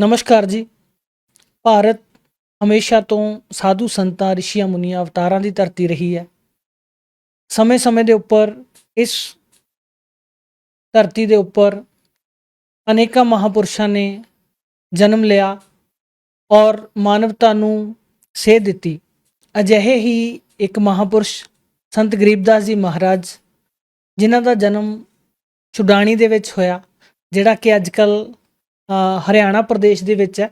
ਨਮਸਕਾਰ ਜੀ। ਭਾਰਤ ਹਮੇਸ਼ਾ ਤੋਂ ਸਾਧੂ ਸੰਤਾਂ, ਰਿਸ਼ੀਆਂ, ਮੁਨੀਆਂ, ਅਵਤਾਰਾਂ ਦੀ ਧਰਤੀ ਰਹੀ ਹੈ। ਸਮੇਂ-ਸਮੇਂ ਦੇ ਉੱਪਰ ਇਸ ਧਰਤੀ ਦੇ ਉੱਪਰ ਅਨੇਕਾਂ ਮਹਾਂਪੁਰਸ਼ਾਂ ਨੇ ਜਨਮ ਲਿਆ ਔਰ ਮਾਨਵਤਾ ਨੂੰ ਸੇਧ ਦਿੱਤੀ। ਅਜਿਹੇ ਹੀ ਇੱਕ ਮਹਾਂਪੁਰਸ਼ ਸੰਤ ਗਰੀਬਦਾਸ ਜੀ ਮਹਾਰਾਜ, ਜਿਨ੍ਹਾਂ ਦਾ ਜਨਮ ਛੁਡਾਣੀ ਦੇ ਵਿੱਚ ਹੋਇਆ, ਜਿਹੜਾ ਕਿ ਅੱਜ ਕੱਲ੍ਹ ਹਰਿਆਣਾ ਪ੍ਰਦੇਸ਼ ਦੇ ਵਿੱਚ ਹੈ।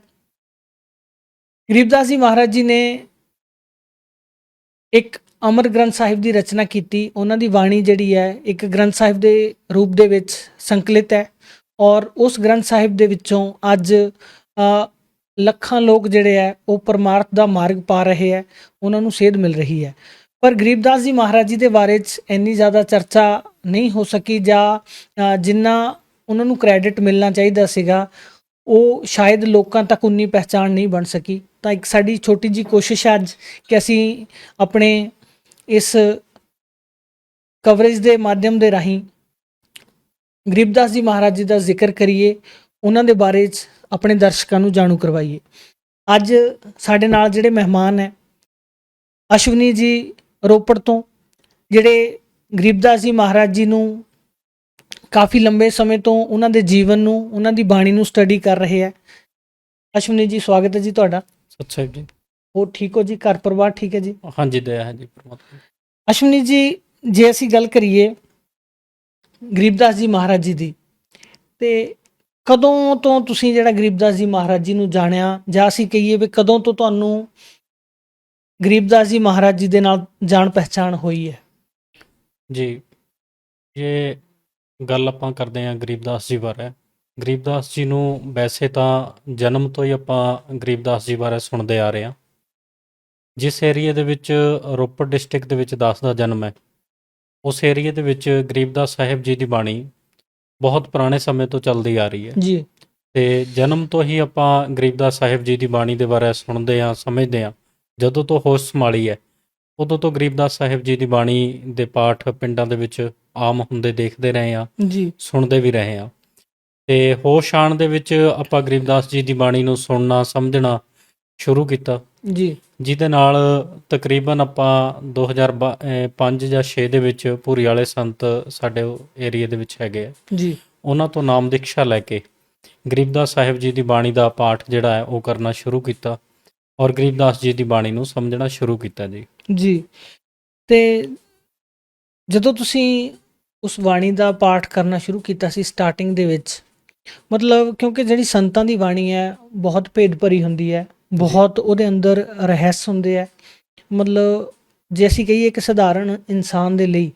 ਗਰੀਬਦਾਸ ਜੀ ਮਹਾਰਾਜ ਜੀ ਨੇ ਇੱਕ ਅਮਰ ਗ੍ਰੰਥ ਸਾਹਿਬ ਦੀ ਰਚਨਾ ਕੀਤੀ। ਉਹਨਾਂ ਦੀ ਬਾਣੀ ਜਿਹੜੀ ਹੈ ਇੱਕ ਗ੍ਰੰਥ ਸਾਹਿਬ ਦੇ ਰੂਪ ਦੇ ਵਿੱਚ ਸੰਕਲਿਤ ਹੈ ਔਰ ਉਸ ਗ੍ਰੰਥ ਸਾਹਿਬ ਦੇ ਵਿੱਚੋਂ ਅੱਜ ਲੱਖਾਂ ਲੋਕ ਜਿਹੜੇ ਹੈ ਉਹ ਪਰਮਾਰਥ ਦਾ ਮਾਰਗ ਪਾ ਰਹੇ ਹੈ, ਉਹਨਾਂ ਨੂੰ ਸੇਧ ਮਿਲ ਰਹੀ ਹੈ। ਪਰ ਗਰੀਬਦਾਸ ਜੀ ਮਹਾਰਾਜ ਜੀ ਦੇ ਬਾਰੇ 'ਚ ਇੰਨੀ ਜ਼ਿਆਦਾ ਚਰਚਾ ਨਹੀਂ ਹੋ ਸਕੀ, ਜਾਂ ਜਿੰਨਾ ਉਹਨਾਂ ਨੂੰ ਕ੍ਰੈਡਿਟ ਮਿਲਣਾ ਚਾਹੀਦਾ ਸੀਗਾ ਉਹ ਸ਼ਾਇਦ ਲੋਕਾਂ ਤੱਕ ਉਨੀ ਪਹਿਚਾਣ ਨਹੀਂ ਬਣ ਸਕੀ। ਤਾਂ ਇੱਕ ਸਾਡੀ ਛੋਟੀ ਜਿਹੀ ਕੋਸ਼ਿਸ਼ ਹੈ ਅੱਜ ਕਿ ਅਸੀਂ ਆਪਣੇ ਇਸ ਕਵਰੇਜ ਦੇ ਮਾਧਿਅਮ ਦੇ ਰਾਹੀਂ ਗਰੀਬਦਾਸ ਜੀ ਮਹਾਰਾਜ ਜੀ ਦਾ ਜ਼ਿਕਰ ਕਰੀਏ, ਉਹਨਾਂ ਦੇ ਬਾਰੇ 'ਚ ਆਪਣੇ ਦਰਸ਼ਕਾਂ ਨੂੰ ਜਾਣੂ ਕਰਵਾਈਏ। ਅੱਜ ਸਾਡੇ ਨਾਲ ਜਿਹੜੇ ਮਹਿਮਾਨ ਹੈ, ਅਸ਼ਵਨੀ ਜੀ ਰੋਪੜ ਤੋਂ, ਜਿਹੜੇ ਗਰੀਬਦਾਸ ਜੀ ਮਹਾਰਾਜ ਜੀ ਨੂੰ ਕਾਫੀ ਲੰਬੇ ਸਮੇਂ ਤੋਂ ਉਹਨਾਂ ਦੇ ਜੀਵਨ ਨੂੰ, ਉਹਨਾਂ ਦੀ ਬਾਣੀ ਨੂੰ ਸਟੱਡੀ ਕਰ ਰਹੇ ਹੈ। ਅਸ਼ਵਨੀ ਜੀ, ਸਵਾਗਤ ਹੈ ਜੀ ਤੁਹਾਡਾ। ਸਤਿ ਸ਼੍ਰੀ ਅਕਾਲ ਜੀ। ਹੋਰ ਠੀਕ ਹੋ ਜੀ? ਘਰ ਪਰਿਵਾਰ ਠੀਕ ਹੈ ਜੀ? ਹਾਂਜੀ, ਦਇਆ ਹੈ ਜੀ ਪਰਮਾਤਮਾ। ਅਸ਼ਵਨੀ ਜੀ, ਜੇ ਅਸੀਂ ਗੱਲ ਕਰੀਏ ਗਰੀਬਦਾਸ ਜੀ ਮਹਾਰਾਜ ਜੀ ਦੀ, ਤੇ ਕਦੋਂ ਤੋਂ ਤੁਸੀਂ ਜਿਹੜਾ ਗਰੀਬਦਾਸ ਜੀ ਮਹਾਰਾਜ ਜੀ ਨੂੰ ਜਾਣਿਆ, ਜਾਂ ਅਸੀਂ ਕਹੀਏ ਵੀ ਕਦੋਂ ਤੋਂ ਤੁਹਾਨੂੰ ਗਰੀਬਦਾਸ ਜੀ ਮਹਾਰਾਜ ਜੀ ਦੇ ਨਾਲ ਜਾਣ ਪਹਿਚਾਣ ਹੋਈ ਹੈ? ਜੀ, ਇਹ ਗੱਲ ਆਪਾਂ ਕਰਦੇ ਹਾਂ ਗਰੀਬਦਾਸ ਜੀ ਬਾਰੇ। ਗਰੀਬਦਾਸ ਜੀ ਨੂੰ ਵੈਸੇ ਤਾਂ ਜਨਮ ਤੋਂ ਹੀ ਆਪਾਂ ਗਰੀਬਦਾਸ ਜੀ ਬਾਰੇ ਸੁਣਦੇ ਆ ਰਹੇ ਹਾਂ। ਜਿਸ ਏਰੀਏ ਦੇ ਵਿੱਚ ਰੋਪੜ ਡਿਸਟ੍ਰਿਕਟ ਦੇ ਵਿੱਚ ਦਾਸ ਦਾ ਜਨਮ ਹੈ, ਉਸ ਏਰੀਏ ਦੇ ਵਿੱਚ ਗਰੀਬਦਾਸ ਸਾਹਿਬ ਜੀ ਦੀ ਬਾਣੀ ਬਹੁਤ ਪੁਰਾਣੇ ਸਮੇਂ ਤੋਂ ਚੱਲਦੀ ਆ ਰਹੀ ਹੈ ਜੀ। ਤੇ ਜਨਮ ਤੋਂ ਹੀ ਆਪਾਂ ਗਰੀਬਦਾਸ ਸਾਹਿਬ ਜੀ ਦੀ ਬਾਣੀ ਦੇ ਬਾਰੇ ਸੁਣਦੇ ਹਾਂ, ਸਮਝਦੇ ਹਾਂ। ਜਦੋਂ ਤੋਂ ਹੋਸ਼ ਸੰਭਾਲੀ ਹੈ, ਉਦੋਂ ਤੋਂ ਗਰੀਬਦਾਸ ਸਾਹਿਬ ਜੀ ਦੀ ਬਾਣੀ ਦੇ ਪਾਠ ਪਿੰਡਾਂ ਦੇ ਵਿੱਚ ਆਮ ਹੁੰਦੇ ਦੇਖਦੇ ਰਹੇ ਹਾਂ, ਜੀ। ਸੁਣਦੇ ਵੀ ਰਹੇ ਹਾਂ। ਤੇ ਹੋਸ਼ ਆਉਣ ਦੇ ਵਿੱਚ ਆਪਾਂ ਗਰੀਬਦਾਸ ਜੀ ਦੀ ਬਾਣੀ ਨੂੰ ਸੁਣਨਾ, ਸਮਝਣਾ ਸ਼ੁਰੂ ਕੀਤਾ, ਜੀ। ਜਿਹਦੇ ਨਾਲ ਤਕਰੀਬਨ ਆਪਾਂ 2005 ਜਾਂ 6 ਦੇ ਵਿੱਚ ਭੂਰੀ ਵਾਲੇ ਸੰਤ ਸਾਡੇ ਏਰੀਏ ਦੇ ਵਿੱਚ ਹੈਗੇ ਆ, ਜੀ। ਉਹਨਾਂ ਤੋਂ ਨਾਮ ਦੀਕਸ਼ਾ ਲੈ ਕੇ ਗਰੀਬਦਾਸ ਸਾਹਿਬ ਜੀ ਦੀ ਬਾਣੀ ਦਾ ਪਾਠ ਜਿਹੜਾ ਹੈ ਉਹ ਕਰਨਾ ਸ਼ੁਰੂ ਕੀਤਾ ਔਰ ਗਰੀਬਦਾਸ ਜੀ ਦੀ ਬਾਣੀ ਨੂੰ ਸਮਝਣਾ ਸ਼ੁਰੂ ਕੀਤਾ ਜੀ। ਜੀ। ਤੇ ਜਦੋਂ ਤੁਸੀਂ ਉਸ ਬਾਣੀ ਦਾ ਪਾਠ ਕਰਨਾ ਸ਼ੁਰੂ ਕੀਤਾ ਸੀ ਸਟਾਰਟਿੰਗ ਦੇ ਵਿੱਚ, ਮਤਲਬ ਕਿਉਂਕਿ ਜਿਹੜੀ ਸੰਤਾਂ ਦੀ ਬਾਣੀ ਹੈ ਬਹੁਤ ਭੇਦ ਭਰੀ ਹੁੰਦੀ ਹੈ, ਬਹੁਤ ਉਹਦੇ ਅੰਦਰ ਰਹੱਸ ਹੁੰਦੇ ਹੈ। ਮਤਲਬ ਜੇ ਅਸੀਂ ਕਹੀਏ ਇੱਕ ਸਧਾਰਨ ਇਨਸਾਨ ਦੇ ਲਈ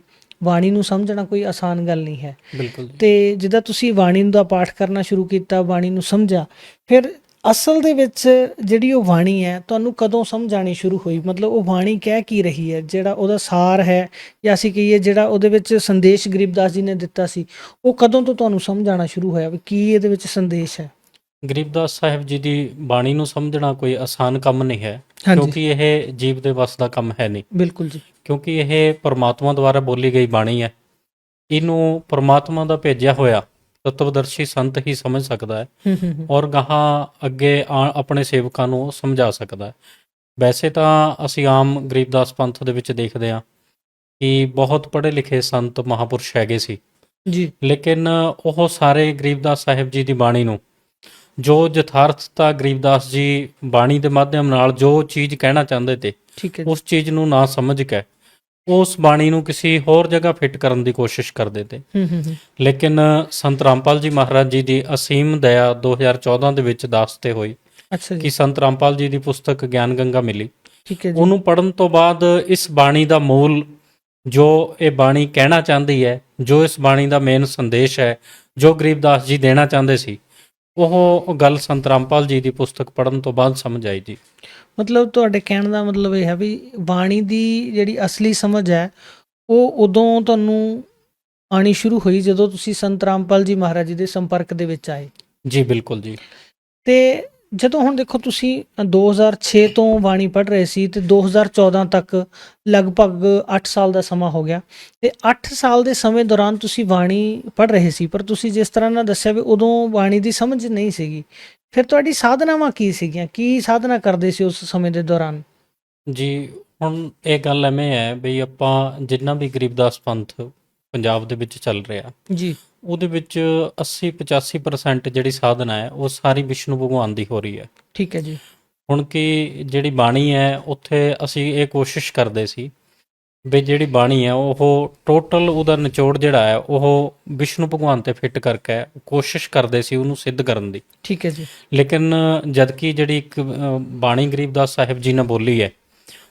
ਬਾਣੀ ਨੂੰ ਸਮਝਣਾ ਕੋਈ ਆਸਾਨ ਗੱਲ ਨਹੀਂ ਹੈ। ਬਿਲਕੁਲ। ਤੇ ਜਿੱਦਾਂ ਤੁਸੀਂ ਬਾਣੀ ਦਾ ਪਾਠ ਕਰਨਾ ਸ਼ੁਰੂ ਕੀਤਾ, ਬਾਣੀ ਨੂੰ ਸਮਝਿਆ, ਫਿਰ ਅਸਲ ਦੇ ਵਿੱਚ ਜਿਹੜੀ ਉਹ ਬਾਣੀ ਹੈ ਤੁਹਾਨੂੰ ਕਦੋਂ ਸਮਝ ਆਉਣੀ ਸ਼ੁਰੂ ਹੋਈ? ਮਤਲਬ ਉਹ ਬਾਣੀ ਕਹਿ ਕੀ ਰਹੀ ਹੈ, ਜਿਹੜਾ ਉਹਦਾ ਸਾਰ ਹੈ, ਜਾਂ ਅਸੀਂ ਕਹੀਏ ਜਿਹੜਾ ਉਹਦੇ ਵਿੱਚ ਸੰਦੇਸ਼ ਗਰੀਬਦਾਸ ਜੀ ਨੇ ਦਿੱਤਾ ਸੀ, ਉਹ ਕਦੋਂ ਤੋਂ ਤੁਹਾਨੂੰ ਸਮਝ ਆਉਣਾ ਸ਼ੁਰੂ ਹੋਇਆ ਵੀ ਕੀ ਇਹਦੇ ਵਿੱਚ ਸੰਦੇਸ਼ ਹੈ? ਗਰੀਬਦਾਸ ਸਾਹਿਬ ਜੀ ਦੀ ਬਾਣੀ ਨੂੰ ਸਮਝਣਾ ਕੋਈ ਆਸਾਨ ਕੰਮ ਨਹੀਂ ਹੈ, ਹਾਂਜੀ। ਕਿਉਂਕਿ ਇਹ ਜੀਵ ਦੇ ਵੱਸ ਦਾ ਕੰਮ ਹੈ ਨਹੀਂ। ਬਿਲਕੁਲ ਜੀ। ਕਿਉਂਕਿ ਇਹ ਪਰਮਾਤਮਾ ਦੁਆਰਾ ਬੋਲੀ ਗਈ ਬਾਣੀ ਹੈ। ਇਹਨੂੰ ਪਰਮਾਤਮਾ ਦਾ ਭੇਜਿਆ ਹੋਇਆ ਤਤਵਦਰਸ਼ੀ ਸੰਤ ਹੀ ਸਮਝ ਸਕਦਾ ਹੈ ਔਰ ਗਾਹਾਂ ਅੱਗੇ ਆਪਣੇ ਸੇਵਕਾਂ ਨੂੰ ਸਮਝਾ ਸਕਦਾ ਹੈ। ਵੈਸੇ ਤਾਂ ਅਸੀਂ ਆਮ ਗਰੀਬਦਾਸ ਪੰਥ ਦੇ ਵਿੱਚ ਦੇਖਦੇ ਹਾਂ ਕਿ ਬਹੁਤ ਪੜ੍ਹੇ ਲਿਖੇ ਸੰਤ ਮਹਾਂਪੁਰਸ਼ ਹੈਗੇ ਸੀ ਜੀ। ਲੇਕਿਨ ਉਹ ਸਾਰੇ ਗਰੀਬਦਾਸ ਸਾਹਿਬ ਜੀ ਦੀ ਬਾਣੀ ਨੂੰ, ਜੋ ਯਥਾਰਥਤਾ ਗਰੀਬਦਾਸ ਜੀ ਬਾਣੀ ਦੇ ਮਾਧਿਅਮ ਨਾਲ ਜੋ ਚੀਜ਼ ਕਹਿਣਾ ਚਾਹੁੰਦੇ ਤੇ, ਠੀਕ ਹੈ। ਉਸ ਚੀਜ਼ ਨੂੰ ਨਾ ਸਮਝ ਕੇ ਉਸ ਬਾਣੀ ਨੂੰ ਕਿਸੇ ਹੋਰ ਜਗ੍ਹਾ ਫਿੱਟ ਕਰਨ ਦੀ ਕੋਸ਼ਿਸ਼ ਕਰਦੇ ਤੇ। ਲੇਕਿਨ ਸੰਤ ਰਾਮਪਾਲ ਜੀ ਮਹਾਰਾਜ ਜੀ ਦੀ ਅਸੀਮ ਦਇਆ 2014 ਦੇ ਵਿੱਚ ਦਾਸ ਤੇ ਹੋਈ ਅੱਛਾ ਕਿ ਜੀ। ਸੰਤ ਰਾਮਪਾਲ ਜੀ ਦੀ ਪੁਸਤਕ ਗਿਆਨ ਗੰਗਾ ਮਿਲੀ। ਠੀਕ ਹੈ ਜੀ। ਉਹਨੂੰ ਪੜ੍ਹਨ ਤੋਂ ਬਾਅਦ ਇਸ ਬਾਣੀ ਦਾ ਮੂਲ, ਜੋ ਇਹ ਬਾਣੀ ਕਹਿਣਾ ਚਾਹੁੰਦੀ ਹੈ, ਜੋ ਇਸ ਬਾਣੀ ਦਾ ਮੇਨ ਸੰਦੇਸ਼ ਹੈ, ਜੋ ਗਰੀਬਦਾਸ ਜੀ ਦੇਣਾ ਚਾਹੁੰਦੇ ਸੀ, ਉਹ ਗੱਲ ਸੰਤ ਰਾਮਪਾਲ ਜੀ ਦੀ ਪੁਸਤਕ ਪੜ੍ਹਨ ਤੋਂ ਬਾਅਦ ਸਮਝ ਆਈ ਜੀ। ਮਤਲਬ ਤੁਹਾਡੇ ਕਹਿਣ ਦਾ ਮਤਲਬ ਇਹ ਹੈ ਵੀ ਬਾਣੀ ਦੀ ਜਿਹੜੀ ਅਸਲੀ ਸਮਝ ਹੈ ਉਹ ਉਦੋਂ ਤੁਹਾਨੂੰ ਆਉਣੀ ਸ਼ੁਰੂ ਹੋਈ ਜਦੋਂ ਤੁਸੀਂ ਸੰਤ ਰਾਮਪਾਲ ਜੀ ਮਹਾਰਾਜ ਜੀ ਦੇ ਸੰਪਰਕ ਦੇ ਵਿੱਚ ਆਏ। ਜੀ ਬਿਲਕੁਲ ਜੀ। ਤੇ ਜਦੋਂ ਹੁਣ ਦੇਖੋ ਤੁਸੀਂ 2006 ਤੋਂ ਬਾਣੀ ਪੜ੍ਹ ਰਹੇ ਸੀ ਤੇ 2014 ਤੱਕ ਲਗਭਗ 8 ਸਾਲ ਦਾ ਸਮਾਂ ਹੋ ਗਿਆ, ਤੇ 8 ਸਾਲ ਦੇ ਸਮੇਂ ਦੌਰਾਨ ਤੁਸੀਂ ਬਾਣੀ ਪੜ੍ਹ ਰਹੇ ਸੀ, ਪਰ ਤੁਸੀਂ ਜਿਸ ਤਰ੍ਹਾਂ ਨਾਲ ਦੱਸਿਆ ਵੀ ਉਦੋਂ ਬਾਣੀ ਦੀ ਸਮਝ ਨਹੀਂ ਸੀਗੀ। ਫਿਰ ਤੁਹਾਡੀ ਸਾਧਨਾਵਾਂ ਕੀ ਸੀਗੀਆਂ? ਕੀ ਸਾਧਨਾ ਕਰਦੇ ਸੀ ਉਸ ਸਮੇਂ ਦੇ ਦੌਰਾਨ? ਜੀ, ਹੁਣ ਇਹ ਗੱਲ ਐਵੇਂ ਹੈ ਬਈ ਆਪਾਂ ਜਿੰਨਾ ਵੀ ਗਰੀਬਦਾਸ ਪੰਥ ਪੰਜਾਬ ਦੇ ਵਿੱਚ ਚੱਲ ਰਿਹਾ, ਜੀ, ਉਹਦੇ ਵਿੱਚ 80-85% ਜਿਹੜੀ ਸਾਧਨਾ ਹੈ ਉਹ ਸਾਰੀ ਵਿਸ਼ਨੂੰ ਭਗਵਾਨ ਦੀ ਹੋ ਰਹੀ ਹੈ। ਠੀਕ ਹੈ ਜੀ। ਹੁਣ ਕਿ ਜਿਹੜੀ ਬਾਣੀ ਹੈ ਉੱਥੇ ਅਸੀਂ ਇਹ ਕੋਸ਼ਿਸ਼ ਕਰਦੇ ਸੀ ਵੀ ਜਿਹੜੀ ਬਾਣੀ ਹੈ ਉਹ ਟੋਟਲ ਉਹਦਾ ਨਿਚੋੜ ਜਿਹੜਾ ਹੈ ਉਹ ਵਿਸ਼ਨੂੰ ਭਗਵਾਨ ਤੇ ਫਿੱਟ ਕਰਕੇ ਕੋਸ਼ਿਸ਼ ਕਰਦੇ ਸੀ ਉਹਨੂੰ ਸਿੱਧ ਕਰਨ ਦੀ। ਠੀਕ ਹੈ ਜੀ। ਲੇਕਿਨ ਜਦਕਿ ਜਿਹੜੀ ਇੱਕ ਬਾਣੀ ਗਰੀਬਦਾਸ ਸਾਹਿਬ ਜੀ ਨੇ ਬੋਲੀ ਹੈ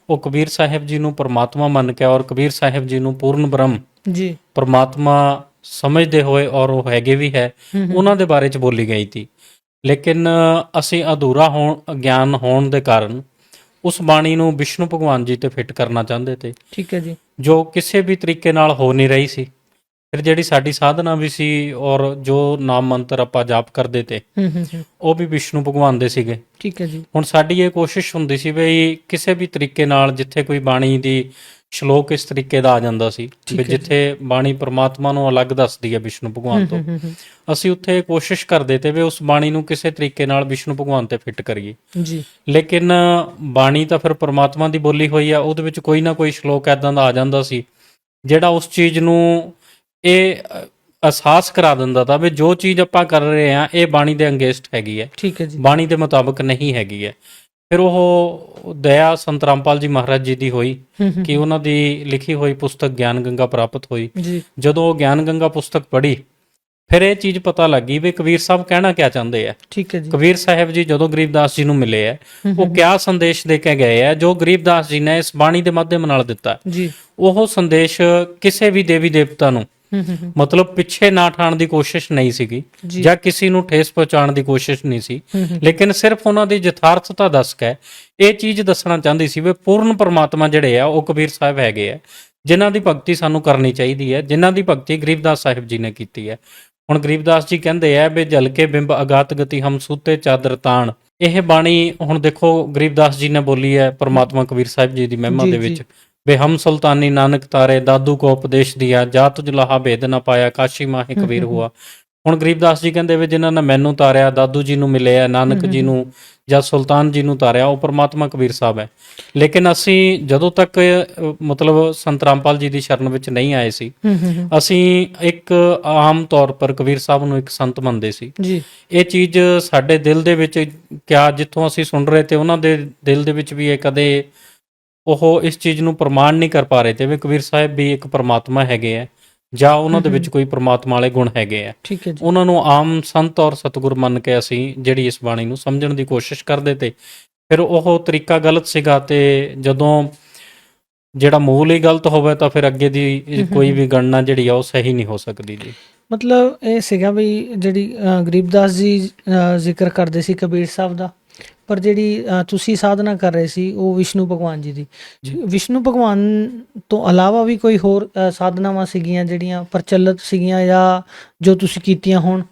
ਉਹ ਕਬੀਰ ਸਾਹਿਬ ਜੀ ਨੂੰ ਪਰਮਾਤਮਾ ਮੰਨ ਕੇ ਔਰ ਕਬੀਰ ਸਾਹਿਬ ਜੀ ਨੂੰ ਪੂਰਨ ਬ੍ਰਹਮ ਜੀ। ਪਰਮਾਤਮਾ ਸਮਝਦੇ ਹੋਏ ਔਰ ਉਹ ਹੈਗੇ ਵੀ ਹੈ ਉਹਨਾਂ ਦੇ ਬਾਰੇ ਚ ਬੋਲੀ ਗਈ ਸੀ। ਲੇਕਿਨ ਅਸੀਂ ਅਧੂਰਾ ਗਿਆਨ ਹੋਣ ਦੇ ਕਾਰਨ ਉਸ ਬਾਣੀ ਨੂੰ ਵਿਸ਼ਨੂੰ ਭਗਵਾਨ ਜੀ ਤੇ ਫਿੱਟ ਕਰਨਾ ਚਾਹੁੰਦੇ ਤੇ, ਠੀਕ ਹੈ ਜੀ। ਜੋ ਕਿਸੇ ਵੀ ਤਰੀਕੇ ਨਾਲ ਹੋ ਨਹੀਂ ਰਹੀ ਸੀ। ਫਿਰ ਜਿਹੜੀ ਸਾਡੀ ਸਾਧਨਾ ਵੀ ਸੀ ਔਰ ਜੋ ਨਾਮ ਮੰਤਰ ਆਪਾਂ ਜਾਪ ਕਰਦੇ ਤੇ ਉਹ ਵੀ ਵਿਸ਼ਨੂੰ ਭਗਵਾਨ ਦੇ ਸੀਗੇ। ਠੀਕ ਹੈ ਜੀ। ਹੁਣ ਸਾਡੀ ਇਹ ਕੋਸ਼ਿਸ਼ ਹੁੰਦੀ ਸੀ ਵੀ ਕਿਸੇ ਵੀ ਤਰੀਕੇ ਨਾਲ ਜਿੱਥੇ ਕੋਈ ਬਾਣੀ ਦੀ ਸ਼ਲੋਕ ਇਸ ਤਰੀਕੇ ਦਾ ਆ ਜਾਂਦਾ ਸੀ ਵੀ ਜਿੱਥੇ ਬਾਣੀ ਪਰਮਾਤਮਾ ਨੂੰ ਅਲੱਗ ਦੱਸਦੀ ਹੈ ਵਿਸ਼ਨੂੰ ਭਗਵਾਨ ਤੋਂ, ਅਸੀਂ ਉੱਥੇ ਕੋਸ਼ਿਸ਼ ਕਰਦੇ ਤੇ ਵੀ ਉਸ ਬਾਣੀ ਨੂੰ ਕਿਸੇ ਤਰੀਕੇ ਨਾਲ ਵਿਸ਼ਨੂੰ ਭਗਵਾਨ ਤੇ ਫਿੱਟ ਕਰੀਏ। ਜੀ। ਲੇਕਿਨ ਬਾਣੀ ਤਾਂ ਫਿਰ ਪਰਮਾਤਮਾ ਦੀ ਬੋਲੀ ਹੋਈ ਆ, ਉਹਦੇ ਵਿੱਚ ਕੋਈ ਨਾ ਕੋਈ ਸ਼ਲੋਕ ਐਦਾਂ ਦਾ ਆ ਜਾਂਦਾ ਸੀ ਜਿਹੜਾ ਉਸ ਚੀਜ਼ ਨੂੰ ਇਹ ਅਹਿਸਾਸ ਕਰਾ ਦਿੰਦਾ ਤਾ ਵੀ ਜੋ ਚੀਜ਼ ਆਪਾਂ ਕਰ ਰਹੇ ਹਾਂ ਇਹ ਬਾਣੀ ਦੇ ਅੰਗੇਸਟ ਹੈਗੀ ਹੈ, ਠੀਕ ਹੈ ਜੀ। ਬਾਣੀ ਦੇ ਮੁਤਾਬਕ ਨਹੀਂ ਹੈਗੀ ਹੈ। ਫਿਰ ਉਹ ਦਇਆ ਸੰਤ ਰਾਮਪਾਲ ਜੀ ਮਹਾਰਾਜ ਜੀ ਦੀ ਹੋਈ ਕਿ ਉਹਨਾਂ ਦੀ ਲਿਖੀ ਹੋਈ ਪੁਸਤਕ ਗਿਆਨ ਗੰਗਾ ਪ੍ਰਾਪਤ ਹੋਈ। ਜੀ। ਜਦੋਂ ਉਹ ਗਿਆਨ ਗੰਗਾ ਪੁਸਤਕ ਪੜ੍ਹੀ ਫਿਰ ਇਹ ਚੀਜ਼ ਪਤਾ ਲੱਗੀ ਵੀ ਕਬੀਰ ਸਾਹਿਬ ਕਹਿਣਾ ਕਿਆ ਚਾਹੁੰਦੇ ਆ। ਠੀਕ ਹੈ ਜੀ। ਕਬੀਰ ਸਾਹਿਬ ਜੀ ਜਦੋਂ ਗਰੀਬਦਾਸ ਜੀ ਨੂੰ ਮਿਲੇ ਹੈ ਉਹ ਕਿਆ ਸੰਦੇਸ਼ ਦੇ ਕੇ ਗਏ ਹੈ ਜੋ ਗਰੀਬਦਾਸ ਜੀ ਨੇ ਇਸ ਬਾਣੀ ਦੇ ਮਾਧਿਅਮ ਨਾਲ ਦਿੱਤਾ। ਜੀ। ਉਹ ਸੰਦੇਸ਼ ਕਿਸੇ ਵੀ ਦੇਵੀ ਦੇਵਤਾ ਨੂੰ ਮਤਲਬ ਪਿੱਛੇ ਨਾ ਠਾਣ ਦੀ ਕੋਸ਼ਿਸ਼ ਨਹੀਂ ਸੀਗੀ ਜਾਂ ਕਿਸੇ ਨੂੰ ਠੇਸ ਪਹੁੰਚਾਉਣ ਦੀ ਕੋਸ਼ਿਸ਼ ਨਹੀਂ ਸੀ, ਲੇਕਿਨ ਸਿਰਫ ਉਹਨਾਂ ਦੀ ਯਥਾਰਥਤਾ ਦੱਸ ਕੇ ਇਹ ਚੀਜ਼ ਦੱਸਣਾ ਚਾਹੁੰਦੀ ਸੀ ਵੀ ਪੂਰਨ ਪਰਮਾਤਮਾ ਜਿਹੜੇ ਆ ਉਹ ਕਬੀਰ ਸਾਹਿਬ ਹੈਗੇ ਆ, ਜਿਨ੍ਹਾਂ ਦੀ ਭਗਤੀ ਸਾਨੂੰ ਕਰਨੀ ਚਾਹੀਦੀ ਹੈ, ਜਿਨ੍ਹਾਂ ਦੀ ਭਗਤੀ ਗਰੀਬਦਾਸ ਸਾਹਿਬ ਜੀ ਨੇ ਕੀਤੀ ਹੈ। ਹੁਣ ਗਰੀਬਦਾਸ ਜੀ ਕਹਿੰਦੇ ਆ ਵੀ ਜਲ ਕੇ ਬਿੰਬ ਅਗਾਤ ਗਤੀ ਹਮ ਸੂਤੇ ਚਾਦਰ ਤਾਣ। ਇਹ ਬਾਣੀ ਹੁਣ ਦੇਖੋ ਗਰੀਬਦਾਸ ਜੀ ਨੇ ਬੋਲੀ ਹੈ ਪਰਮਾਤਮਾ ਕਬੀਰ ਸਾਹਿਬ ਜੀ ਦੀ ਮਹਿਮਾ ਦੇ ਵਿੱਚ ਵੇ ਹਮ ਸੁਲਤਾਨੀ ਨਾਨਕ ਤਾਰੇ ਦਾਦੂ ਕੋ ਉਪਦੇਸ਼ ਦਿਆ ਜਾ ਤੁਝ ਲਹਾ ਭੇਦ ਨਾ ਪਾਇਆ ਕਾਸ਼ੀ ਮਾਹੇ ਕਬੀਰ ਹੁਆ। ਹੁਣ ਗਰੀਬਦਾਸ ਜੀ ਕਹਿੰਦੇ ਵੀ ਜਿਨ੍ਹਾਂ ਨੇ ਮੈਨੂੰ ਤਾਰਿਆ, ਦਾਦੂ ਜੀ ਨੂੰ ਮਿਲਿਆ, ਨਾਨਕ ਜੀ ਨੂੰ ਜਾਂ ਸੁਲਤਾਨ ਜੀ ਨੂੰ ਤਾਰਿਆ, ਉਹ ਪਰਮਾਤਮਾ ਕਬੀਰ ਸਾਹਿਬ ਹੈ। ਲੇਕਿਨ ਅਸੀਂ ਜਦੋਂ ਤੱਕ ਮਤਲਬ ਸੰਤ ਰਾਮਪਾਲ ਜੀ ਦੀ ਸ਼ਰਨ ਵਿੱਚ ਨਹੀਂ ਆਏ ਸੀ ਅਸੀਂ ਇੱਕ ਆਮ ਤੌਰ ਪਰ ਕਬੀਰ ਸਾਹਿਬ ਨੂੰ ਇੱਕ ਸੰਤ ਮੰਨਦੇ ਸੀ। ਇਹ ਚੀਜ਼ ਸਾਡੇ ਦਿਲ ਦੇ ਵਿੱਚ ਕਿਆ ਜਿੱਥੋਂ ਅਸੀਂ ਸੁਣ ਰਹੇ ਤੇ ਉਹਨਾਂ ਦੇ ਦਿਲ ਦੇ ਵਿੱਚ ਵੀ ਇਹ ਕਦੇ ਉਹ ਇਸ ਚੀਜ਼ ਨੂੰ ਪ੍ਰਮਾਣ ਨਹੀਂ ਕਰ ਪਾ ਰਹੇ ਤੇ ਵੀ ਕਬੀਰ ਸਾਹਿਬ ਵੀ ਇੱਕ ਪਰਮਾਤਮਾ ਹੈਗੇ ਆ ਜਾਂ ਉਹਨਾਂ ਦੇ ਵਿੱਚ ਕੋਈ ਪਰਮਾਤਮਾ ਵਾਲੇ ਗੁਣ ਹੈਗੇ ਆ। ਉਹਨਾਂ ਨੂੰ ਆਮ ਸੰਤ ਔਰ ਸਤਿਗੁਰ ਮੰਨ ਕੇ ਅਸੀਂ ਜਿਹੜੀ ਇਸ ਬਾਣੀ ਨੂੰ ਸਮਝਣ ਦੀ ਕੋਸ਼ਿਸ਼ ਕਰਦੇ ਤੇ ਫਿਰ ਉਹ ਤਰੀਕਾ ਗਲਤ ਸੀਗਾ। ਤੇ ਜਦੋਂ ਜਿਹੜਾ ਮੂਲ ਹੀ ਗਲਤ ਹੋਵੇ ਤਾਂ ਫਿਰ ਅੱਗੇ ਦੀ ਕੋਈ ਵੀ ਗਣਨਾ ਜਿਹੜੀ ਆ ਉਹ ਸਹੀ ਨਹੀਂ ਹੋ ਸਕਦੀ ਜੀ। ਮਤਲਬ ਇਹ ਸੀਗਾ ਵੀ ਜਿਹੜੀ ਗਰੀਬਦਾਸ ਜੀ ਜ਼ਿਕਰ ਕਰਦੇ ਸੀ ਕਬੀਰ ਸਾਹਿਬ ਦਾ, ਪਰ ਜਿਹੜੀ ਤੁਸੀਂ ਸਾਧਨਾ ਕਰ ਰਹੇ ਸੀ ਉਹ ਵਿਸ਼ਨੂੰ ਭਗਵਾਨ ਜੀ ਦੀ। ਵਿਸ਼ਨੂੰ ਭਗਵਾਨ ਤੋਂ ਇਲਾਵਾ ਵੀ ਕੋਈ ਹੋਰ ਸਾਧਨਾਵਾਂ ਸੀਗੀਆਂ ਜਿਹੜੀਆਂ ਪ੍ਰਚਲਿਤ ਸੀਗੀਆਂ ਜਾਂ ਜੋ ਤੁਸੀਂ ਕੀਤੀਆਂ ਹੋਣ,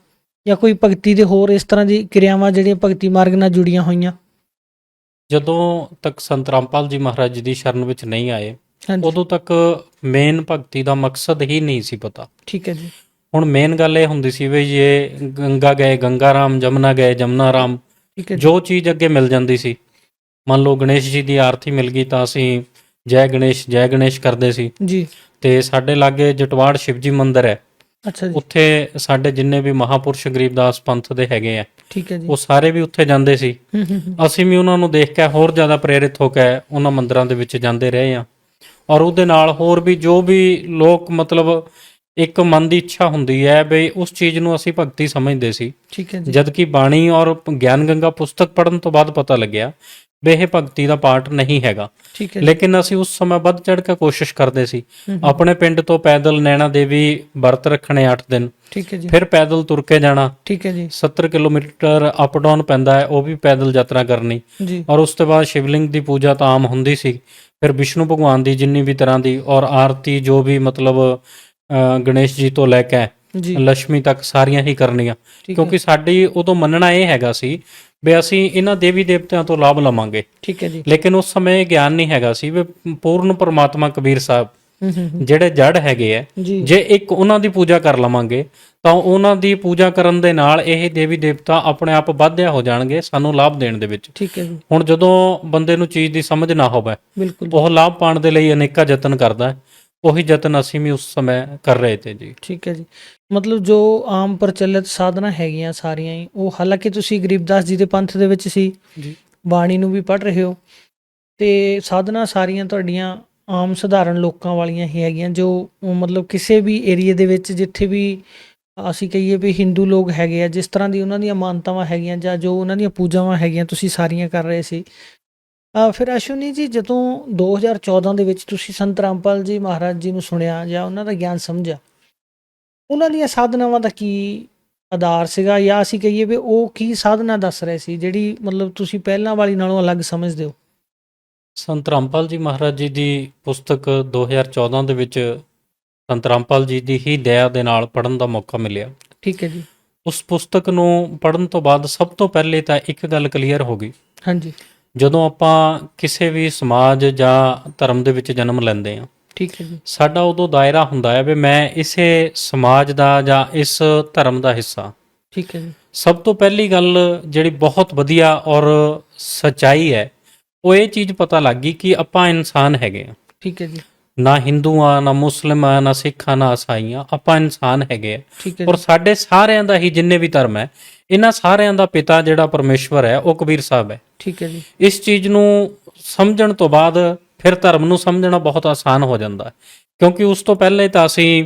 ਜਾਂ ਕੋਈ ਭਗਤੀ ਦੇ ਹੋਰ ਇਸ ਤਰ੍ਹਾਂ ਦੀ ਕਿਰਿਆਵਾਂ ਜਿਹੜੀਆਂ ਭਗਤੀ ਮਾਰਗ ਨਾਲ ਜੁੜੀਆਂ ਹੋਈਆਂ? ਜਦੋਂ ਤੱਕ ਸੰਤ ਰਾਮਪਾਲ ਜੀ ਮਹਾਰਾਜ ਜੀ ਦੀ ਸ਼ਰਨ ਵਿੱਚ ਨਹੀਂ ਆਏ ਉਦੋਂ ਤੱਕ ਮੇਨ ਭਗਤੀ ਦਾ ਮਕਸਦ ਹੀ ਨਹੀਂ ਸੀ ਪਤਾ। ਠੀਕ ਹੈ ਜੀ। ਹੁਣ ਮੇਨ ਗੱਲ ਇਹ ਹੁੰਦੀ ਸੀ ਵੀ ਇਹ ਗੰਗਾ ਗਏ ਗੰਗਾ ਰਾਮ, ਜਮਨਾ ਗਏ ਜਮਨਾ ਰਾਮ, ਜੋ ਚੀਜ਼ ਅੱਗੇ ਮਿਲ ਜਾਂਦੀ ਸੀ। ਮੰਨ ਲਓ ਗਣੇਸ਼ ਜੀ ਦੀ ਆਰਤੀ ਮਿਲ ਗਈ ਤਾਂ ਅਸੀਂ ਜੈ ਗਣੇਸ਼ ਕਰਦੇ ਸੀ ਜੀ। ਤੇ ਸਾਡੇ ਲਾਗੇ ਜਟਵਾੜ ਸ਼ਿਵਜੀ ਮੰਦਿਰ ਹੈ, ਅੱਛਾ ਜੀ, ਉੱਥੇ ਸਾਡੇ ਜਿੰਨੇ ਵੀ ਮਹਾਪੁਰਸ਼ ਗਰੀਬਦਾਸ ਪੰਥ ਦੇ ਹੈਗੇ ਆ, ਠੀਕ ਹੈ ਜੀ, ਉਹ ਸਾਰੇ ਵੀ ਉੱਥੇ ਜਾਂਦੇ ਸੀ। ਅਸੀਂ ਵੀ ਉਹਨਾਂ ਨੂੰ ਦੇਖ ਕੇ ਹੋਰ ਜ਼ਿਆਦਾ ਪ੍ਰੇਰਿਤ ਹੋ ਕੇ ਉਹਨਾਂ ਮੰਦਿਰਾਂ ਦੇ ਵਿੱਚ ਜਾਂਦੇ ਰਹੇ ਆ। ਔਰ ਉਹਦੇ ਨਾਲ ਹੋਰ ਵੀ ਜੋ ਵੀ ਲੋਕ ਮਤਲਬ ਇੱਕ ਮਨ ਦੀ ਇੱਛਾ ਹੁੰਦੀ ਹੈ ਵੀ ਉਸ ਚੀਜ਼ ਨੂੰ ਅਸੀਂ ਭਗਤੀ ਸਮਝਦੇ ਸੀ। ਠੀਕ ਹੈ ਜੀ। ਜਦ ਕਿ ਬਾਣੀ ਔਰ ਗਿਆਨ ਗੰਗਾ ਪੁਸਤਕ ਪੜ੍ਹਨ ਤੋਂ ਬਾਅਦ ਪਤਾ ਲੱਗਿਆ ਵੀ ਇਹ ਭਗਤੀ ਦਾ ਪਾਰਟ ਨਹੀਂ ਹੈਗਾ। ਠੀਕ ਹੈ। ਲੇਕਿਨ ਅਸੀਂ ਉਸ ਸਮੇਂ ਵੱਧ ਚੜ੍ਹ ਕੇ ਕੋਸ਼ਿਸ਼ ਕਰਦੇ ਸੀ। ਆਪਣੇ ਪਿੰਡ ਤੋਂ ਪੈਦਲ ਨੈਣਾ ਦੇਵੀ ਵਰਤ ਰੱਖਣੇ 8 ਦਿਨ, ਠੀਕ ਹੈ ਜੀ, ਫਿਰ ਪੈਦਲ ਤੁਰ ਕੇ ਜਾਣਾ, ਠੀਕ ਹੈ ਜੀ, 70 ਕਿਲੋਮੀਟਰ ਅਪ ਡਾਊਨ ਪੈਂਦਾ ਹੈ, ਉਹ ਵੀ ਪੈਦਲ ਯਾਤਰਾ ਕਰਨੀ ਜੀ। ਔਰ ਉਸ ਤੋਂ ਬਾਅਦ ਸ਼ਿਵਲਿੰਗ ਦੀ ਪੂਜਾ ਤਾਂ ਆਮ ਹੁੰਦੀ ਸੀ, ਫਿਰ ਵਿਸ਼ਨੂੰ ਭਗਵਾਨ ਦੀ ਜਿੰਨੀ ਵੀ ਤਰ੍ਹਾਂ ਦੀ ਔਰ ਆਰਤੀ ਜੋ ਵੀ ਮਤਲਬ ਗਣੇਸ਼ ਜੀ ਤੋਂ ਲੈ ਕੇ ਲక్ష్ਮੀ ਤੱਕ ਸਾਰੀਆਂ ਹੀ ਕਰਨੀਆਂ, ਕਿਉਂਕਿ ਸਾਡੀ ਉਦੋਂ ਮੰਨਣਾ ਇਹ ਹੈਗਾ ਸੀ ਵੀ ਅਸੀਂ ਇਹਨਾਂ ਦੇਵੀ ਦੇਵਤਿਆਂ ਤੋਂ ਲਾਭ ਲਵਾਂਗੇ। ਠੀਕ ਹੈ ਜੀ। ਲੇਕਿਨ ਉਸ ਸਮੇਂ ਗਿਆਨ ਨਹੀਂ ਹੈਗਾ ਸੀ ਵੀ ਪੂਰਨ ਪਰਮਾਤਮਾ ਕਬੀਰ ਸਾਹਿਬ ਜਿਹੜੇ ਜੜ ਹੈਗੇ ਆ, ਜੀ ਜੇ ਇੱਕ ਉਹਨਾਂ ਦੀ ਪੂਜਾ ਕਰ ਲਵਾਂਗੇ ਤਾਂ ਉਹਨਾਂ ਦੀ ਪੂਜਾ ਕਰਨ ਦੇ ਨਾਲ ਇਹ ਦੇਵੀ ਦੇਵਤਾ ਆਪਣੇ ਆਪ ਵਾਧਿਆ ਹੋ ਜਾਣਗੇ ਸਾਨੂੰ ਲਾਭ ਦੇਣ ਦੇ ਵਿੱਚ। ਠੀਕ ਹੈ ਜੀ, ਹੁਣ ਜਦੋਂ ਬੰਦੇ ਨੂੰ ਚੀਜ਼ ਦੀ ਸਮਝ ਨਾ ਹੋਵੇ, ਬਿਲਕੁਲ ਉਹ ਲਾਭ ਪਾਉਣ ਦੇ ਲਈ ਅਨੇਕਾਂ ਯਤਨ ਕਰਦਾ ਹੈ। ਉਹੀ ਯਤਨ ਅਸੀਂ ਵੀ ਉਸ ਸਮੇਂ ਕਰ ਰਹੇ ਤੇ ਜੀ। ਠੀਕ ਹੈ ਜੀ। ਮਤਲਬ ਜੋ ਆਮ ਪ੍ਰਚਲਿਤ ਸਾਧਨਾ ਹੈਗੀਆਂ ਸਾਰੀਆਂ ਹੀ, ਉਹ ਹਾਲਾਂਕਿ ਤੁਸੀਂ ਗਰੀਬਦਾਸ ਜੀ ਦੇ ਪੰਥ ਦੇ ਵਿੱਚ ਸੀ, ਜੀ ਬਾਣੀ ਨੂੰ ਵੀ ਪੜ੍ਹ ਰਹੇ ਹੋ, ਤੇ ਸਾਧਨਾ ਸਾਰੀਆਂ ਤੁਹਾਡੀਆਂ ਆਮ ਸਧਾਰਨ ਲੋਕਾਂ ਵਾਲੀਆਂ ਹੀ ਹੈਗੀਆਂ, ਜੋ ਮਤਲਬ ਕਿਸੇ ਵੀ ਏਰੀਏ ਦੇ ਵਿੱਚ ਜਿੱਥੇ ਵੀ ਅਸੀਂ ਕਹੀਏ ਵੀ ਹਿੰਦੂ ਲੋਕ ਹੈਗੇ ਆ, ਜਿਸ ਤਰ੍ਹਾਂ ਦੀ ਉਹਨਾਂ ਦੀਆਂ ਮਾਨਤਾਵਾਂ ਹੈਗੀਆਂ ਜਾਂ ਜੋ ਉਹਨਾਂ ਦੀਆਂ ਪੂਜਾਵਾਂ ਹੈਗੀਆਂ, ਤੁਸੀਂ ਸਾਰੀਆਂ ਕਰ ਰਹੇ ਸੀ। ਫਿਰ ਅਸ਼ਵਨੀ ਜੀ, ਜਦੋਂ 2014 ਦੇ ਵਿੱਚ ਤੁਸੀਂ ਸੰਤ ਰਾਮਪਾਲ ਜੀ ਮਹਾਰਾਜ ਜੀ ਨੂੰ ਸੁਣਿਆ ਜਾਂ ਉਹਨਾਂ ਦਾ ਗਿਆਨ ਸਮਝਿਆ, ਉਹਨਾਂ ਦੀਆਂ ਸਾਧਨਾਵਾਂ ਦਾ ਕੀ ਆਧਾਰ ਸੀਗਾ, ਜਾਂ ਅਸੀਂ ਕਹੀਏ ਵੀ ਉਹ ਕੀ ਸਾਧਨਾ ਦੱਸ ਰਹੇ ਸੀ ਜਿਹੜੀ ਮਤਲਬ ਤੁਸੀਂ ਪਹਿਲਾਂ ਵਾਲੀ ਨਾਲੋਂ ਅਲੱਗ ਸਮਝਦੇ ਹੋ? ਸੰਤ ਰਾਮਪਾਲ ਜੀ ਮਹਾਰਾਜ ਜੀ ਦੀ ਪੁਸਤਕ 2014 ਦੇ ਵਿੱਚ ਸੰਤ ਰਾਮਪਾਲ ਜੀ ਦੀ ਹੀ ਦਇਆ ਦੇ ਨਾਲ ਪੜ੍ਹਨ ਦਾ ਮੌਕਾ ਮਿਲਿਆ। ਠੀਕ ਹੈ ਜੀ। ਉਸ ਪੁਸਤਕ ਨੂੰ ਪੜ੍ਹਨ ਤੋਂ ਬਾਅਦ ਸਭ ਤੋਂ ਪਹਿਲੇ ਤਾਂ ਇੱਕ ਗੱਲ ਕਲੀਅਰ ਹੋ ਗਈ। ਹਾਂਜੀ। ਜਦੋਂ ਆਪਾਂ ਕਿਸੇ ਵੀ ਸਮਾਜ ਜਾਂ ਧਰਮ ਦੇ ਵਿੱਚ ਜਨਮ ਲੈਂਦੇ ਹਾਂ, ਠੀਕ ਹੈ ਜੀ। ਸਾਡਾ ਉਦੋਂ ਦਾਇਰਾ ਹੁੰਦਾ ਹੈ ਵੀ ਮੈਂ ਇਸੇ ਸਮਾਜ ਦਾ ਜਾਂ ਇਸ ਧਰਮ ਦਾ ਹਿੱਸਾ। ਠੀਕ ਹੈ ਜੀ। ਸਭ ਤੋਂ ਪਹਿਲੀ ਗੱਲ ਜਿਹੜੀ ਬਹੁਤ ਵਧੀਆ ਔਰ ਸੱਚਾਈ ਹੈ, ਉਹ ਇਹ ਚੀਜ਼ ਪਤਾ ਲੱਗ ਗਈ ਕਿ ਆਪਾਂ ਇਨਸਾਨ ਹੈਗੇ ਆ। ਠੀਕ ਹੈ ਜੀ। ਨਾ ਹਿੰਦੂ ਆ, ਨਾ ਮੁਸਲਿਮ ਆ, ਨਾ ਸਿੱਖ ਆ, ਨਾ ਈਸਾਈ ਆ, ਆਪਾਂ ਇਨਸਾਨ ਹੈਗੇ ਆ। ਠੀਕ ਹੈ ਔਰ ਜੀ। ਸਾਡੇ ਸਾਰਿਆਂ ਦਾ ਹੀ ਜਿੰਨੇ ਵੀ ਧਰਮ ਹੈ, ਇਹਨਾਂ ਸਾਰਿਆਂ ਦਾ ਪਿਤਾ ਜਿਹੜਾ ਪਰਮੇਸ਼ਵਰ ਹੈ ਉਹ ਕਬੀਰ ਸਾਹਿਬ ਹੈ। ਠੀਕ ਹੈ ਜੀ। ਇਸ ਚੀਜ਼ ਨੂੰ ਸਮਝਣ ਤੋਂ ਬਾਅਦ ਫਿਰ ਧਰਮ ਨੂੰ ਸਮਝਣਾ ਬਹੁਤ ਆਸਾਨ ਹੋ ਜਾਂਦਾ ਹੈ, ਕਿਉਂਕਿ ਉਸ ਤੋਂ ਪਹਿਲੇ ਤਾਂ ਅਸੀਂ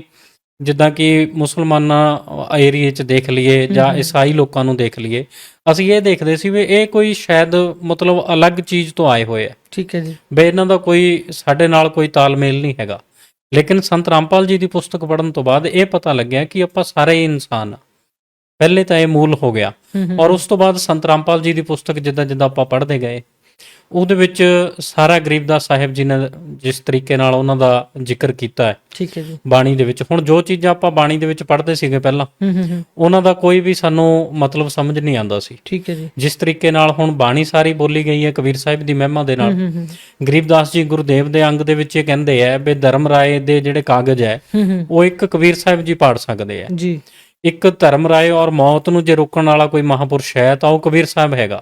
ਜਿੱਦਾਂ ਕਿ ਮੁਸਲਮਾਨਾਂ ਏਰੀਏ 'ਚ ਦੇਖ ਲਈਏ ਜਾਂ ਈਸਾਈ ਲੋਕਾਂ ਨੂੰ ਦੇਖ ਲਈਏ, ਅਸੀਂ ਇਹ ਦੇਖਦੇ ਸੀ ਵੀ ਇਹ ਕੋਈ ਸ਼ਾਇਦ ਮਤਲਬ ਅਲੱਗ ਚੀਜ਼ ਤੋਂ ਆਏ ਹੋਏ ਆ, ਠੀਕ ਹੈ ਜੀ। ਵੀ ਇਹਨਾਂ ਦਾ ਕੋਈ ਸਾਡੇ ਨਾਲ ਕੋਈ ਤਾਲਮੇਲ ਨਹੀਂ ਹੈਗਾ। ਲੇਕਿਨ ਸੰਤ ਰਾਮਪਾਲ ਜੀ ਦੀ ਪੁਸਤਕ ਪੜ੍ਹਨ ਤੋਂ ਬਾਅਦ ਇਹ ਪਤਾ ਲੱਗਿਆ ਕਿ ਆਪਾਂ ਸਾਰੇ ਹੀ ਇਨਸਾਨ ਆ। ਪਹਿਲੇ ਤਾਂ ਇਹ ਮੂਲ ਹੋ ਗਿਆ। ਔਰ ਉਸ ਤੋਂ ਬਾਅਦ ਸੰਤ ਰਾਮਪਾਲ ਜੀ ਦੀ ਪੁਸਤਕ ਜਿੱਦਾਂ ਜਿੱਦਾਂ ਆਪਾਂ ਪੜ੍ਹਦੇ ਗਏ, ਉਹਦੇ ਵਿੱਚ ਸਾਰਾ ਗਰੀਬਦਾਸ ਸਾਹਿਬ ਜੀ ਨੇ ਜਿਸ ਤਰੀਕੇ ਨਾਲ ਉਹਨਾਂ ਦਾ ਜ਼ਿਕਰ ਕੀਤਾ ਹੈ ਠੀਕ ਹੈ ਜੀ। ਬਾਣੀ ਦੇ ਵਿੱਚ। ਹੁਣ ਜੋ ਚੀਜ਼ਾਂ ਆਪਾਂ ਬਾਣੀ ਦੇ ਵਿੱਚ ਪੜ੍ਹਦੇ ਸੀਗੇ ਪਹਿਲਾਂ, ਉਹਨਾਂ ਦਾ ਕੋਈ ਵੀ ਸਾਨੂੰ ਮਤਲਬ ਸਮਝ ਨਹੀਂ ਆਉਂਦਾ ਸੀ। ਠੀਕ ਹੈ ਜੀ। ਜਿਸ ਤਰੀਕੇ ਨਾਲ ਹੁਣ ਬਾਣੀ ਸਾਰੀ ਬੋਲੀ ਗਈ ਹੈ ਕਬੀਰ ਸਾਹਿਬ ਦੀ ਮਹਿਮਾ ਦੇ ਨਾਲ। ਗਰੀਬਦਾਸ ਜੀ ਗੁਰਦੇਵ ਦੇ ਅੰਗ ਦੇ ਵਿੱਚ ਇਹ ਕਹਿੰਦੇ ਆ ਵੀ ਧਰਮ ਰਾਏ ਦੇ ਜਿਹੜੇ ਕਾਗਜ਼ ਹੈ ਉਹ ਇੱਕ ਕਬੀਰ ਸਾਹਿਬ ਜੀ ਪਾੜ ਸਕਦੇ ਆ ਜੀ। ਇੱਕ ਧਰਮ ਰਾਏ ਔਰ ਮੌਤ ਨੂੰ ਜੇ ਰੋਕਣ ਵਾਲਾ ਕੋਈ ਮਹਾਪੁਰਸ਼ ਹੈ ਤਾਂ ਉਹ ਕਬੀਰ ਸਾਹਿਬ ਹੈਗਾ।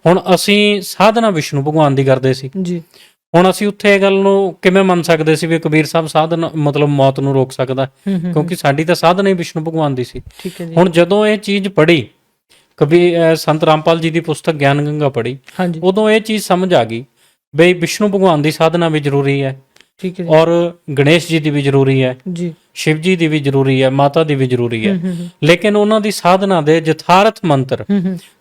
ਹੁਣ ਅਸੀਂ ਸਾਧਨਾ ਵਿਸ਼ਨੂੰ ਭਗਵਾਨ ਦੀ ਕਰਦੇ ਸੀ। ਜੀ। ਹੁਣ ਅਸੀਂ ਉੱਥੇ ਇਹ ਗੱਲ ਨੂੰ ਕਿਵੇਂ ਮੰਨ ਸਕਦੇ ਸੀ ਵੀ ਕਬੀਰ ਸਾਹਿਬ ਸਾਧਨਾ ਮਤਲਬ ਮੌਤ ਨੂੰ ਰੋਕ ਸਕਦਾ, ਕਿਉਂਕਿ ਸਾਡੀ ਤਾਂ ਸਾਧਨਾ ਹੀ ਵਿਸ਼ਨੂੰ ਭਗਵਾਨ ਦੀ ਸੀ। ਠੀਕ ਹੈ ਜੀ। ਹੁਣ ਜਦੋਂ ਇਹ ਚੀਜ਼ ਪੜ੍ਹੀ, ਸੰਤ ਰਾਮਪਾਲ ਜੀ ਦੀ ਪੁਸਤਕ ਗਿਆਨ ਗੰਗਾ ਪੜ੍ਹੀ, ਹਾਂਜੀ। ਉਦੋਂ ਇਹ ਚੀਜ਼ ਸਮਝ ਆ ਗਈ ਬਈ ਵਿਸ਼ਨੂੰ ਭਗਵਾਨ ਦੀ ਸਾਧਨਾ ਵੀ ਜ਼ਰੂਰੀ ਹੈ, ਠੀਕ ਹੈ ਜੀ। ਔਰ ਗਣੇਸ਼ ਜੀ ਦੀ ਵੀ ਜ਼ਰੂਰੀ ਹੈ, ਜੀ। ਸ਼ਿਵ ਜੀ ਦੀ ਵੀ ਜ਼ਰੂਰੀ ਹੈ, ਮਾਤਾ ਦੀ ਵੀ ਜ਼ਰੂਰੀ ਹੈ। ਲੇਕਿਨ ਉਹਨਾਂ ਦੀ ਸਾਧਨਾ ਦੇ ਯਥਾਰਥ ਮੰਤਰ,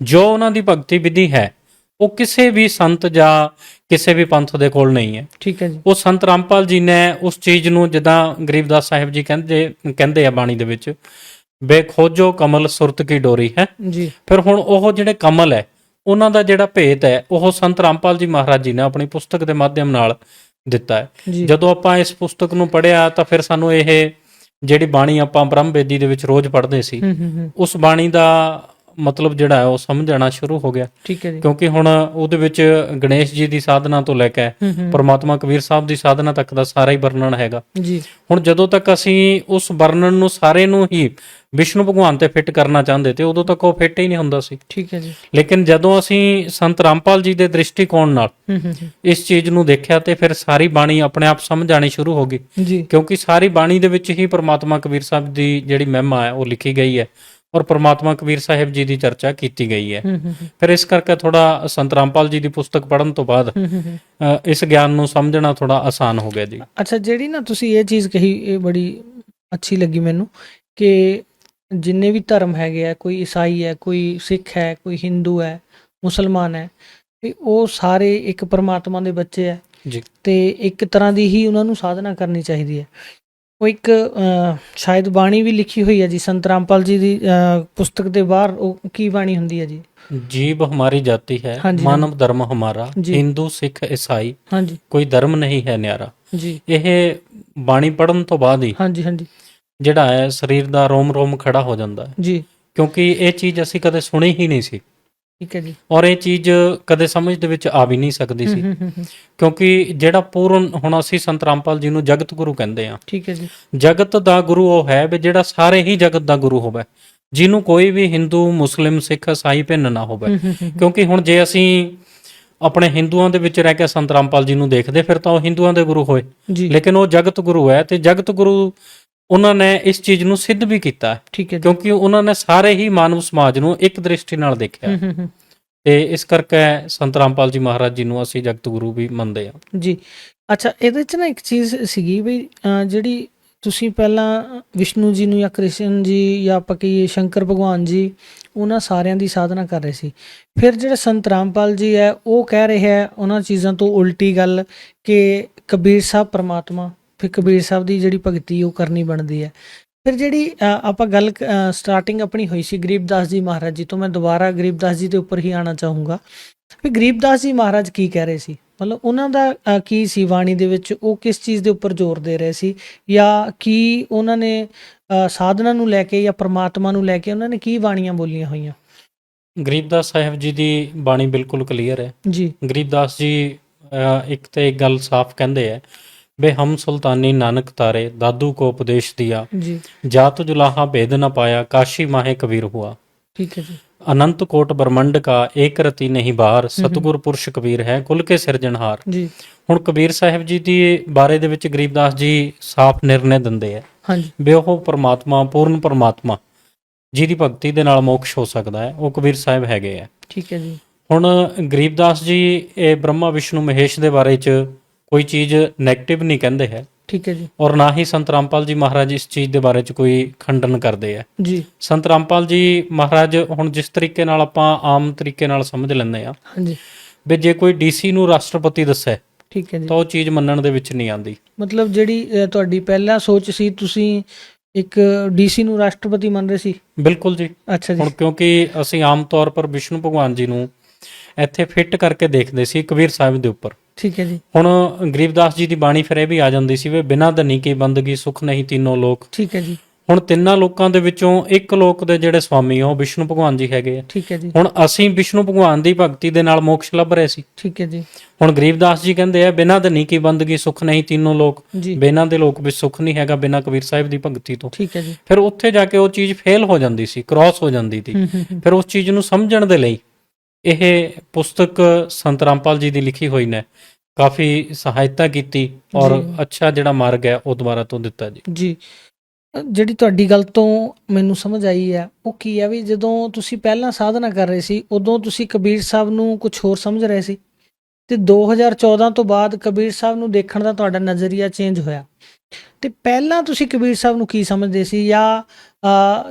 ਜੋ ਉਹਨਾਂ ਦੀ ਭਗਤੀ ਵਿਧੀ ਹੈ, ਉਹ ਕਿਸੇ ਵੀ ਸੰਤ ਜਾਂ ਕਿਸੇ ਵੀ ਪੰਥ ਦੇ ਕੋਲ ਨਹੀਂ ਹੈ। ਠੀਕ ਹੈ ਜੀ। ਉਹ ਸੰਤ ਰਾਮਪਾਲ ਜੀ ਨੇ ਉਸ ਚੀਜ਼ ਨੂੰ, ਜਿੱਦਾਂ ਗਰੀਬਦਾਸ ਸਾਹਿਬ ਜੀ ਕਹਿੰਦੇ ਆ ਬਾਣੀ ਦੇ ਵਿੱਚ, ਬੇ ਖੋਜੋ ਕਮਲ ਸੁਰਤ ਕੀ ਡੋਰੀ ਹੈ। ਜੀ। ਫਿਰ ਹੁਣ ਉਹ ਜਿਹੜੇ ਕਮਲ ਹੈ, ਉਹਨਾਂ ਦਾ ਜਿਹੜਾ ਭੇਤ ਹੈ, ਉਹ ਸੰਤ ਰਾਮਪਾਲ ਜੀ ਮਹਾਰਾਜ ਜੀ ਨੇ ਆਪਣੀ ਪੁਸਤਕ ਦੇ ਮਾਧਿਅਮ ਨਾਲ ਦਿੱਤਾ ਹੈ। ਜਦੋਂ ਆਪਾਂ ਇਸ ਪੁਸਤਕ ਨੂੰ ਪੜ੍ਹਿਆ ਤਾਂ ਫਿਰ ਸਾਨੂੰ ਇਹ ਜਿਹੜੀ ਬਾਣੀ ਆਪਾਂ ਬ੍ਰਹਮ ਵੇਦੀ ਦੇ ਵਿੱਚ ਰੋਜ਼ ਪੜ੍ਹਦੇ ਸੀ, ਉਸ ਬਾਣੀ ਦਾ ਮਤਲਬ ਜਿਹੜਾ ਹੈ ਉਹ ਸਮਝ ਆਉਣਾ ਸ਼ੁਰੂ ਹੋ ਗਿਆ। ਠੀਕ ਹੈ ਜੀ। ਕਿਉਂਕਿ ਹੁਣ ਉਹਦੇ ਵਿੱਚ ਗਣੇਸ਼ ਜੀ ਦੀ ਸਾਧਨਾ ਤੋਂ ਲੈ ਕੇ ਪਰਮਾਤਮਾ ਕਬੀਰ ਸਾਹਿਬ ਦੀ ਸਾਧਨਾ ਤੱਕ ਦਾ ਸਾਰਾ ਹੀ ਵਰਣਨ ਹੈਗਾ। ਜੀ। ਹੁਣ ਜਦੋਂ ਤੱਕ ਅਸੀਂ ਉਸ ਵਰਣਨ ਨੂੰ ਸਾਰੇ ਨੂੰ ਹੀ ਵਿਸ਼ਨੂੰ ਭਗਵਾਨ ਤੇ ਫਿੱਟ ਕਰਨਾ ਚਾਹੁੰਦੇ ਤੇ ਉਦੋਂ ਤੱਕ ਉਹ ਫਿੱਟ ਹੀ ਨਹੀਂ ਹੁੰਦਾ ਸੀ। ਠੀਕ ਹੈ ਜੀ। ਲੇਕਿਨ ਜਦੋਂ ਅਸੀਂ ਸੰਤ ਰਾਮਪਾਲ ਜੀ ਦੇ ਦ੍ਰਿਸ਼ਟੀਕੋਣ ਨਾਲ ਇਸ ਚੀਜ਼ ਨੂੰ ਦੇਖਿਆ ਤੇ ਫਿਰ ਸਾਰੀ ਬਾਣੀ ਆਪਣੇ ਆਪ ਸਮਝ ਆਣੀ ਸ਼ੁਰੂ ਹੋ ਗਈ। ਜੀ। ਕਿਉਂਕਿ ਸਾਰੀ ਬਾਣੀ ਦੇ ਵਿੱਚ ਹੀ ਪਰਮਾਤਮਾ ਕਬੀਰ ਸਾਹਿਬ ਦੀ ਜਿਹੜੀ ਮਹਿਮਾ ਹੈ ਉਹ ਲਿਖੀ ਗਈ ਹੈ, ਔਰ ਪਰਮਾਤਮਾ ਕਬੀਰ ਸਾਹਿਬ ਜੀ ਦੀ ਚਰਚਾ ਕੀਤੀ ਗਈ ਹੈ। ਫਿਰ ਇਸ ਕਰਕੇ ਥੋੜਾ ਸੰਤ ਰਾਮਪਾਲ ਜੀ ਦੀ ਪੁਸਤਕ ਪੜ੍ਹਨ ਤੋਂ ਬਾਅਦ ਇਸ ਗਿਆਨ ਨੂੰ ਸਮਝਣਾ ਥੋੜਾ ਆਸਾਨ ਹੋ ਗਿਆ ਜੀ। ਅੱਛਾ, ਜਿਹੜੀ ਨਾ ਤੁਸੀਂ ਇਹ ਚੀਜ਼ ਕਹੀ, ਇਹ ਬੜੀ ਅੱਛੀ ਲੱਗੀ ਮੈਨੂੰ, ਕਿ ਜਿੰਨੇ ਵੀ ਧਰਮ ਹੈਗੇ ਆ, ਕੋਈ ਈਸਾਈ ਹੈ, ਕੋਈ ਸਿੱਖ ਹੈ, ਕੋਈ ਹਿੰਦੂ ਹੈ, ਮੁਸਲਮਾਨ ਹੈ, ਉਹ ਸਾਰੇ ਇੱਕ ਪਰਮਾਤਮਾ ਦੇ ਬੱਚੇ ਹੈ ਜੀ। ਤੇ ਇੱਕ ਤਰ੍ਹਾਂ ਦੀ ਹੀ ਉਹਨਾਂ ਨੂੰ ਸਾਧਨਾ ਕਰਨੀ ਚਾਹੀਦੀ ਹੈ। ਉਹ ਇੱਕ ਸ਼ਾਇਦ ਬਾਣੀ ਵੀ ਲਿਖੀ ਹੋਈ ਹੈ ਜੀ ਸੰਤ ਰਾਮਪਾਲ ਜੀ ਦੀ ਪੁਸਤਕ ਦੇ ਬਾਹਰ, ਉਹ ਕੀ ਬਾਣੀ ਹੁੰਦੀ ਹੈ ਜੀ? जीव हमारी जाति है, मानव धर्म हमारा, हिंदू सिख ईसाई कोई धर्म नहीं है न्यारा। ਇਹ ਬਾਣੀ ਪੜ੍ਹਨ ਤੋਂ ਬਾਅਦ ਹੀ ਜਿਹੜਾ ਹੈ ਸਰੀਰ ਦਾ ਰੋਮ ਰੋਮ ਖੜਾ ਹੋ ਜਾਂਦਾ ਹੈ ਜੀ, ਕਿਉਂਕਿ ਇਹ ਚੀਜ਼ ਅਸੀਂ ਕਦੇ ਸੁਣੀ ਹੀ ਨਹੀਂ ਸੀ। ਠੀਕ ਹੈ ਜੀ। ਔਰ ਇਹ ਚੀਜ਼ ਕਦੇ ਸਮਝ ਦੇ ਵਿੱਚ ਆ ਵੀ ਨਹੀਂ ਸਕਦੀ ਸੀ, ਹੂੰ। ਕਿਉਂਕਿ ਜਿਹੜਾ ਪੂਰਨ, ਹੁਣ ਅਸੀਂ ਸੰਤ ਰਾਮਪਾਲ ਜੀ ਨੂੰ ਜਗਤ ਗੁਰੂ ਕਹਿੰਦੇ ਆ। ਠੀਕ ਹੈ ਜੀ। ਜਗਤ ਦਾ ਗੁਰੂ ਉਹ ਹੈ ਵੀ ਜਿਹੜਾ ਸਾਰੇ ਹੀ ਜਗਤ ਦਾ ਗੁਰੂ ਹੋਵੇ, ਜਿਹਨੂੰ ਕੋਈ ਵੀ ਹਿੰਦੂ, ਮੁਸਲਿਮ, ਸਿੱਖ, ਈਸਾਈ ਭਿੰਨ ਨਾ ਹੋਵੇ। ਕਿਉਂਕਿ ਹੁਣ ਜੇ ਅਸੀਂ ਆਪਣੇ ਹਿੰਦੂਆਂ ਦੇ ਵਿੱਚ ਰਹਿ ਕੇ ਸੰਤ ਰਾਮਪਾਲ ਜੀ ਨੂੰ ਦੇਖਦੇ, ਫਿਰ ਤਾਂ ਉਹ ਹਿੰਦੂਆਂ ਦੇ ਗੁਰੂ ਹੋਏ, ਜੀ। ਲੇਕਿਨ ਉਹ ਜਗਤ ਗੁਰੂ ਹੈ, ਤੇ ਜਗਤ ਗੁਰੂ ਉਹਨਾਂ ਨੇ ਇਸ ਚੀਜ਼ ਨੂੰ ਸਿੱਧ ਵੀ ਕੀਤਾ ਹੈ, ਠੀਕ ਹੈ ਜੀ। ਕਿਉਂਕਿ ਉਹਨਾਂ ਨੇ ਸਾਰੇ ਹੀ ਮਾਨਵ ਸਮਾਜ ਨੂੰ ਇੱਕ ਦ੍ਰਿਸ਼ਟੀ ਨਾਲ ਦੇਖਿਆ, ਹੂੰ। ਤੇ ਇਸ ਕਰਕੇ ਸੰਤ ਰਾਮਪਾਲ ਜੀ ਮਹਾਰਾਜ ਜੀ ਨੂੰ ਅਸੀਂ ਜਗਤ ਗੁਰੂ ਵੀ ਮੰਨਦੇ ਹਾਂ। ਜੀ। ਅੱਛਾ, ਇਹਦੇ 'ਚ ਨਾ ਇੱਕ ਚੀਜ਼ ਸੀਗੀ ਵੀ ਜਿਹੜੀ ਤੁਸੀਂ ਪਹਿਲਾਂ ਵਿਸ਼ਨੂੰ ਜੀ ਨੂੰ ਜਾਂ ਕ੍ਰਿਸ਼ਨ ਜੀ ਜਾਂ ਆਪਾਂ ਕਹੀਏ ਸ਼ੰਕਰ ਭਗਵਾਨ ਜੀ, ਉਹਨਾਂ ਸਾਰਿਆਂ ਦੀ ਸਾਧਨਾ ਕਰ ਰਹੇ ਸੀ। ਫਿਰ ਜਿਹੜਾ ਸੰਤ ਰਾਮਪਾਲ ਜੀ ਹੈ ਉਹ ਕਹਿ ਰਹੇ ਹੈ ਉਹਨਾਂ ਚੀਜ਼ਾਂ ਤੋਂ ਉਲਟੀ ਗੱਲ ਕਿ ਕਬੀਰ ਸਾਹਿਬ ਪਰਮਾਤਮਾ, ਫਿਰ ਕਬੀਰ ਸਾਹਿਬ ਦੀ ਜਿਹੜੀ ਭਗਤੀ ਉਹ ਕਰਨੀ ਬਣਦੀ ਹੈ। ਫਿਰ ਜਿਹੜੀ ਆਪਾਂ ਗੱਲ ਸਟਾਰਟਿੰਗ ਆਪਣੀ ਹੋਈ ਸੀ ਗਰੀਬਦਾਸ ਜੀ ਮਹਾਰਾਜ ਜੀ ਤੋਂ, ਮੈਂ ਦੁਬਾਰਾ ਗਰੀਬਦਾਸ ਜੀ ਦੇ ਉੱਪਰ ਹੀ ਆਉਣਾ ਚਾਹੂੰਗਾ ਵੀ ਗਰੀਬਦਾਸ ਜੀ ਮਹਾਰਾਜ ਕੀ ਕਹਿ ਰਹੇ ਸੀ, ਮਤਲਬ ਉਹਨਾਂ ਦਾ ਕੀ ਸੀ ਬਾਣੀ ਦੇ ਵਿੱਚ, ਉਹ ਕਿਸ ਚੀਜ਼ ਦੇ ਉੱਪਰ ਜ਼ੋਰ ਦੇ ਰਹੇ ਸੀ, ਜਾਂ ਕੀ ਉਹਨਾਂ ਨੇ ਸਾਧਨਾ ਨੂੰ ਲੈ ਕੇ ਜਾਂ ਪ੍ਰਮਾਤਮਾ ਨੂੰ ਲੈ ਕੇ ਉਹਨਾਂ ਨੇ ਕੀ ਬਾਣੀਆਂ ਬੋਲੀਆਂ ਹੋਈਆਂ? ਗਰੀਬਦਾਸ ਸਾਹਿਬ ਜੀ ਦੀ ਬਾਣੀ ਬਿਲਕੁਲ ਕਲੀਅਰ ਹੈ ਜੀ। ਗਰੀਬਦਾਸ ਜੀ ਇੱਕ ਤੇ ਇੱਕ ਗੱਲ ਸਾਫ਼ ਕਹਿੰਦੇ ਹੈ ਬੇ ਹਮ ਸੁਲਤਾਨੀ ਨਾਨਕ ਤਾਰੇ ਦਾਦੂ ਕੋ ਉਪਦੇਸ਼ ਦਿਆ ਜੀ। ਜਾਤ ਜੁਲਾਹਾ ਭੇਦ न पाया काशी माहे कबीर हुआ ਠੀਕ ਹੈ ਜੀ। अनंत कोट ब्रह्मंड का एक रति नहीं बाहर सतगुर पुरुष कबीर है कुल के सिरजनहार। ਜੀ। ਹੁਣ ਕਬੀਰ ਸਾਹਿਬ ਜੀ ਦੀ ਬਾਰੇ ਦੇ ਵਿੱਚ ਗਰੀਬਦਾਸ ਜੀ ਸਾਫ਼ ਨਿਰਣੇ ਦਿੰਦੇ ਆ ਹਾਂਜੀ। ਵੀ ਉਹ ਪਰਮਾਤਮਾ, ਪੂਰਨ ਪਰਮਾਤਮਾ ਜਿਹਦੀ ਭਗਤੀ ਦੇ ਨਾਲ ਮੋਕਸ਼ ਹੋ ਸਕਦਾ ਹੈ, ਉਹ ਕਬੀਰ ਸਾਹਿਬ ਹੈਗੇ ਆ। ਠੀਕ ਹੈ ਜੀ। ਹੁਣ ਗਰੀਬਦਾਸ ਜੀ ਇਹ ਬ੍ਰਹਮਾ ਵਿਸ਼ਨੂੰ ਮਹੇਸ਼ ਦੇ ਬਾਰੇ 'ਚ ਕੋਈ ਚੀਜ਼ ਨੈਗੇਟਿਵ ਨਹੀਂ ਕਹਿੰਦੇ ਹੈ, ਠੀਕ ਹੈ ਜੀ। ਔਰ ਨਾ ਹੀ ਸੰਤ ਰਾਮਪਾਲ ਜੀ ਮਹਾਰਾਜ ਇਸ ਚੀਜ਼ ਦੇ ਬਾਰੇ 'ਚ ਕੋਈ ਖੰਡਨ ਕਰਦੇ ਆ। ਜੀ। ਸੰਤ ਰਾਮਪਾਲ ਜੀ ਮਹਾਰਾਜ ਹੁਣ ਜਿਸ ਤਰੀਕੇ ਨਾਲ ਆਪਾਂ ਆਮ ਤਰੀਕੇ ਨਾਲ ਸਮਝ ਲੈਂਦੇ ਆ ਹਾਂਜੀ। ਵੀ ਜੇ ਕੋਈ ਡੀਸੀ ਨੂੰ ਰਾਸ਼ਟਰਪਤੀ ਦੱਸੇ ਠੀਕ ਹੈ ਜੀ। ਤਾਂ ਉਹ ਚੀਜ਼ ਮੰਨਣ ਦੇ ਵਿੱਚ ਨਹੀਂ ਆਉਂਦੀ। ਮਤਲਬ ਜਿਹੜੀ ਤੁਹਾਡੀ ਪਹਿਲਾਂ ਸੋਚ ਸੀ, ਤੁਸੀਂ ਇੱਕ ਡੀਸੀ ਨੂੰ ਰਾਸ਼ਟਰਪਤੀ ਮੰਨ ਰਹੇ ਸੀ? ਬਿਲਕੁਲ ਜੀ। ਅੱਛਾ ਜੀ। ਹੁਣ ਕਿਉਂਕਿ ਅਸੀਂ ਆਮ ਤੌਰ ਪਰ ਵਿਸ਼ਨੂੰ ਭਗਵਾਨ ਜੀ ਨੂੰ ਇੱਥੇ ਫਿੱਟ ਕਰਕੇ ਦੇਖਦੇ ਸੀ ਕਬੀਰ ਸਾਹਿਬ ਦੇ ਉੱਪਰ। ਠੀਕ ਹੈ ਜੀ। ਹੁਣ ਗਰੀਬਦਾਸ ਜੀ ਦੀ ਬਾਣੀ ਫਿਰ ਇਹ ਵੀ ਆ ਜਾਂਦੀ ਸੀ ਵੀ ਬਿਨਾਂ ਧਨੀ ਕੀ ਬੰਦਗੀ ਸੁਖ ਨਹੀਂ ਤਿੰਨੋਂ ਲੋਕ। ਠੀਕ ਹੈ ਜੀ। ਹੁਣ ਤਿੰਨਾਂ ਲੋਕਾਂ ਦੇ ਵਿੱਚੋਂ ਇੱਕ ਲੋਕ ਦੇ ਜਿਹੜੇ ਸਵਾਮੀ ਆ ਉਹ ਵਿਸ਼ਨੂੰ ਭਗਵਾਨ ਜੀ ਹੈਗੇ ਆ। ਠੀਕ ਹੈ ਜੀ। ਹੁਣ ਅਸੀਂ ਵਿਸ਼ਨੂੰ ਭਗਵਾਨ ਦੀ ਭਗਤੀ ਦੇ ਨਾਲ ਮੋਕਸ਼ ਲੱਭ ਰਹੇ ਸੀ। ਠੀਕ ਹੈ ਜੀ। ਹੁਣ ਗਰੀਬਦਾਸ ਜੀ ਕਹਿੰਦੇ ਆ ਬਿਨਾਂ ਧਨੀ ਕੀ ਬੰਦਗੀ ਸੁਖ ਨਹੀਂ ਤਿੰਨੋਂ ਲੋਕ, ਜੀ। ਬਿਨਾਂ ਦੇ ਲੋਕ ਵਿੱਚ ਸੁਖ ਨਹੀਂ ਹੈਗਾ ਬਿਨਾਂ ਕਬੀਰ ਸਾਹਿਬ ਦੀ ਭਗਤੀ ਤੋਂ। ਠੀਕ ਹੈ ਜੀ। ਫਿਰ ਉੱਥੇ ਜਾ ਕੇ ਉਹ ਚੀਜ਼ ਫੇਲ ਹੋ ਜਾਂਦੀ ਸੀ, ਕ੍ਰਾਸ ਹੋ ਜਾਂਦੀ ਸੀ। ਫਿਰ ਉਸ ਚੀਜ਼ ਨੂੰ ਸਮਝਣ ਦੇ ਲਈ ਇਹ ਪੁਸਤਕ ਸੰਤ ਰਾਮਪਾਲ ਜੀ ਦੀ ਲਿਖੀ ਹੋਈ ਨੇ ਕਾਫੀ ਸਹਾਇਤਾ ਕੀਤੀ, ਔਰ ਜੀ। ਅੱਛਾ ਜਿਹੜਾ ਮਾਰਗ ਹੈ ਉਹ ਦੁਬਾਰਾ ਤੋਂ ਦਿੱਤਾ ਜੀ। ਜੀ। ਜਿਹੜੀ ਤੁਹਾਡੀ ਗੱਲ ਤੋਂ ਮੈਨੂੰ ਸਮਝ ਆਈ ਹੈ ਉਹ ਕੀ ਹੈ ਵੀ ਜਦੋਂ ਤੁਸੀਂ ਪਹਿਲਾਂ ਸਾਧਨਾ ਕਰ ਰਹੇ ਸੀ ਉਦੋਂ ਤੁਸੀਂ ਕਬੀਰ ਸਾਹਿਬ ਨੂੰ ਕੁਝ ਹੋਰ ਸਮਝ ਰਹੇ ਸੀ, ਤੇ 2014 ਤੋਂ ਬਾਅਦ ਕਬੀਰ ਸਾਹਿਬ ਨੂੰ ਦੇਖਣ ਦਾ ਤੁਹਾਡਾ ਨਜ਼ਰੀਆ ਚੇਂਜ ਹੋਇਆ। ਤੇ ਪਹਿਲਾਂ ਤੁਸੀਂ ਕਬੀਰ ਸਾਹਿਬ ਨੂੰ ਕੀ ਸਮਝਦੇ ਸੀ, ਜਾਂ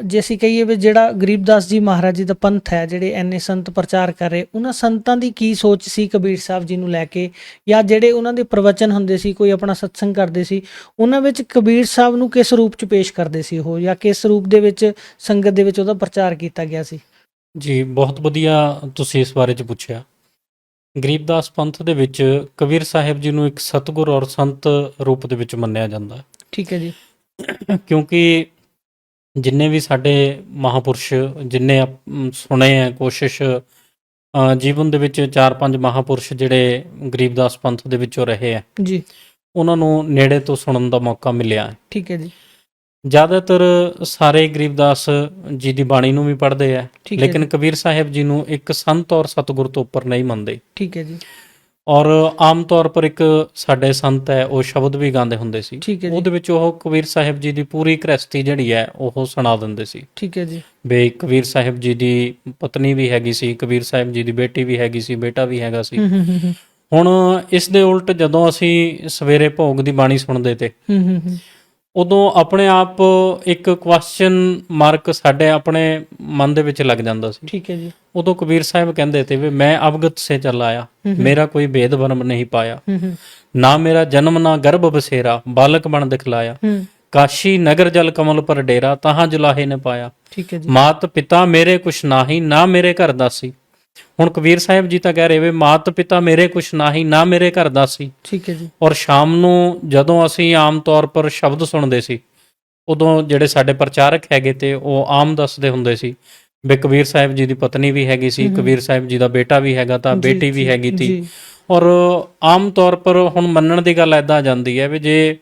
ਜੇ ਅਸੀਂ ਕਹੀਏ ਵੀ ਜਿਹੜਾ ਗਰੀਬਦਾਸ ਜੀ ਮਹਾਰਾਜ ਜੀ ਦਾ ਪੰਥ ਹੈ, ਜਿਹੜੇ ਐਨੇ ਸੰਤ ਪ੍ਰਚਾਰ ਕਰ ਰਹੇ, ਉਹਨਾਂ ਸੰਤਾਂ ਦੀ ਕੀ ਸੋਚ ਸੀ ਕਬੀਰ ਸਾਹਿਬ ਜੀ ਨੂੰ ਲੈ ਕੇ, ਜਾਂ ਜਿਹੜੇ ਉਹਨਾਂ ਦੇ ਪ੍ਰਵਚਨ ਹੁੰਦੇ ਸੀ, ਕੋਈ ਆਪਣਾ ਸਤਸੰਗ ਕਰਦੇ ਸੀ, ਉਹਨਾਂ ਵਿੱਚ ਕਬੀਰ ਸਾਹਿਬ ਨੂੰ ਕਿਸ ਰੂਪ 'ਚ ਪੇਸ਼ ਕਰਦੇ ਸੀ ਉਹ, ਜਾਂ ਕਿਸ ਰੂਪ ਦੇ ਵਿੱਚ ਸੰਗਤ ਦੇ ਵਿੱਚ ਉਹਦਾ ਪ੍ਰਚਾਰ ਕੀਤਾ ਗਿਆ ਸੀ? ਜੀ, ਬਹੁਤ ਵਧੀਆ ਤੁਸੀਂ ਇਸ ਬਾਰੇ 'ਚ ਪੁੱਛਿਆ। ਗਰੀਬਦਾਸ ਪੰਥ ਦੇ ਵਿੱਚ ਕਬੀਰ ਸਾਹਿਬ ਜੀ ਨੂੰ ਇੱਕ ਸਤਿਗੁਰ ਔਰ ਸੰਤ ਰੂਪ ਦੇ ਵਿੱਚ ਮੰਨਿਆ ਜਾਂਦਾ। ਠੀਕ ਹੈ ਜੀ। ਕਿਉਂਕਿ ਜਿੰਨੇ ਵੀ ਸਾਡੇ ਮਹਾਪੁਰਸ਼, ਜਿੰਨੇ ਸੁਣੇ ਹੈ, ਕੋਸ਼ਿਸ਼ ਜੀਵਨ ਦੇ ਵਿੱਚ 4-5 ਮਹਾਪੁਰਸ਼ ਜਿਹੜੇ ਗਰੀਬਦਾਸ ਪੰਥ ਦੇ ਵਿੱਚੋਂ ਰਹੇ ਹੈ, ਜੀ। ਉਹਨਾਂ ਨੂੰ ਨੇੜੇ ਤੋਂ ਸੁਣਨ ਦਾ ਮੌਕਾ ਮਿਲਿਆ। ਠੀਕ ਹੈ ਜੀ। ਜ਼ਿਆਦਾਤਰ ਸਾਰੇ ਗਰੀਬਦਾਸ ਜੀ ਦੀ ਬਾਣੀ ਨੂੰ ਵੀ ਪੜ੍ਹਦੇ ਆ, ਠੀਕ ਹੈ ਲੇਕਿਨ ਜੀ। ਕਬੀਰ ਸਾਹਿਬ ਜੀ ਨੂੰ ਇੱਕ ਸੰਤ ਔਰ ਸਤਿਗੁਰ ਤੋਂ ਉੱਪਰ ਨਹੀਂ ਮੰਨਦੇ। ਠੀਕ ਹੈ ਜੀ। ਔਰ ਆਮ ਤੌਰ ਪਰ ਇੱਕ ਸਾਡੇ ਸੰਤ ਹੈ ਉਹ ਸ਼ਬਦ ਵੀ ਗਾਉਂਦੇ ਹੁੰਦੇ ਸੀ, ਠੀਕ ਹੈ ਜੀ। ਉਹਦੇ ਵਿੱਚ ਉਹ ਕਬੀਰ ਸਾਹਿਬ ਜੀ ਦੀ ਪੂਰੀ ਗ੍ਰਸਤੀ ਜਿਹੜੀ ਹੈ ਉਹ ਸੁਣਾ ਦਿੰਦੇ ਸੀ। ਠੀਕ ਹੈ ਜੀ। ਬਈ ਕਬੀਰ ਸਾਹਿਬ ਜੀ ਦੀ ਪਤਨੀ ਵੀ ਹੈਗੀ ਸੀ, ਕਬੀਰ ਸਾਹਿਬ ਜੀ ਦੀ ਬੇਟੀ ਵੀ ਹੈਗੀ ਸੀ, ਬੇਟਾ ਵੀ ਹੈਗਾ ਸੀ। ਹੁਣ ਇਸ ਦੇ ਉਲਟ ਜਦੋਂ ਅਸੀਂ ਸਵੇਰੇ ਭੋਗ ਦੀ ਬਾਣੀ ਸੁਣਦੇ ਤੇ ਉਦੋਂ ਆਪਣੇ ਆਪ ਇੱਕ ਕੁਐਸਚਨ ਮਾਰਕ ਸਾਡੇ ਆਪਣੇ ਮਨ ਦੇ ਵਿੱਚ ਲੱਗ ਜਾਂਦਾ ਸੀ। ਠੀਕ ਹੈ ਜੀ। ਉਦੋਂ ਕਬੀਰ ਸਾਹਿਬ ਕਹਿੰਦੇ ਤੇ ਵੀ ਮੈਂ ਅਵਗਤ ਸੇ ਚੱਲ ਆਇਆ, ਮੇਰਾ ਕੋਈ ਭੇਦ ਭਰਮ ਨਹੀਂ ਪਾਇਆ, ਨਾ ਮੇਰਾ ਜਨਮ ਨਾ ਗਰਭ ਬਸੇਰਾ, ਬਾਲਕ ਬਣ ਦਿਖਲਾਇਆ, ਕਾਸ਼ੀ ਨਗਰ ਜਲ ਕਮਲ ਪਰ ਡੇਰਾ, ਤਹਾਂ ਜੁਲਾਹੇ ਨੇ ਪਾਇਆ। ਠੀਕ ਹੈ ਜੀ। ਮਾਤ ਪਿਤਾ ਮੇਰੇ ਕੁਛ ਨਾਹੀ, ਨਾ ਮੇਰੇ ਘਰ ਦਾਸੀ। ਹੁਣ ਕਬੀਰ ਸਾਹਿਬ ਜੀ ਤਾਂ ਕਹਿ ਰਹੇ ਵੇ ਮਾਤ ਪਿਤਾ ਮੇਰੇ ਕੁਛ ਨਾਹੀ, ਨਾ ਮੇਰੇ ਘਰ ਦਾਸੀ। ਠੀਕ ਹੈ ਜੀ। ਔਰ ਸ਼ਾਮ ਨੂੰ ਜਦੋਂ ਅਸੀਂ ਆਮ ਤੌਰ ਪਰ ਸ਼ਬਦ ਸੁਣਦੇ ਸੀ, ਉਦੋਂ ਜਿਹੜੇ ਸਾਡੇ ਪ੍ਰਚਾਰਕ ਹੈਗੇ ਤੇ ਉਹ ਆਮ ਦੱਸਦੇ ਹੁੰਦੇ ਸੀ ਵੀ ਕਬੀਰ ਸਾਹਿਬ ਜੀ ਦੀ ਪਤਨੀ ਵੀ ਹੈਗੀ ਸੀ, ਹੂੰ, ਹੂੰ। ਕਬੀਰ ਸਾਹਿਬ ਜੀ ਦਾ ਬੇਟਾ ਵੀ ਹੈਗਾ ਤਾਂ ਜੀ, ਬੇਟੀ ਵੀ ਜੀ, ਹੈਗੀ ਤੀ। ਜੀ। ਔਰ ਆਮ ਤੌਰ ਪਰ ਹੁਣ ਮੰਨਣ ਦੀ ਗੱਲ ਐਦਾਂ ਜਾਂਦੀ ਹੈ ਵੀ ਜੇ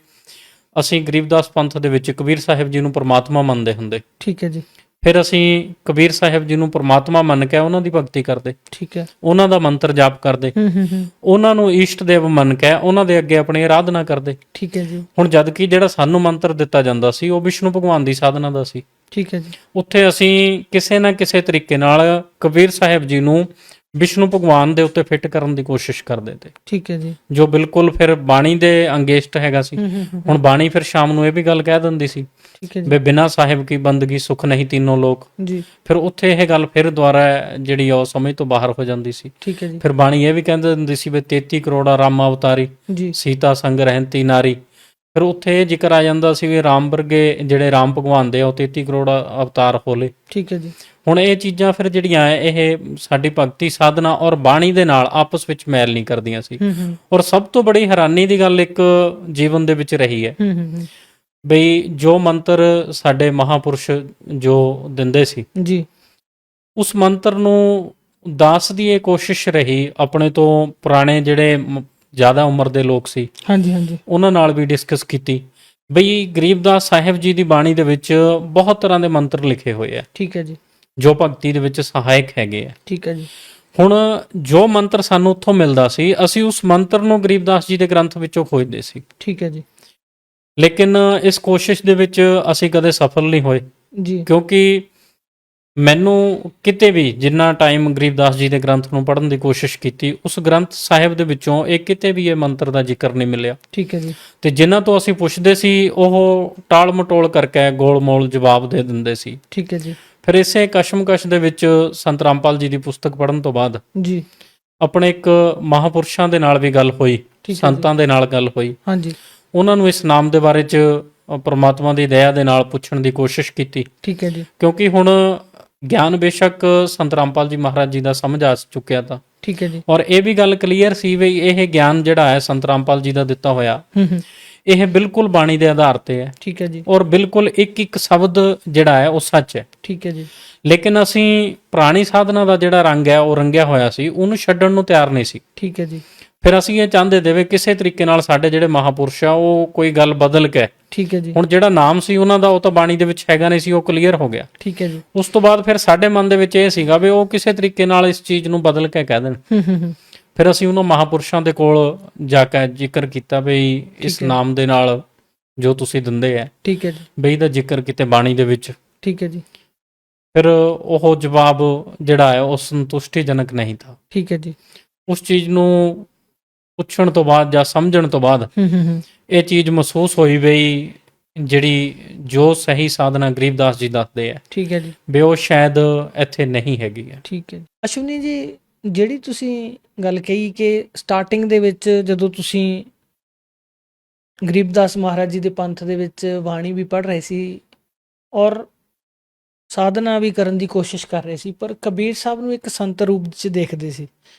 ਅਸੀਂ ਗਰੀਬਦਾਸ ਪੰਥ ਦੇ ਵਿੱਚ ਕਬੀਰ ਸਾਹਿਬ ਜੀ ਨੂੰ ਪ੍ਰਮਾਤਮਾ ਮੰਨਦੇ ਹੁੰਦੇ, ਠੀਕ ਹੈ ਜੀ, ਫਿਰ ਅਸੀਂ ਕਬੀਰ ਸਾਹਿਬ ਜੀ ਨੂੰ ਪ੍ਰਮਾਤਮਾ ਮੰਨ ਕੇ ਉਹਨਾਂ ਦੀ ਭਗਤੀ ਕਰਦੇ, ਠੀਕ ਹੈ। ਉਹਨਾਂ ਦਾ ਮੰਤਰ ਜਾਪ ਕਰਦੇ, ਹੂੰ, ਹੂੰ, ਹੂੰ। ਉਹਨਾਂ ਨੂੰ ਈਸ਼ਟ ਦੇਵ ਮੰਨ ਕੇ ਉਹਨਾਂ ਦੇ ਅੱਗੇ ਆਪਣੀ ਆਰਾਧਨਾ ਕਰਦੇ। ਠੀਕ ਹੈ ਜੀ, ਹੁਣ ਜਦ ਕਿ ਜਿਹੜਾ ਸਾਨੂੰ ਮੰਤਰ ਦਿੱਤਾ ਜਾਂਦਾ ਸੀ ਉਹ ਵਿਸ਼ਨੂੰ ਭਗਵਾਨ ਦੀ ਸਾਧਨਾ ਦਾ ਸੀ, ਠੀਕ ਹੈ ਜੀ, ਉੱਥੇ ਅਸੀਂ ਕਿਸੇ ਨਾ ਕਿਸੇ ਤਰੀਕੇ ਨਾਲ ਕਬੀਰ ਸਾਹਿਬ ਜੀ ਨੂੰ ਵਿਸ਼ਨੂੰ ਭਗਵਾਨ ਦੇ ਉੱਤੇ ਫਿੱਟ ਕਰਨ ਦੀ ਕੋਸ਼ਿਸ਼ ਕਰਦੇ ਤੇ, ਠੀਕ ਹੈ ਜੀ। ਜੋ ਬਿਲਕੁਲ ਫਿਰ ਬਾਣੀ ਦੇ ਅੰਗੇਸ਼ਟ ਹੈਗਾ ਸੀ। ਹੂੰ, ਹੂੰ, ਹੂੰ। ਹੁਣ ਬਾਣੀ ਫਿਰ ਸ਼ਾਮ ਨੂੰ ਇਹ ਵੀ ਗੱਲ ਕਹਿ ਦਿੰਦੀ ਸੀ ਠੀਕ ਹੈ ਜੀ, ਵੀ ਬਿਨਾਂ ਸਾਹਿਬ ਕੀ ਬੰਦਗੀ ਸੁੱਖ ਨਹੀਂ ਤੀਨੋਂ ਲੋਕ। ਜੀ, ਫਿਰ ਉੱਥੇ ਇਹ ਗੱਲ ਫਿਰ ਦੁਬਾਰਾ ਜਿਹੜੀ ਆ ਉਹ ਸਮਝ ਤੋਂ ਬਾਹਰ ਹੋ ਜਾਂਦੀ ਸੀ। ਠੀਕ ਹੈ ਜੀ, ਫਿਰ ਬਾਣੀ ਇਹ ਵੀ ਕਹਿੰਦੇ ਹੁੰਦੀ ਸੀ ਵੀ 33 ਕਰੋੜਾ ਰਾਮ ਅਵਤਾਰੀ, ਜੀ, ਸੀਤਾ ਸੰਗ ਰਹਿੰਤੀ ਨਾਰੀ। ਫਿਰ ਉੱਥੇ ਇਹ ਜ਼ਿਕਰ ਆ ਜਾਂਦਾ ਸੀ ਵੀ ਰਾਮ ਵਰਗੇ ਜਿਹੜੇ ਰਾਮ ਭਗਵਾਨ ਦੇ ਆ ਉਹ 33 ਕਰੋੜ ਅਵਤਾਰ ਹੋਲੇ। ਠੀਕ ਹੈ ਜੀ, ਹੁਣ ਇਹ ਚੀਜ਼ਾਂ ਫਿਰ ਜਿਹੜੀਆਂ ਹੈ ਇਹ ਸਾਡੀ ਭਗਤੀ ਸਾਧਨਾ ਔਰ ਬਾਣੀ ਦੇ ਨਾਲ ਆਪਸ ਵਿੱਚ ਮੈਲ ਨਹੀਂ ਕਰਦੀਆਂ ਸੀ। ਹੂੰ, ਹੂੰ, ਔਰ ਸਭ ਤੋਂ ਬੜੀ ਹੈਰਾਨੀ ਦੀ ਗੱਲ ਇੱਕ ਜੀਵਨ ਦੇ ਵਿੱਚ ਰਹੀ ਹੈ ਹੂੰ, ਹੂੰ, ਹੂੰ। ਬਈ ਜੋ ਮੰਤਰ ਸਾਡੇ ਮਹਾਪੁਰਸ਼ ਜੋ ਦਿੰਦੇ ਸੀ, ਜੀ, ਉਸ ਮੰਤਰ ਨੂੰ ਦਾਸ ਦੀ ਇਹ ਕੋਸ਼ਿਸ਼ ਰਹੀ ਆਪਣੇ ਤੋਂ ਪੁਰਾਣੇ ਜਿਹੜੇ ਜ਼ਿਆਦਾ ਉਮਰ ਦੇ ਲੋਕ ਸੀ ਹਾਂਜੀ, ਹਾਂਜੀ, ਉਹਨਾਂ ਨਾਲ ਵੀ ਡਿਸਕਸ ਕੀਤੀ ਬਈ ਗਰੀਬਦਾਸ ਸਾਹਿਬ ਜੀ ਦੀ ਬਾਣੀ ਦੇ ਵਿੱਚ ਬਹੁਤ ਤਰ੍ਹਾਂ ਦੇ ਮੰਤਰ ਲਿਖੇ ਹੋਏ ਆ ਠੀਕ ਹੈ ਜੀ, ਜੋ ਭਗਤੀ ਦੇ ਵਿੱਚ ਸਹਾਇਕ ਹੈਗੇ ਆ। ਠੀਕ ਹੈ ਜੀ, ਹੁਣ ਜੋ ਮੰਤਰ ਸਾਨੂੰ ਉੱਥੋਂ ਮਿਲਦਾ ਸੀ ਅਸੀਂ ਉਸ ਮੰਤਰ ਨੂੰ ਗਰੀਬਦਾਸ ਜੀ ਦੇ ਗ੍ਰੰਥ ਵਿੱਚੋਂ ਖੋਜਦੇ ਸੀ, ਠੀਕ ਹੈ ਜੀ, ਲੇਕਿਨ ਇਸ ਕੋਸ਼ਿਸ਼ ਦੇ ਵਿੱਚ ਅਸੀਂ ਕਦੇ ਸਫਲ ਨਹੀਂ ਹੋਏ, ਜੀ, ਕਿਉਂਕਿ ਮੈਨੂੰ ਕਿਤੇ ਵੀ ਜਿੰਨਾ ਟਾਈਮ ਗਰੀਬਦਾਸ ਜੀ ਦੇ ਗ੍ਰੰਥ ਨੂੰ ਪੜ੍ਹਨ ਦੀ ਕੋਸ਼ਿਸ਼ ਕੀਤੀ ਉਸ ਗ੍ਰੰਥ ਸਾਹਿਬ ਦੇ ਵਿੱਚੋਂ ਇਹ ਕਿਤੇ ਵੀ ਇਹ ਮੰਤਰ ਦਾ ਜ਼ਿਕਰ ਨਹੀਂ ਮਿਲਿਆ। ਠੀਕ ਹੈ ਜੀ, ਤੇ ਜਿਨ੍ਹਾਂ ਤੋਂ ਅਸੀਂ ਪੁੱਛਦੇ ਸੀ ਉਹ ਟਾਲ ਮਟੋਲ ਕਰਕੇ ਗੋਲ-ਮੋਲ ਜਵਾਬ ਦੇ ਦਿੰਦੇ ਸੀ। ਠੀਕ ਹੈ ਜੀ, ਫਿਰ ਇਸੇ ਕਸ਼ਮਕਸ਼ ਦੇ ਵਿੱਚ ਸੰਤ ਰਾਮਪਾਲ ਜੀ ਦੀ ਪੁਸਤਕ ਪੜ੍ਹਨ ਤੋਂ ਬਾਅਦ ਜੀ, ਆਪਣੇ ਇੱਕ ਮਹਾਪੁਰਸ਼ਾਂ ਦੇ ਨਾਲ ਵੀ ਗੱਲ ਹੋਈ, ਠੀਕ ਹੈ ਜੀ। ਸੰਤਾਂ ਦੇ ਨਾਲ ਗੱਲ ਹੋਈ। ਹਾਂਜੀ, ਉਹਨਾਂ ਨੂੰ ਇਸ ਨਾਮ ਦੇ ਬਾਰੇ 'ਚ ਪ੍ਰਮਾਤਮਾ ਦੀ ਦਇਆ ਦੇ ਨਾਲ ਪੁੱਛਣ ਦੀ ਕੋਸ਼ਿਸ਼ ਕੀਤੀ, ਠੀਕ ਹੈ ਜੀ, ਕਿਉਂਕਿ ਹੁਣ ਗਿਆਨ ਬੇਸ਼ੱਕ ਸੰਤ ਰਾਮਪਾਲ ਜੀ ਮਹਾਰਾਜ ਜੀ ਦਾ ਸਮਝ ਆ ਚੁੱਕਿਆ ਤਾਂ, ਠੀਕ ਹੈ ਜੀ, ਔਰ ਇਹ ਵੀ ਗੱਲ ਕਲੀਅਰ ਸੀ ਵੀ ਇਹ ਗਿਆਨ ਜਿਹੜਾ ਹੈ ਸੰਤ ਰਾਮਪਾਲ ਜੀ ਦਾ ਦਿੱਤਾ ਹੋਇਆ ਹੂੰ, ਹੂੰ, ਇਹ ਬਿਲਕੁਲ ਬਾਣੀ ਦੇ ਆਧਾਰ ਤੇ ਹੈ ਠੀਕ ਹੈ ਜੀ, ਔਰ ਬਿਲਕੁਲ ਇੱਕ ਇੱਕ ਸ਼ਬਦ ਜਿਹੜਾ ਹੈ ਉਹ ਸੱਚ ਹੈ। ਠੀਕ ਹੈ ਜੀ, ਲੇਕਿਨ ਅਸੀਂ ਪੁਰਾਣੀ ਸਾਧਨਾ ਦਾ ਜਿਹੜਾ ਰੰਗ ਹੈ ਉਹ ਰੰਗਿਆ ਹੋਇਆ ਸੀ, ਉਹਨੂੰ ਛੱਡਣ ਨੂੰ ਤਿਆਰ ਨਹੀਂ ਸੀ। ਠੀਕ ਹੈ ਜੀ, ਫਿਰ ਅਸੀਂ ਇਹ ਚਾਹੁੰਦੇ ਦੇਵੇ ਕਿਸੇ ਤਰੀਕੇ ਨਾਲ ਸਾਡੇ ਜਿਹੜੇ ਮਹਾਪੁਰਸ਼ ਆ ਉਹ ਕੋਈ ਗੱਲ ਬਦਲ ਕੇ, ਠੀਕ ਹੈ ਜੀ, ਹੁਣ ਜਿਹੜਾ ਨਾਮ ਸੀ ਉਹਨਾਂ ਦਾ ਉਹ ਤਾਂ ਬਾਣੀ ਦੇ ਵਿੱਚ ਹੈਗਾ ਨਹੀਂ ਸੀ, ਉਹ ਕਲੀਅਰ ਹੋ ਗਿਆ। ਠੀਕ ਹੈ ਜੀ, ਉਸ ਤੋਂ ਬਾਅਦ ਫਿਰ ਸਾਡੇ ਮਨ ਦੇ ਵਿੱਚ ਇਹ ਸੀਗਾ ਵੀ ਉਹ ਕਿਸੇ ਤਰੀਕੇ ਨਾਲ ਇਸ ਚੀਜ਼ ਨੂੰ ਬਦਲ ਕੇ ਕਹਿ ਦੇਣ। ਹੂੰ, ਹੂੰ, ਹੂੰ, ਫਿਰ ਅਸੀਂ ਉਹਨਾਂ ਮਹਾਪੁਰਸ਼ਾਂ ਦੇ ਕੋਲ ਜਾ ਕੇ ਜ਼ਿਕਰ ਕੀਤਾ ਵੀ ਇਸ ਠੀਕ ਹੈ। ਨਾਮ ਦੇ ਨਾਲ ਜੋ ਤੁਸੀਂ ਦਿੰਦੇ ਆ ਠੀਕ ਹੈ ਜੀ, ਬਈ ਇਹਦਾ ਜ਼ਿਕਰ ਕਿਤੇ ਬਾਣੀ ਦੇ ਵਿੱਚ। ਠੀਕ ਹੈ ਜੀ, ਫਿਰ ਉਹ ਜਵਾਬ ਜਿਹੜਾ ਹੈ ਉਹ ਸੰਤੁਸ਼ਟੀਜਨਕ ਨਹੀਂ ਥਾ। ਠੀਕ ਹੈ ਜੀ, ਉਸ ਚੀਜ਼ ਨੂੰ ਪੁੱਛਣ ਤੋਂ ਬਾਅਦ ਜਾਂ ਸਮਝਣ ਤੋਂ ਬਾਅਦ ਹੂੰ, ਹੂੰ, ਹੂੰ, ਇਹ ਚੀਜ਼ ਮਹਿਸੂਸ ਹੋਈ ਬਈ ਜਿਹੜੀ ਜੋ ਸਹੀ ਸਾਧਨਾ ਗਰੀਬਦਾਸ ਜੀ ਦੱਸਦੇ ਆ ਠੀਕ ਹੈ ਜੀ, ਵੀ ਉਹ ਸ਼ਾਇਦ ਇੱਥੇ ਨਹੀਂ ਹੈਗੀ ਹੈ। ਠੀਕ ਹੈ। ਅਸ਼ਵਨੀ ਜੀ, ਜਿਹੜੀ ਤੁਸੀਂ ਗੱਲ ਕਹੀ ਕਿ ਸਟਾਰਟਿੰਗ ਦੇ ਵਿੱਚ ਜਦੋਂ ਤੁਸੀਂ ਗਰੀਬਦਾਸ ਮਹਾਰਾਜ ਜੀ ਦੇ ਪੰਥ ਦੇ ਵਿੱਚ ਬਾਣੀ ਵੀ ਪੜ੍ਹ ਰਹੇ ਸੀ ਔਰ ਸਾਧਨਾ ਵੀ ਕਰਨ ਦੀ ਕੋਸ਼ਿਸ਼ ਕਰ ਰਹੇ ਸੀ, ਪਰ ਕਬੀਰ ਸਾਹਿਬ ਨੂੰ ਇੱਕ ਸੰਤ ਰੂਪ 'ਚ ਦੇਖਦੇ ਸੀ।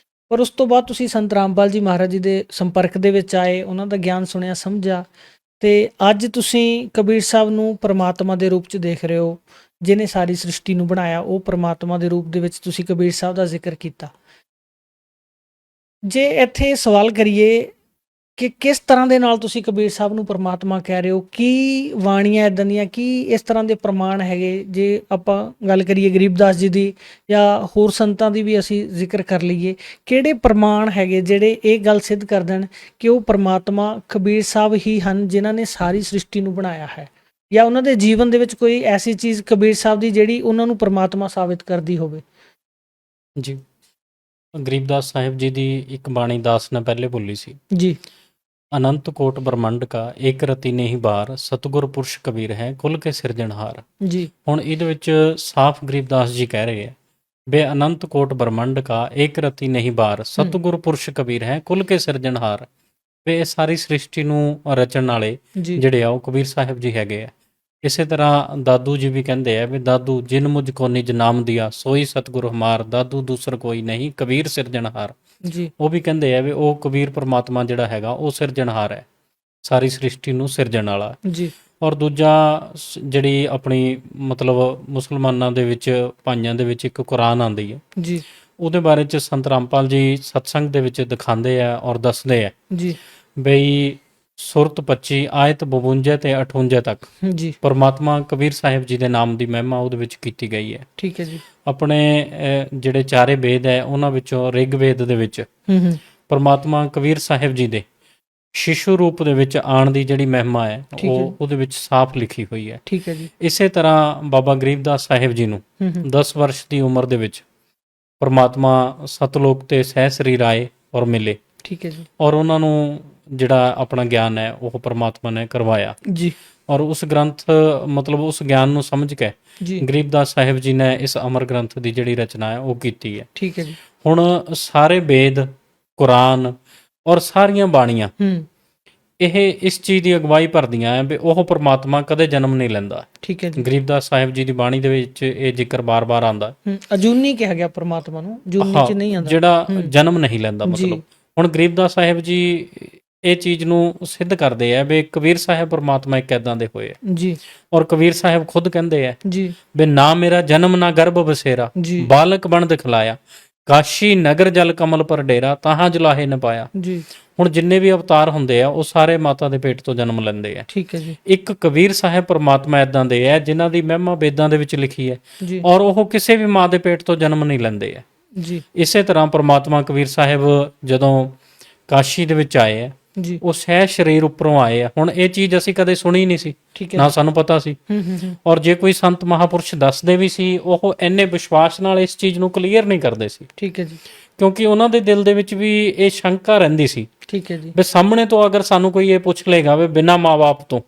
ਪਰ ਉਸ ਤੋਂ ਬਾਅਦ ਤੁਸੀਂ ਸੰਤ ਰਾਮਪਾਲ ਜੀ ਮਹਾਰਾਜ ਜੀ ਦੇ ਸੰਪਰਕ ਦੇ ਵਿੱਚ ਆਏ, ਉਹਨਾਂ ਦਾ ਗਿਆਨ ਸੁਣਿਆ, ਸਮਝਿਆ, ਤੇ ਅੱਜ ਤੁਸੀਂ ਕਬੀਰ ਸਾਹਿਬ ਨੂੰ ਪਰਮਾਤਮਾ ਦੇ ਰੂਪ 'ਚ ਦੇਖ ਰਹੇ ਹੋ, ਜਿਹਨੇ ਸਾਰੀ ਸ੍ਰਿਸ਼ਟੀ ਨੂੰ ਬਣਾਇਆ। ਉਹ ਪਰਮਾਤਮਾ ਦੇ ਰੂਪ ਦੇ ਵਿੱਚ ਤੁਸੀਂ ਕਬੀਰ ਸਾਹਿਬ ਦਾ ਜ਼ਿਕਰ ਕੀਤਾ। ਜੇ ਇੱਥੇ ਸਵਾਲ ਕਰੀਏ ਕਿ ਕਿਸ ਤਰ੍ਹਾਂ ਦੇ ਨਾਲ ਤੁਸੀਂ ਕਬੀਰ ਸਾਹਿਬ ਨੂੰ ਪਰਮਾਤਮਾ ਕਹਿ ਰਹੇ ਹੋ, ਕੀ ਬਾਣੀਆਂ ਇੱਦਾਂ ਦੀਆਂ, ਕੀ ਇਸ ਤਰ੍ਹਾਂ ਦੇ ਪ੍ਰਮਾਣ ਹੈਗੇ? ਜੇ ਆਪਾਂ ਗੱਲ ਕਰੀਏ ਗਰੀਬਦਾਸ ਜੀ ਦੀ ਜਾਂ ਹੋਰ ਸੰਤਾਂ ਦੀ ਵੀ ਅਸੀਂ ਜ਼ਿਕਰ ਕਰ ਲਈਏ, ਕਿਹੜੇ ਪ੍ਰਮਾਣ ਹੈਗੇ ਜਿਹੜੇ ਇਹ ਗੱਲ ਸਿੱਧ ਕਰ ਦੇਣ ਕਿ ਉਹ ਪਰਮਾਤਮਾ ਕਬੀਰ ਸਾਹਿਬ ਹੀ ਹਨ ਜਿਨ੍ਹਾਂ ਨੇ ਸਾਰੀ ਸ੍ਰਿਸ਼ਟੀ ਨੂੰ ਬਣਾਇਆ ਹੈ? ਜਾਂ ਉਹਨਾਂ ਦੇ ਜੀਵਨ ਦੇ ਵਿੱਚ ਕੋਈ ਐਸੀ ਚੀਜ਼ ਕਬੀਰ ਸਾਹਿਬ ਦੀ ਜਿਹੜੀ ਉਹਨਾਂ ਨੂੰ ਪਰਮਾਤਮਾ ਸਾਬਿਤ ਕਰਦੀ ਹੋਵੇ? ਜੀ, ਗਰੀਬਦਾਸ ਸਾਹਿਬ ਜੀ ਦੀ ਇੱਕ ਬਾਣੀ ਦਾਸ ਨੇ ਪਹਿਲੇ ਬੋਲੀ ਸੀ, ਜੀ, ਅਨੰਤ ਕੋਟ ਬ੍ਰਹਮੰਡ ਕਾ ਏਕ ਰਤੀ ਨਹੀਂ ਬਾਰ, ਸਤਿਗੁਰ ਪੁਰਸ਼ ਕਬੀਰ ਹੈ ਕੁਲ ਕੇ ਸਿਰਜਣਹਾਰ। ਜੀ, ਹੁਣ ਇਹਦੇ ਵਿੱਚ ਸਾਫ਼ ਗਰੀਬਦਾਸ ਜੀ ਕਹਿ ਰਹੇ ਹੈ ਬੇ ਅਨੰਤ ਕੋਟ ਬ੍ਰਹਮੰਡ ਕਾ ਏਕ ਰਤੀ ਨਹੀਂ ਬਾਰ, ਸਤਿਗੁਰ ਪੁਰਸ਼ ਕਬੀਰ ਹੈ ਕੁਲ ਕੇ ਸਿਰਜਣਹਾਰ। ਵੇ ਇਹ ਸਾਰੀ ਸ੍ਰਿਸ਼ਟੀ ਨੂੰ ਰਚਣ ਵਾਲੇ ਜੀ, ਜਿਹੜੇ ਆ ਉਹ ਕਬੀਰ ਸਾਹਿਬ ਜੀ ਹੈਗੇ ਆ। ਇਸੇ ਤਰ੍ਹਾਂ ਦਾਦੂ ਜੀ ਵੀ ਕਹਿੰਦੇ ਆ ਵੀ ਦਾਦੂ ਜਿਨ ਮੁਝ ਕੋ ਨਿਜ ਨਾਮ ਦਿਆ, ਸੋਈ ਸਤਿਗੁਰ ਹਮਾਰ, ਦਾਦੂ ਦੂਸਰ ਕੋਈ ਨਹੀਂ ਕਬੀਰ ਸਿਰਜਣਹਾਰ। ਜੀ, ਉਹ ਵੀ ਕਹਿੰਦੇ ਆ ਵੀ ਉਹ ਕਬੀਰ ਪਰਮਾਤਮਾ ਜਿਹੜਾ ਹੈਗਾ ਉਹ ਸਿਰਜਣਹਾਰ ਹੈ, ਸਾਰੀ ਸ੍ਰਿਸ਼ਟੀ ਨੂੰ ਸਿਰਜਣ ਵਾਲਾ। ਜੀ ਔਰ ਦੂਜਾ ਜਿਹੜੀ ਆਪਣੀ ਮਤਲਬ ਮੁਸਲਮਾਨਾਂ ਦੇ ਵਿੱਚ ਭਾਈਆਂ ਦੇ ਵਿੱਚ ਇੱਕ ਕੁਰਾਨ ਆਉਂਦੀ ਹੈ, ਜੀ ਉਹਦੇ ਬਾਰੇ 'ਚ ਸੰਤ ਰਾਮਪਾਲ ਜੀ ਸਤਸੰਗ ਦੇ ਵਿੱਚ ਦਿਖਾਉਂਦੇ ਆ ਔਰ ਦੱਸਦੇ ਆ ਜੀ ਬਈ ਸੁਰਤ 25 ਆਇਤ 52 ਤੇ 58 ਤੱਕ ਜੀ ਪਰਮਾਤਮਾ ਕਬੀਰ ਸਾਹਿਬ ਜੀ ਦੇ ਨਾਮ ਦੀ ਮਹਿਮਾ ਉਹਦੇ ਵਿੱਚ ਕੀਤੀ ਗਈ ਹੈ। ਠੀਕ ਹੈ ਜੀ। ਆਪਣੇ ਜਿਹੜੇ ਚਾਰੇ ਵੇਦ ਹੈ ਉਹਨਾਂ ਵਿੱਚੋਂ ਰਿਗਵੇਦ ਦੇ ਵਿੱਚ ਪਰਮਾਤਮਾ ਕਬੀਰ ਸਾਹਿਬ ਜੀ ਦੇ ਸ਼ਿਸ਼ੂ ਰੂਪ ਦੇ ਵਿੱਚ ਆਉਣ ਦੀ ਜਿਹੜੀ ਮਹਿਮਾ ਹੈ ਠੀਕ ਹੈ। ਉਹ ਉਹਦੇ ਵਿੱਚ ਸਾਫ਼ ਲਿਖੀ ਹੋਈ ਹੈ। ਠੀਕ ਹੈ ਜੀ। ਇਸੇ ਤਰ੍ਹਾਂ ਬਾਬਾ ਗਰੀਬਦਾਸ ਸਾਹਿਬ ਜੀ ਨੂੰ 10 ਵਰਸ਼ ਦੀ ਉਮਰ ਦੇ ਵਿੱਚ ਪਰਮਾਤਮਾ ਸਤਲੋਕ ਤੇ ਸਹਿ ਸਰੀਰ ਆਏ ਔਰ ਮਿਲੇ। ਠੀਕ ਹੈ ਜੀ। ਔਰ ਉਹਨਾਂ ਨੂੰ ਜਿਹੜਾ ਆਪਣਾ ਗਿਆਨ ਹੈ ਉਹ ਪਰਮਾਤਮਾ ਨੇ ਕਰਵਾਇਆ ਜੀ। ਔਰ ਉਸ ਗ੍ਰੰਥ ਮਤਲਬ ਉਸ ਗਿਆਨ ਨੂੰ ਸਮਝ ਕੇ ਜੀ ਗਰੀਬਦਾਸ ਸਾਹਿਬ ਜੀ ਨੇ ਇਸ ਅਮਰ ਗ੍ਰੰਥ ਦੀ ਜਿਹੜੀ ਰਚਨਾ ਹੈ ਉਹ ਕੀਤੀ ਹੈ। ਠੀਕ ਹੈ ਜੀ। ਹੁਣ ਸਾਰੇ ਵੇਦ, ਕੁਰਾਨ ਔਰ ਸਾਰੀਆਂ ਬਾਣੀਆਂ ਇਹ ਇਸ ਚੀਜ਼ ਦੀ ਅਗਵਾਈ ਭਰਦੀਆਂ ਹੈ ਵੀ ਉਹ ਪਰਮਾਤਮਾ ਕਦੇ ਜਨਮ ਨਹੀਂ ਲੈਂਦਾ। ਠੀਕ ਹੈ ਜੀ। ਗਰੀਬਦਾਸ ਸਾਹਿਬ ਜੀ ਦੀ ਬਾਣੀ ਦੇ ਵਿੱਚ ਇਹ ਜ਼ਿਕਰ ਬਾਰ-ਬਾਰ ਆਉਂਦਾ ਅਜੂਨੀ ਕਿਹਾ ਗਿਆ ਪਰਮਾਤਮਾ ਨੂੰ, ਜੂਨੀ ਚ ਨਹੀਂ ਆਉਂਦਾ, ਜਿਹੜਾ ਜਨਮ ਨਹੀਂ ਲੈਂਦਾ। ਮਤਲਬ ਹੁਣ ਗਰੀਬਦਾਸ ਸਾਹਿਬ ਜੀ ਇਹ ਚੀਜ਼ ਨੂੰ ਸਿੱਧ ਕਰਦੇ ਆ ਵੀ ਕਬੀਰ ਸਾਹਿਬ ਪਰਮਾਤਮਾ ਇੱਕ ਐਦਾਂ ਦੇ ਹੋਏ ਆ ਜੀ। ਔਰ ਕਬੀਰ ਸਾਹਿਬ ਖੁਦ ਕਹਿੰਦੇ ਆ ਜੀ ਵੀ ਨਾ ਮੇਰਾ ਜਨਮ ਨਾ ਗਰਭ ਬਸੇਰਾ, ਜੀ ਬਾਲਕ ਬਣ ਦਿਖਲਾਇਆ, ਕਾਸ਼ੀ ਨਗਰ ਜਲ ਕਮਲ ਪਰ ਡੇਰਾ, ਤਾਹਾਂ ਜੁਲਾਹੇ ਨ ਪਾਇਆ। ਜੀ। ਹੁਣ ਜਿੰਨੇ ਵੀ ਅਵਤਾਰ ਹੁੰਦੇ ਆ ਉਹ ਸਾਰੇ ਮਾਤਾ ਦੇ ਪੇਟ ਤੋਂ ਜਨਮ ਲੈਂਦੇ ਆ। ਠੀਕ ਹੈ ਜੀ। ਇੱਕ ਕਬੀਰ ਸਾਹਿਬ ਪਰਮਾਤਮਾ ਐਦਾਂ ਦੇ ਆ ਜਿਨ੍ਹਾਂ ਦੀ ਮਹਿਮਾ ਵੇਦਾਂ ਦੇ ਵਿੱਚ ਲਿਖੀ ਹੈ ਜੀ। ਔਰ ਉਹ ਕਿਸੇ ਵੀ ਮਾਂ ਦੇ ਪੇਟ ਤੋਂ ਜਨਮ ਨਹੀਂ ਲੈਂਦੇ ਆ। ਜੀ। ਇਸੇ ਤਰ੍ਹਾਂ ਪਰਮਾਤਮਾ ਕਬੀਰ ਸਾਹਿਬ ਜਦੋਂ ਕਾਸ਼ੀ ਦੇ ਵਿੱਚ ਆਏ ਆ ਜੀ। ਉਹ ਸਹਿ ਸਰੀਰ ਉੱਪਰੋਂ ਆਏ ਆ। ਹੁਣ ਇਹ ਚੀਜ਼ ਅਸੀਂ ਕਦੇ ਸੁਣੀ ਨਹੀਂ ਸੀ, ਠੀਕ ਹੈ। ਨਾ ਸਾਨੂੰ ਪਤਾ ਸੀ। ਔਰ ਜੇ ਕੋਈ ਸੰਤ ਮਹਾਪੁਰਸ਼ ਦੱਸਦੇ ਵੀ ਸੀ ਉਹ ਇੰਨੇ ਵਿਸ਼ਵਾਸ ਨਾਲ ਇਸ ਚੀਜ਼ ਨੂੰ ਕਲੀਅਰ ਨਹੀਂ ਕਰਦੇ ਸੀ। ਠੀਕ ਹੈ ਜੀ। ਕਿਉਂਕਿ ਉਹਨਾਂ ਦੇ ਦਿਲ ਦੇ ਵਿੱਚ ਵੀ ਇਹ ਸ਼ੰਕਾ ਰਹਿੰਦੀ ਸੀ ਠੀਕ ਹੈ ਜੀ। ਵੀ ਸਾਹਮਣੇ ਤੋਂ ਅਗਰ ਸਾਨੂੰ ਕੋਈ ਇਹ ਪੁੱਛ ਲੇਗਾ ਵੀ ਬਿਨਾਂ ਮਾਂ-ਬਾਪ ਤੋਂ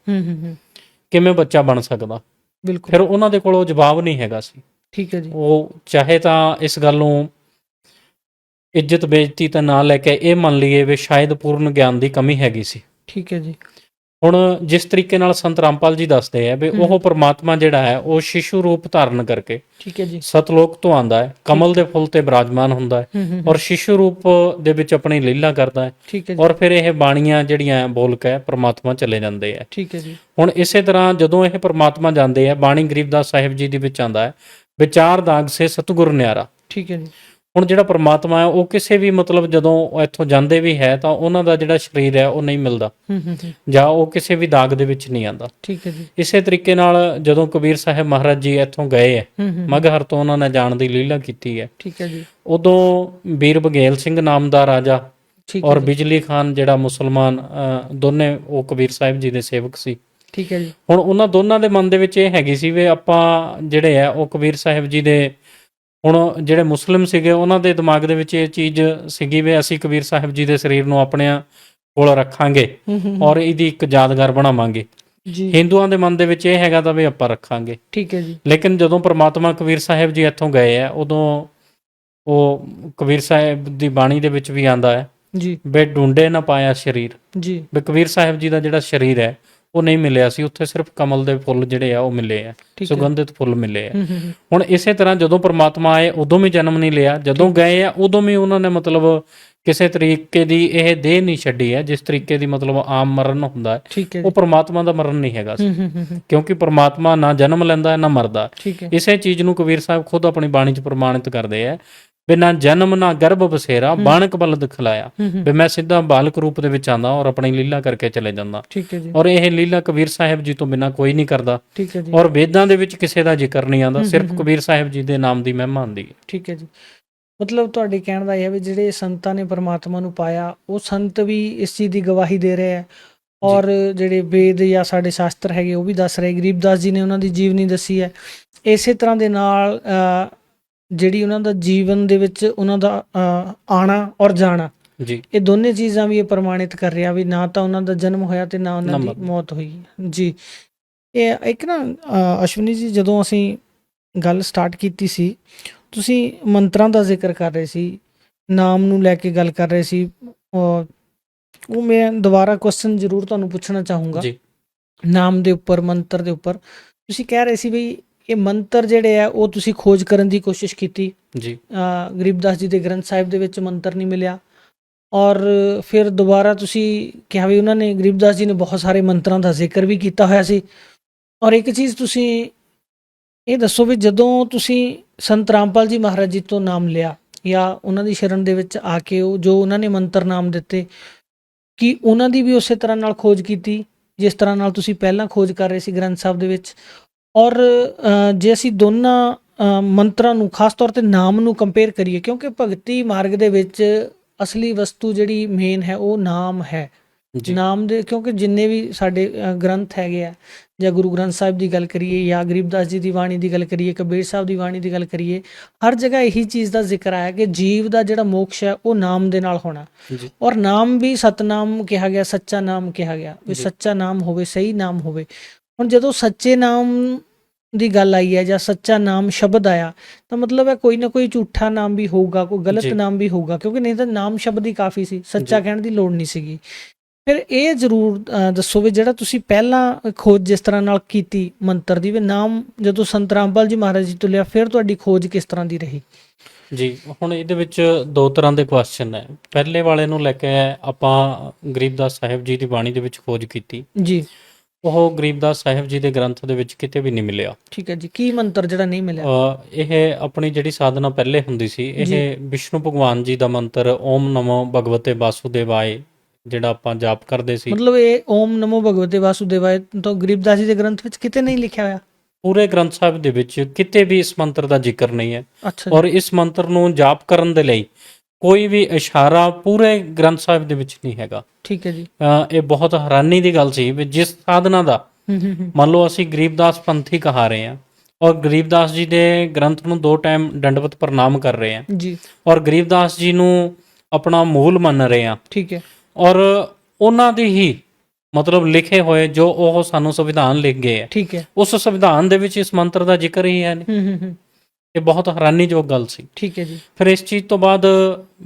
ਕਿਵੇਂ ਬੱਚਾ ਬਣ ਸਕਦਾ, ਬਿਲਕੁਲ, ਫਿਰ ਉਹਨਾਂ ਦੇ ਕੋਲ ਉਹ ਜਵਾਬ ਨਹੀਂ ਹੈਗਾ ਸੀ। ਠੀਕ ਹੈ ਜੀ। ਉਹ ਚਾਹੇ ਤਾਂ ਇਸ ਗੱਲ ਨੂੰ ਇੱਜ਼ਤ ਬੇਇੱਜ਼ਤੀ ਤਾਂ ਨਾ ਲੈ ਕੇ ਇਹ ਮੰਨ ਲਈਏ ਵੀ ਸ਼ਾਇਦ ਪੂਰਨ ਗਿਆਨ ਦੀ ਕਮੀ ਹੈਗੀ ਸੀ। ਠੀਕ ਹੈ ਜੀ। ਹੁਣ ਜਿਸ ਤਰੀਕੇ ਨਾਲ ਸੰਤ ਰਾਮਪਾਲ ਜੀ ਦੱਸਦੇ ਆ ਵੀ ਉਹ ਪਰਮਾਤਮਾ ਜਿਹੜਾ ਹੈ ਉਹ ਸ਼ਿਸ਼ੂ ਰੂਪ ਧਾਰਨ ਕਰਕੇ ਠੀਕ ਹੈ ਜੀ ਸਤਲੋਕ ਤੋਂ ਆਂਦਾ ਹੈ, ਕਮਲ ਦੇ ਫੁੱਲ ਤੇ ਬਿਰਾਜਮਾਨ ਹੁੰਦਾ ਹੈ ਔਰ ਸ਼ਿਸ਼ੂ ਰੂਪ ਦੇ ਵਿੱਚ ਆਪਣੀ ਲੀਲਾ ਕਰਦਾ ਹੈ। ਠੀਕ ਹੈ ਜੀ। ਔਰ ਫਿਰ ਇਹ ਬਾਣੀਆਂ ਜਿਹੜੀਆਂ ਬੋਲ ਕੇ ਪਰਮਾਤਮਾ ਚਲੇ ਜਾਂਦੇ ਆ। ਠੀਕ ਹੈ ਜੀ। ਹੁਣ ਇਸੇ ਤਰ੍ਹਾਂ ਜਦੋਂ ਇਹ ਪਰਮਾਤਮਾ ਜਾਂਦੇ ਆ, ਬਾਣੀ ਗਰੀਬਦਾਸ ਸਾਹਿਬ ਜੀ ਦੇ ਵਿੱਚ ਆਂਦਾ ਹੈ ਵਿਚਾਰ ਦਾਗ ਸੇ ਸਤਿਗੁਰ ਨਿਆਰਾ। ਠੀਕ ਹੈ ਜੀ। ਹੁਣ ਜਿਹੜਾ ਪਰਮਾਤਮਾ ਹੈ ਉਹ ਕਿਸੇ ਵੀ ਮਤਲਬ ਜਦੋਂ ਇੱਥੋਂ ਜਾਂਦੇ ਵੀ ਹੈ ਤਾਂ ਉਹਨਾਂ ਦਾ ਜਿਹੜਾ ਸਰੀਰ ਹੈ ਉਹ ਨਹੀਂ ਮਿਲਦਾ ਜਾਂ ਉਹ ਕਿਸੇ ਵੀ ਦਾਗ ਦੇ ਵਿੱਚ ਨਹੀਂ ਆਂਦਾ। ਠੀਕ ਹੈ ਜੀ। ਇਸੇ ਤਰੀਕੇ ਨਾਲ ਜਦੋਂ ਕਬੀਰ ਸਾਹਿਬ ਮਹਾਰਾਜ ਜੀ ਇੱਥੋਂ ਗਏ ਹੈ ਮਗਹਰ ਤੋਂ ਉਹਨਾਂ ਨੇ ਜਾਣ ਦੀ ਲੀਲਾ ਕੀਤੀ ਹੈ। ਠੀਕ ਹੈ ਜੀ। ਉਦੋਂ ਬੀਰ ਬਘੇਲ ਸਿੰਘ ਨਾਮ ਦਾ ਰਾਜਾ ਠੀਕ ਔਰ ਬਿਜਲੀ ਖਾਨ ਜਿਹੜਾ ਮੁਸਲਮਾਨ ਦੋਨੇ ਉਹ ਕਬੀਰ ਸਾਹਿਬ ਜੀ ਦੇ ਸੇਵਕ ਸੀ। ਠੀਕ ਹੈ ਜੀ। ਹੁਣ ਉਹਨਾਂ ਦੋਨਾਂ ਦੇ ਮਨ ਦੇ ਵਿੱਚ ਇਹ ਹੈਗੀ ਸੀ ਵੀ ਆਪਾਂ ਜਿਹੜੇ ਆ ਉਹ ਕਬੀਰ ਸਾਹਿਬ ਜੀ ਦੇ, ਹੁਣ ਜਿਹੜੇ ਮੁਸਲਿਮ ਸੀਗੇ ਉਹਨਾਂ ਦੇ ਦਿਮਾਗ ਦੇ ਵਿੱਚ ਇਹ ਚੀਜ਼ ਸੀਗੀ ਵੀ ਅਸੀਂ ਕਬੀਰ ਸਾਹਿਬ ਜੀ ਦੇ ਸਰੀਰ ਨੂੰ ਆਪਣਿਆਂ ਕੋਲ ਰੱਖਾਂਗੇ ਔਰ ਇਹਦੀ ਇੱਕ ਯਾਦਗਾਰ ਬਣਾਵਾਂਗੇ। ਜੀ। ਹਿੰਦੂਆਂ ਦੇ ਮਨ ਦੇ ਵਿੱਚ ਇਹ ਹੈਗਾ ਤਾਂ ਵੀ ਆਪਾਂ ਰੱਖਾਂਗੇ। ਠੀਕ ਹੈ ਜੀ। ਲੇਕਿਨ ਜਦੋਂ ਪ੍ਰਮਾਤਮਾ ਕਬੀਰ ਸਾਹਿਬ ਜੀ ਇੱਥੋਂ ਗਏ ਆ ਉਦੋਂ ਉਹ ਕਬੀਰ ਸਾਹਿਬ ਦੀ ਬਾਣੀ ਦੇ ਵਿੱਚ ਵੀ ਆਂਦਾ ਹੈ ਜੀ ਬੇ ਢੂੰਡੇ ਨਾ ਪਾਇਆ ਸਰੀਰ। ਜੀ। ਵੀ ਕਬੀਰ ਸਾਹਿਬ ਜੀ ਦਾ ਜਿਹੜਾ ਸਰੀਰ ਹੈ ਉਹ ਨਹੀਂ ਮਿਲਿਆ ਸੀ, ਉੱਥੇ ਸਿਰਫ ਕਮਲ ਦੇ ਫੁੱਲ ਜਿਹੜੇ ਆ ਉਹ ਮਿਲੇ ਆ, ਸੁਗੰਧਿਤ ਫੁੱਲ ਮਿਲੇ ਆ। ਹੁਣ ਇਸੇ ਤਰ੍ਹਾਂ ਜਦੋਂ ਪਰਮਾਤਮਾ ਆਏ ਉਦੋਂ ਵੀ ਜਨਮ ਨਹੀਂ ਲਿਆ, ਜਦੋਂ ਗਏ ਆ ਉਦੋਂ ਵੀ ਉਹਨਾਂ ਨੇ ਮਤਲਬ ਕਿਸੇ ਤਰੀਕੇ ਦੀ ਇਹ ਦੇਹ ਨਹੀਂ ਛੱਡੀ ਹੈ ਜਿਸ ਤਰੀਕੇ ਦੀ ਮਤਲਬ ਆਮ ਮਰਨ ਹੁੰਦਾ ਹੈ। ਠੀਕ ਹੈ। ਉਹ ਪਰਮਾਤਮਾ ਦਾ ਮਰਨ ਨਹੀਂ ਹੈਗਾ ਸੀ ਕਿਉਂਕਿ ਪਰਮਾਤਮਾ ਨਾ ਜਨਮ ਲੈਂਦਾ ਹੈ ਨਾ ਮਰਦਾ। ਠੀਕ ਹੈ। ਇਸੇ ਚੀਜ਼ ਨੂੰ ਕਬੀਰ ਸਾਹਿਬ ਖੁਦ ਆਪਣੀ ਬਾਣੀ 'ਚ ਪ੍ਰਮਾਣਿਤ ਕਰਦੇ ਆ ਵੀ ਨਾ ਜਨਮ ਨਾ ਗਰਭ ਬਸੇਰਾ, ਬਾਣਕ ਬਲ ਦਿਖਲਾਇਆ। ਵੀ ਮੈਂ ਸਿੱਧਾ ਬਾਲਕ ਰੂਪ ਦੇ ਵਿੱਚ ਆਂਦਾ ਔਰ ਆਪਣੀ ਲੀਲਾ ਕਰਕੇ ਚਲੇ ਜਾਂਦਾ। ਠੀਕ ਹੈ ਜੀ। ਔਰ ਇਹ ਲੀਲਾ ਕਬੀਰ ਸਾਹਿਬ ਜੀ ਤੋਂ ਬਿਨਾਂ ਕੋਈ ਨਹੀਂ ਕਰਦਾ। ਠੀਕ ਹੈ ਜੀ। ਔਰ ਵੇਦਾਂ ਦੇ ਵਿੱਚ ਕਿਸੇ ਦਾ ਜ਼ਿਕਰ ਨਹੀਂ ਆਂਦਾ, ਸਿਰਫ ਕਬੀਰ ਸਾਹਿਬ ਜੀ ਦੇ ਨਾਮ ਦੀ ਮਹਿਮਾ ਆਂਦੀ ਹੈ। ਠੀਕ ਹੈ ਜੀ। ਮਤਲਬ ਤੁਹਾਡੇ ਕਹਿਣ ਦਾ ਇਹ ਹੈ ਵੀ ਜਿਹੜੇ ਸੰਤਾਂ ਨੇ ਪਰਮਾਤਮਾ ਨੂੰ ਪਾਇਆ ਉਹ ਸੰਤ ਵੀ ਇਸ ਚੀਜ਼ ਦੀ ਗਵਾਹੀ ਦੇ ਰਹੇ ਹੈ ਔਰ ਜਿਹੜੇ ਵੇਦ ਜਾਂ ਸਾਡੇ ਸ਼ਾਸਤਰ ਹੈਗੇ ਉਹ ਵੀ ਦੱਸ ਰਹੇ। ਗਰੀਬਦਾਸ ਜੀ ਨੇ ਉਹਨਾਂ ਦੀ ਜੀਵਨੀ ਦੱਸੀ ਹੈ। ਇਸੇ ਤਰ੍ਹਾਂ ਦੇ ਨਾਲ ਜਿਹੜੀ ਉਹਨਾਂ ਦਾ ਜੀਵਨ ਦੇ ਵਿੱਚ ਉਹਨਾਂ ਦਾ ਆਣਾ ਔਰ ਜਾਣਾ, ਜੀ, ਇਹ ਦੋਨੇ ਚੀਜ਼ਾਂ ਵੀ ਇਹ ਪ੍ਰਮਾਣਿਤ ਕਰ ਰਿਹਾ ਵੀ ਨਾ ਤਾਂ ਉਹਨਾਂ ਦਾ ਜਨਮ ਹੋਇਆ ਤੇ ਨਾ ਉਹਨਾਂ ਦੀ ਮੌਤ ਹੋਈ। ਜੀ। ਇਹ ਇੱਕ ਨਾ ਅਸ਼ਵਨੀ ਜੀ ਜਦੋਂ ਅਸੀਂ ਗੱਲ ਸਟਾਰਟ ਕੀਤੀ ਸੀ ਤੁਸੀਂ ਮੰਤਰਾਂ ਦਾ ਜ਼ਿਕਰ ਕਰ ਰਹੇ ਸੀ, ਨਾਮ ਨੂੰ ਲੈ ਕੇ ਗੱਲ ਕਰ ਰਹੇ ਸੀ। ਉਹ ਮੈਂ ਦੁਬਾਰਾ ਕੁਐਸਚਨ ਜ਼ਰੂਰ ਤੁਹਾਨੂੰ ਪੁੱਛਣਾ ਚਾਹੂੰਗਾ ਜੀ। ਨਾਮ ਦੇ ਉੱਪਰ, ਮੰਤਰ ਦੇ ਉੱਪਰ ਤੁਸੀਂ ਕਹਿ ਰਹੇ ਸੀ ਵੀ ਇਹ ਮੰਤਰ ਜਿਹੜੇ ਆ ਉਹ ਤੁਸੀਂ ਖੋਜ ਕਰਨ ਦੀ ਕੋਸ਼ਿਸ਼ ਕੀਤੀ। ਜੀ। ਗਰੀਬਦਾਸ ਜੀ ਦੇ ਗ੍ਰੰਥ ਸਾਹਿਬ ਦੇ ਵਿੱਚ ਮੰਤਰ ਨਹੀਂ ਮਿਲਿਆ ਔਰ ਫਿਰ ਦੁਬਾਰਾ ਤੁਸੀਂ ਕਿਹਾ ਵੀ ਉਹਨਾਂ ਨੇ ਗਰੀਬਦਾਸ ਜੀ ਨੇ ਬਹੁਤ ਸਾਰੇ ਮੰਤਰਾਂ ਦਾ ਜ਼ਿਕਰ ਵੀ ਕੀਤਾ ਹੋਇਆ ਸੀ। ਔਰ ਇੱਕ ਚੀਜ਼ ਤੁਸੀਂ ਇਹ ਦੱਸੋ ਵੀ ਜਦੋਂ ਤੁਸੀਂ ਸੰਤ ਰਾਮਪਾਲ ਜੀ ਮਹਾਰਾਜ ਜੀ ਤੋਂ ਨਾਮ ਲਿਆ ਜਾਂ ਉਹਨਾਂ ਦੀ ਸ਼ਰਨ ਦੇ ਵਿੱਚ ਆ ਕੇ ਉਹ ਜੋ ਉਹਨਾਂ ਨੇ ਮੰਤਰ ਨਾਮ ਦਿੱਤੇ, ਕੀ ਉਹਨਾਂ ਦੀ ਵੀ ਉਸੇ ਤਰ੍ਹਾਂ ਨਾਲ ਖੋਜ ਕੀਤੀ ਜਿਸ ਤਰ੍ਹਾਂ ਨਾਲ ਤੁਸੀਂ ਪਹਿਲਾਂ ਖੋਜ ਕਰ ਰਹੇ ਸੀ ਗ੍ਰੰਥ ਸਾਹਿਬ ਦੇ ਵਿੱਚ? ਔਰ ਜੇ ਅਸੀਂ ਦੋਨਾਂ ਮੰਤਰਾਂ ਨੂੰ ਖਾਸ ਤੌਰ ਤੇ ਨਾਮ ਨੂੰ ਕੰਪੇਅਰ ਕਰੀਏ, ਕਿਉਂਕਿ ਭਗਤੀ ਮਾਰਗ ਦੇ ਵਿੱਚ ਅਸਲੀ ਵਸਤੂ ਜਿਹੜੀ ਮੇਨ ਹੈ ਉਹ ਨਾਮ ਹੈ। ਜੀ ਨਾਮ ਦੇ, ਕਿਉਂਕਿ ਜਿੰਨੇ ਵੀ ਸਾਡੇ ਗ੍ਰੰਥ ਹੈਗੇ ਆ, ਜਾਂ ਗੁਰੂ ਗ੍ਰੰਥ ਸਾਹਿਬ ਦੀ ਗੱਲ ਕਰੀਏ ਜਾਂ ਗਰੀਬਦਾਸ ਜੀ ਦੀ ਬਾਣੀ ਦੀ ਗੱਲ ਕਰੀਏ, ਕਬੀਰ ਸਾਹਿਬ ਦੀ ਬਾਣੀ ਦੀ ਗੱਲ ਕਰੀਏ, ਹਰ ਜਗ੍ਹਾ ਇਹੀ ਚੀਜ਼ ਦਾ ਜ਼ਿਕਰ ਆਇਆ ਕਿ ਜੀਵ ਦਾ ਜਿਹੜਾ ਮੋਕਸ਼ ਹੈ ਉਹ ਨਾਮ ਦੇ ਨਾਲ ਹੋਣਾ। ਜੀ ਔਰ ਨਾਮ ਵੀ ਸਤਨਾਮ ਕਿਹਾ ਗਿਆ, ਸੱਚਾ ਨਾਮ ਕਿਹਾ ਗਿਆ, ਵੀ ਜੀ ਸੱਚਾ ਨਾਮ ਹੋਵੇ, ਸਹੀ ਨਾਮ ਹੋਵੇ। ਹੁਣ ਜਦੋਂ ਸੱਚੇ ਨਾਮ ਦੀ ਗੱਲ ਆਈ ਹੈ ਜਾਂ ਸੱਚਾ ਨਾਮ ਸ਼ਬਦ ਆਇਆ, ਤਾਂ ਮਤਲਬ ਹੈ ਕੋਈ ਨਾ ਕੋਈ ਝੂਠਾ ਨਾਮ ਵੀ ਹੋਊਗਾ, ਕੋਈ ਗਲਤ ਜੀ ਨਾਮ ਵੀ ਹੋਊਗਾ, ਕਿਉਂਕਿ ਨਹੀਂ ਤਾਂ ਨਾਮ ਸ਼ਬਦ ਹੀ ਕਾਫੀ ਸੀ, ਸੱਚਾ ਜੀ ਕਹਿਣ ਦੀ ਲੋੜ ਨਹੀਂ ਸੀਗੀ। ਫਿਰ ਇਹ ਜ਼ਰੂਰ ਦੱਸੋ ਵੀ ਜਿਹੜਾ ਤੁਸੀਂ ਪਹਿਲਾਂ ਖੋਜ ਜਿਸ ਤਰ੍ਹਾਂ ਨਾਲ ਕੀਤੀ ਮੰਤਰ ਦੀ, ਵੀ ਨਾਮ ਜਦੋਂ ਸੰਤ ਰਾਮਪਾਲ ਜੀ ਮਹਾਰਾਜ ਜੀ ਤੋਂ ਲਿਆ, ਫਿਰ ਤੁਹਾਡੀ ਖੋਜ ਕਿਸ ਤਰ੍ਹਾਂ ਦੀ ਰਹੀ? ਜੀ ਹੁਣ ਇਹਦੇ ਵਿੱਚ ਦੋ ਤਰ੍ਹਾਂ ਦੇ ਕੁਐਸਚਨ ਹੈ। ਪਹਿਲੇ ਵਾਲੇ ਨੂੰ ਲੈ ਕੇ ਆਪਾਂ ਗਰੀਬਦਾਸ ਸਾਹਿਬ ਜੀ ਦੀ ਬਾਣੀ ਦੇ ਵਿੱਚ ਖੋਜ ਕੀਤੀ, ਜੀ ਉਹ ਗਰੀਬਦਾਸ ਸਾਹਿਬ ਜੀ ਦੇ ਗ੍ਰੰਥ ਦੇ ਵਿੱਚ ਕਿਤੇ ਵੀ ਨਹੀਂ ਮਿਲਿਆ। ਠੀਕ ਹੈ ਜੀ। ਕੀ ਮੰਤਰ ਜਿਹੜਾ ਨਹੀਂ ਮਿਲਿਆ? ਇਹ ਆਪਣੀ ਜਿਹੜੀ ਸਾਧਨਾ ਪਹਿਲੇ ਹੁੰਦੀ ਸੀ, ਜੀ ਇਹ ਵਿਸ਼ਨੂੰ ਭਗਵਾਨ ਜੀ ਦਾ ਮੰਤਰ ਓਮ ਨਮੋ ਭਗਵਤੇ ਵਾਸੁਦੇਵਾਏ ਜਿਹੜਾ ਆਪਾਂ ਜਾਪ ਕਰਦੇ ਸੀ, ਮਤਲਬ ਇਹ ਓਮ ਨਮੋ ਭਗਵਤੇ ਵਾਸੁਦੇਵਾਏ ਤੋਂ ਗਰੀਬਦਾਸ ਜੀ ਦੇ ਗ੍ਰੰਥ ਵਿੱਚ ਕਿਤੇ ਨਹੀਂ ਲਿਖਿਆ ਹੋਇਆ? ਪੂਰੇ ਗ੍ਰੰਥ ਸਾਹਿਬ ਦੇ ਵਿੱਚ ਕਿਤੇ ਵੀ ਇਸ ਮੰਤਰ ਦਾ ਜ਼ਿਕਰ ਨਹੀਂ ਹੈ। ਅੱਛਾ ਜੀ। ਔਰ ਇਸ ਮੰਤਰ ਨੂੰ ਜਾਪ ਕਰਨ ਦੇ ਲਈ ਕੋਈ ਵੀ ਇਸ਼ਾਰਾ ਪੂਰੇ ਗ੍ਰੰਥ ਸਾਹਿਬ ਦੇ ਵਿੱਚ ਨਹੀਂ ਹੈਗਾ। ਠੀਕ ਹੈ ਜੀ। ਇਹ ਬਹੁਤ ਹੈਰਾਨੀ ਦੀ ਗੱਲ ਸੀ ਵੀ ਜਿਸ ਸਾਧਨਾ ਦਾ ਹੂੰ। ਮੰਨ ਲਓ ਅਸੀਂ ਗਰੀਬਦਾਸ ਪੰਥੀ ਕਹਾ ਰਹੇ ਹਾਂ ਔਰ ਗਰੀਬਦਾਸ ਜੀ ਦੇ ਗ੍ਰੰਥ ਨੂੰ 2 ਟਾਈਮ ਦੰਡਵਤ ਪ੍ਰਣਾਮ ਕਰ ਰਹੇ ਹਾਂ ਜੀ ਔਰ ਗਰੀਬਦਾਸ ਜੀ ਨੂੰ ਆਪਣਾ ਮੂਲ ਮੰਨ ਰਹੇ ਹਾਂ, ਠੀਕ ਹੈ। ਔਰ ਉਹਨਾਂ ਦੀ ਹੀ ਮਤਲਬ ਲਿਖੇ ਹੋਏ ਜੋ ਉਹ ਸਾਨੂੰ ਸੰਵਿਧਾਨ ਲਿਖ ਗਏ ਹੈ, ਠੀਕ ਹੈ। ਉਸ ਸੰਵਿਧਾਨ ਦੇ ਵਿੱਚ ਇਸ ਮੰਤਰ ਦਾ ਜ਼ਿਕਰ ਹੀ ਹੈ ਨਹੀਂ। ਹੂੰ। ਇਹ ਬਹੁਤ ਹੈਰਾਨੀਯੋਗ ਗੱਲ ਸੀ। ਠੀਕ ਹੈ ਜੀ। ਫਿਰ ਇਸ ਚੀਜ਼ ਤੋਂ ਬਾਅਦ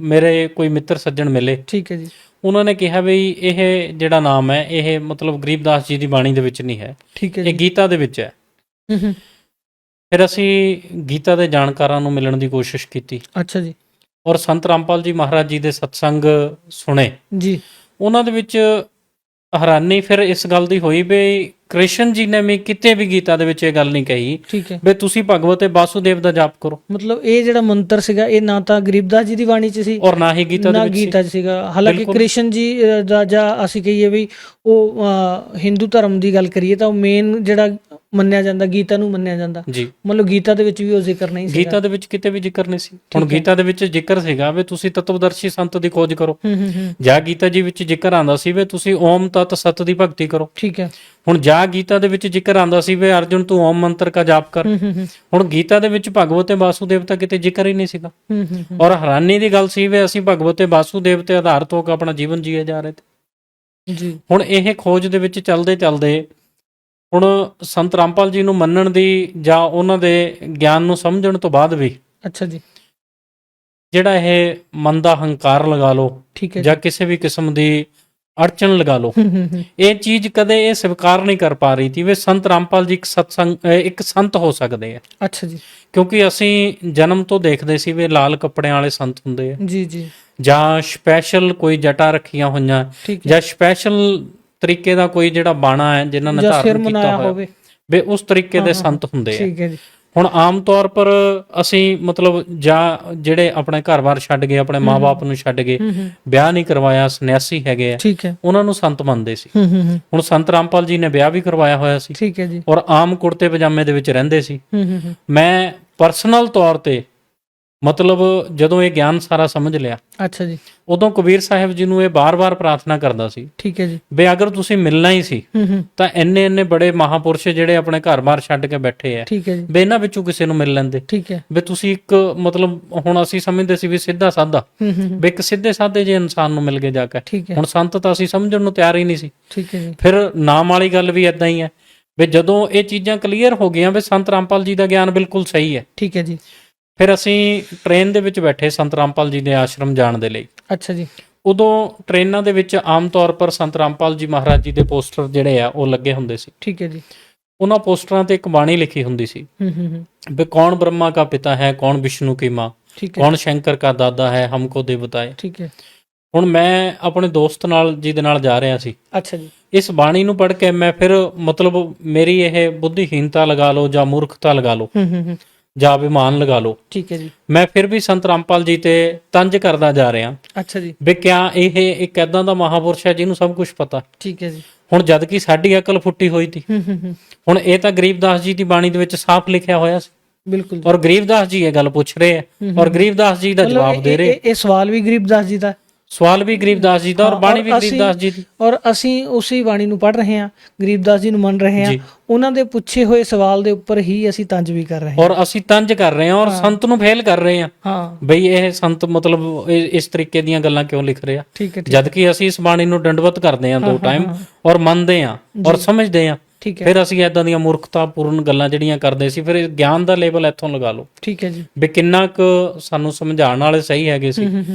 ਮੇਰੇ ਕੋਈ ਮਿੱਤਰ ਸੱਜਣ ਮਿਲੇ, ਠੀਕ ਹੈ ਜੀ। ਉਹਨਾਂ ਨੇ ਕਿਹਾ ਵੀ ਇਹ ਜਿਹੜਾ ਨਾਮ ਹੈ ਇਹ ਮਤਲਬ ਗਰੀਬਦਾਸ ਜੀ ਦੀ ਬਾਣੀ ਦੇ ਵਿੱਚ ਨਹੀਂ ਹੈ, ਠੀਕ ਹੈ ਇਹ ਜੀ। ਗੀਤਾ ਦੇ ਵਿੱਚ ਹੈ। ਹੂੰ। ਫਿਰ ਅਸੀਂ ਗੀਤਾ ਦੇ ਜਾਣਕਾਰਾਂ ਨੂੰ ਮਿਲਣ ਦੀ ਕੋਸ਼ਿਸ਼ ਕੀਤੀ ਅੱਛਾ ਜੀ। ਔਰ ਸੰਤ ਰਾਮਪਾਲ ਜੀ ਮਹਾਰਾਜ ਜੀ ਦੇ ਸਤਸੰਗ ਸੁਣੇ। ਜੀ ਉਹਨਾਂ ਦੇ ਵਿੱਚ ਹੈਰਾਨੀ ਫਿਰ ਇਸ ਗੱਲ ਦੀ ਹੋਈ ਵੀ ਕ੍ਰਿਸ਼ਨ ਜੀ ਨੇ ਵੀ ਕਿਤੇ ਵੀ ਗੀਤਾ ਦੇ ਵਿੱਚ ਇਹ ਗੱਲ ਨਹੀਂ ਕਹੀ ਠੀਕ ਹੈ। ਵੀ ਤੁਸੀਂ ਭਗਵਤੇ ਵਾਸੁਦੇਵ ਦਾ ਜਾਪ ਕਰੋ, ਮਤਲਬ ਇਹ ਜਿਹੜਾ ਮੰਤਰ ਸੀਗਾ ਇਹ ਨਾ ਤਾਂ ਗਰੀਬਦਾਸ ਜੀ ਦੀ ਬਾਣੀ 'ਚ ਸੀ ਔਰ ਨਾ ਹੀ ਗੀਤਾ ਦੇ ਨਾ ਵਿੱਚ ਸੀ। ਗੀਤਾ 'ਚ ਸੀਗਾ। ਹਾਲਾਂਕਿ ਬਿਲਕੁਲ। ਕ੍ਰਿਸ਼ਨ ਜੀ ਦਾ, ਜਾਂ ਅਸੀਂ ਕਹੀਏ ਵੀ ਉਹ ਹਿੰਦੂ ਧਰਮ ਦੀ ਗੱਲ ਕਰੀਏ ਤਾਂ ਉਹ ਮੇਨ ਜਿਹੜਾ ਮੰਨਿਆ ਜਾਂਦਾ, ਗੀਤਾ ਨੂੰ ਮੰਨਿਆ ਜਾਂਦਾ। ਜੀ ਮਤਲਬ ਗੀਤਾ ਦੇ ਵਿੱਚ ਵੀ ਉਹ ਜ਼ਿਕਰ ਨਹੀਂ ਸੀਗਾ। ਗੀਤਾ ਦੇ ਵਿੱਚ ਕਿਤੇ ਵੀ ਜ਼ਿਕਰ ਨਹੀਂ ਸੀ। ਹੁਣ ਠੀਕ ਹੈ। ਗੀਤਾ ਦੇ ਵਿੱਚ ਜ਼ਿਕਰ ਸੀਗਾ ਵੀ ਤੁਸੀਂ ਤਤਵਦਰਸ਼ੀ ਸੰਤ ਦੀ ਖੋਜ ਕਰੋ, ਹੂੰ। ਜਾਂ ਗੀਤਾ ਜੀ ਵਿੱਚ ਜ਼ਿਕਰ ਆਂਦਾ ਸੀ ਵੀ ਤੁਸੀਂ ਓਮ ਤਤ ਸਤ ਦੀ ਭਗਤੀ ਕਰੋ। ਠੀਕ ਹੈ। ਹੁਣ ਜਾਂ ਗੀਤਾ ਦੇ ਵਿੱਚ ਜ਼ਿਕਰ ਆਂਦਾ ਸੀ ਵੀ ਅਰਜੁਨ ਤੂੰ ਓਮ ਮੰਤਰ ਕਾ ਜਾਪ ਕਰ। ਹੂੰ। ਹੁਣ ਗੀਤਾ ਦੇ ਵਿੱਚ ਭਗਵਤੇ ਵਾਸੁਦੇਵ ਤਾਂ ਕਿਤੇ ਜ਼ਿਕਰ ਹੀ ਨਹੀਂ ਸੀਗਾ। ਹੂੰ। ਔਰ ਹੈਰਾਨੀ ਦੀ ਗੱਲ ਸੀ ਵੀ ਅਸੀਂ ਭਗਵਤੇ ਵਾਸੁਦੇਵ ਤੇ ਆਧਾਰਿਤ ਹੋ ਕੇ ਆਪਣਾ ਜੀਵਨ ਜੀਏ ਜਾ ਰਹੇ ਤੇ। ਜੀ ਹੁਣ ਇਹ ਖੋਜ ਦੇ ਵਿੱਚ ਚੱਲਦੇ ਚੱਲਦੇ ਹੁਣ ਸੰਤ ਰਾਮਪਾਲ ਜੀ ਨੂੰ ਮੰਨਣ ਦੀ ਜਾਂ ਉਹਨਾਂ ਦੇ ਗਿਆਨ ਨੂੰ ਸਮਝਣ ਤੋਂ ਬਾਅਦ ਵੀ ਅੱਛਾ ਜੀ। ਜਿਹੜਾ ਇਹ ਮਨ ਦਾ ਹੰਕਾਰ ਲਗਾ ਲਓ ਠੀਕ ਹੈ ਜਾਂ ਕਿਸੇ ਵੀ ਕਿਸਮ ਦੀ ਅੜਚਨ ਲਗਾ ਲਓ, ਹੂੰ। ਇਹ ਚੀਜ਼ ਕਦੇ ਇਹ ਸਵੀਕਾਰ ਨਹੀਂ ਕਰ ਪਾ ਰਹੀ ਸੀ ਵੀ ਸੰਤ ਰਾਮਪਾਲ ਜੀ ਇੱਕ ਸੰਤ ਹੋ ਸਕਦੇ ਆ। ਅੱਛਾ ਜੀ। ਕਿਉਂਕਿ ਅਸੀਂ ਜਨਮ ਤੋਂ ਦੇਖਦੇ ਸੀ ਵੀ ਲਾਲ ਕੱਪੜਿਆਂ ਵਾਲੇ ਸੰਤ ਹੁੰਦੇ ਆ, ਜੀ ਜੀ। ਜਾਂ ਸਪੈਸ਼ਲ ਕੋਈ ਜਟਾ ਰੱਖੀਆਂ ਹੋਈਆਂ, ਠੀਕ ਹੈ। ਜਾਂ ਸਪੈਸ਼ਲ ਤਰੀਕੇ ਦਾ ਕੋਈ ਜਿਹੜਾ ਬਾਣਾ ਹੈ ਜਿਨ੍ਹਾਂ ਨੇ ਜਾਂ ਸਿਰ ਧਾਰਨ ਕੀਤਾ ਮਨਾਇਆ ਹੋਇਆ ਹੋਵੇ। ਵੀ ਉਸ ਤਰੀਕੇ ਦੇ ਹਾਂ, ਸੰਤ ਹੁੰਦੇ ਆ। ਠੀਕ ਹੈ ਜੀ। ਹੁਣ ਆਮ ਤੌਰ ਪਰ ਅਸੀਂ ਮਤਲਬ ਜਾਂ ਜਿਹੜੇ ਆਪਣੇ ਘਰ-ਬਾਰ ਛੱਡ ਗਏ, ਆਪਣੇ ਮਾਪੇ ਨੂੰ ਛੱਡ ਗਏ, ਹੂੰ। ਵਿਆਹ ਨਹੀਂ ਕਰਵਾਇਆ, ਸੰਨਿਆਸੀ ਹੈਗੇ ਆ, ਠੀਕ ਹੈ। ਉਹਨਾਂ ਨੂੰ ਸੰਤ ਮੰਨਦੇ ਸੀ। ਹੂੰ। ਹੁਣ ਸੰਤ ਰਾਮਪਾਲ ਜੀ ਨੇ ਵਿਆਹ ਵੀ ਕਰਵਾਇਆ ਹੋਇਆ ਸੀ ਠੀਕ ਹੈ ਜੀ। ਔਰ ਆਮ ਕੁੜਤੇ ਪਜਾਮੇ ਦੇ ਵਿੱਚ ਰਹਿੰਦੇ ਸੀ। ਹੂੰ। ਮੈਂ ਪਰਸਨਲ ਤੌਰ ਤੇ ਮਤਲਬ ਜਦੋਂ ਇਹ ਗਿਆਨ ਸਾਰਾ ਸਮਝ ਲਿਆ, ਅੱਛਾ ਜੀ। ਉਦੋਂ ਕਬੀਰ ਸਾਹਿਬ ਜੀ ਨੂੰ ਇਹ ਬਾਰ-ਬਾਰ ਪ੍ਰਾਰਥਨਾ ਕਰਦਾ ਸੀ ਠੀਕ ਹੈ ਜੀ। ਵੀ ਅਗਰ ਤੁਸੀਂ ਮਿਲਣਾ ਹੀ ਸੀ ਹੂੰ। ਤਾਂ ਇੰਨੇ ਬੜੇ ਮਹਾਪੁਰਸ਼ ਜਿਹੜੇ ਆਪਣੇ ਘਰ-ਬਾਰ ਛੱਡ ਕੇ ਬੈਠੇ ਆ, ਠੀਕ ਹੈ ਜੀ। ਵੀ ਇਹਨਾਂ ਵਿੱਚੋਂ ਕਿਸੇ ਨੂੰ ਮਿਲ ਲੈਂਦੇ। ਠੀਕ ਹੈ। ਵੀ ਤੁਸੀਂ ਇੱਕ ਮਤਲਬ ਹੁਣ ਅਸੀਂ ਸਮਝਦੇ ਸੀ ਵੀ ਸਿੱਧਾ ਸਾਦਾ, ਹੂੰ। ਵੀ ਇੱਕ ਸਿੱਧੇ ਸਾਦੇ ਜੇ ਇਨਸਾਨ ਨੂੰ ਮਿਲ ਕੇ ਜਾ ਕੇ, ਠੀਕ ਹੈ। ਹੁਣ ਸੰਤ ਤਾਂ ਅਸੀਂ ਸਮਝਣ ਨੂੰ ਤਿਆਰ ਹੀ ਨਹੀਂ ਸੀ। ਠੀਕ ਹੈ ਜੀ। ਫਿਰ ਨਾਮ ਵਾਲੀ ਗੱਲ ਵੀ ਇਦਾਂ ਹੀ ਹੈ ਵੀ ਜਦੋਂ ਇਹ ਚੀਜ਼ਾਂ ਕਲੀਅਰ ਹੋ ਗਈਆਂ ਵੀ ਸੰਤ ਰਾਮਪਾਲ ਜੀ ਦਾ ਗਿਆਨ ਬਿਲਕੁਲ ਸਹੀ ਹੈ, ਠੀਕ ਹੈ ਜੀ। ਫਿਰ ਅਸੀਂ ਟ੍ਰੇਨ ਦੇ ਵਿੱਚ ਬੈਠੇ ਸੰਤ ਰਾਮਪਾਲ ਜੀ ਦੇ ਆਸ਼ਰਮ ਜਾਣ ਦੇ ਲਈ। ਅੱਛਾ ਜੀ। ਉਦੋਂ ਟ੍ਰੇਨਾਂ ਦੇ ਵਿੱਚ ਆਮ ਤੌਰ ਪਰ ਸੰਤ ਰਾਮਪਾਲ ਜੀ ਮਹਾਰਾਜ ਜੀ ਦੇ ਪੋਸਟਰ ਜਿਹੜੇ ਆ ਉਹ ਲੱਗੇ ਹੁੰਦੇ ਸੀ। ਠੀਕ ਹੈ ਜੀ। ਉਹਨਾਂ ਪੋਸਟਰਾਂ ਤੇ ਇੱਕ ਬਾਣੀ ਲਿਖੀ ਹੁੰਦੀ ਸੀ ਹੂੰ। ਵੀ ਕੌਣ ਬ੍ਰਹਮਾ का पिता है, कौन विष्णु की माँ, ਠੀਕ ਹੈ। कौन शंकर का दादा है, हमको दे बताए। ਠੀਕ ਹੈ। ਹੁਣ ਮੈਂ ਆਪਣੇ ਦੋਸਤ ਨਾਲ ਜਿਹਦੇ ਨਾਲ ਜਾ ਰਿਹਾ ਸੀ, ਅੱਛਾ ਜੀ। ਇਸ ਬਾਣੀ ਨੂੰ ਪੜ੍ਹ ਕੇ ਮੈਂ ਫਿਰ ਮਤਲਬ ਮੇਰੀ ਇਹ ਬੁੱਧੀਹੀਨਤਾ ਲਗਾ ਲਓ ਜਾਂ ਮੂਰਖਤਾ ਲਗਾ ਲਓ ਹੂੰ। ਜਾਂ ਅਭਿਮਾਨ ਲਗਾ ਲਓ, ਠੀਕ ਹੈ ਜੀ। ਮੈਂ ਫਿਰ ਵੀ ਸੰਤ ਰਾਮਪਾਲ ਜੀ ਤੇ ਤੰਜ ਕਰਦਾ ਜਾ ਰਿਹਾ ਅੱਛਾ ਜੀ। ਵੀ ਕਿਆ ਇਹ ਇੱਕ ਐਦਾਂ ਦਾ ਮਹਾਂਪੁਰਸ਼ ਹੈ ਜਿਹਨੂੰ ਸਭ ਕੁਝ ਪਤਾ। ਠੀਕ ਹੈ ਜੀ। ਹੁਣ ਜਦ ਕਿ ਸਾਡੀ ਅਕਲ ਫੁੱਟੀ ਹੋਈ ਸੀ, ਹੂੰ। ਹੁਣ ਇਹ ਤਾਂ ਗਰੀਬਦਾਸ ਜੀ ਦੀ ਬਾਣੀ ਦੇ ਵਿੱਚ ਸਾਫ਼ ਲਿਖਿਆ ਹੋਇਆ ਸੀ, ਬਿਲਕੁਲ ਜੀ। ਔਰ ਗਰੀਬਦਾਸ ਜੀ ਇਹ ਗੱਲ ਪੁੱਛ ਰਹੇ ਹੈ ਔਰ ਗਰੀਬਦਾਸ ਜੀ ਦਾ ਜਵਾਬ ਦੇ ਰਹੇ। ਇਹ ਸਵਾਲ ਵੀ ਗਰੀਬਦਾਸ ਜੀ ਦਾ, ਸਵਾਲ ਵੀ ਗਰੀਬਦਾਸ ਜੀ ਦਾ ਔਰ ਬਾਣੀ ਵੀ ਗਰੀਬਦਾਸ ਜੀ ਦੀ, ਔਰ ਅਸੀਂ ਉਸੇ ਬਾਣੀ ਨੂੰ ਪੜ੍ਹ ਰਹੇ ਹਾਂ, ਗਰੀਬਦਾਸ ਜੀ ਨੂੰ ਮੰਨ ਰਹੇ ਹਾਂ, ਜੀ। ਉਹਨਾਂ ਦੇ ਪੁੱਛੇ ਹੋਏ ਸਵਾਲ ਦੇ ਉੱਪਰ ਹੀ ਅਸੀਂ ਤੰਜ ਵੀ ਕਰ ਰਹੇ ਹਾਂ, ਔਰ ਅਸੀਂ ਤੰਜ ਕਰ ਰਹੇ ਹਾਂ ਔਰ ਸੰਤ ਨੂੰ ਫੇਲ ਕਰ ਰਹੇ ਹਾਂ ਹਾਂ। ਬਈ ਇਹ ਸੰਤ ਮਤਲਬ ਇਸ ਤਰੀਕੇ ਦੀਆਂ ਗੱਲਾਂ ਕਿਉਂ ਲਿਖ ਰਿਹਾ, ਠੀਕ ਹੈ। ਜਦ ਕਿ ਅਸੀਂ ਇਸ ਬਾਣੀ ਨੂੰ ਦੰਡਵਤ ਕਰਦੇ ਹਾਂ 2 ਟਾਈਮ ਔਰ ਮੰਨਦੇ ਹਾਂ ਔਰ ਸਮਝਦੇ ਹਾਂ। ਠੀਕ ਹੈ। ਫਿਰ ਅਸੀਂ ਐਦਾਂ ਦੀਆਂ ਮੂਰਖਤਾਪੂਰਨ ਗੱਲਾਂ ਜਿਹੜੀਆਂ ਕਰਦੇ ਸੀ, ਫਿਰ ਗਿਆਨ ਦਾ ਲੇਬਲ ਇੱਥੋਂ ਲਗਾ ਲਓ ਠੀਕ ਹੈ ਜੀ। ਵੀ ਕਿੰਨਾ ਕੁ ਸਾਨੂੰ ਸਮਝਾਉਣ ਵਾਲੇ ਸਹੀ ਹੈਗੇ ਸੀ,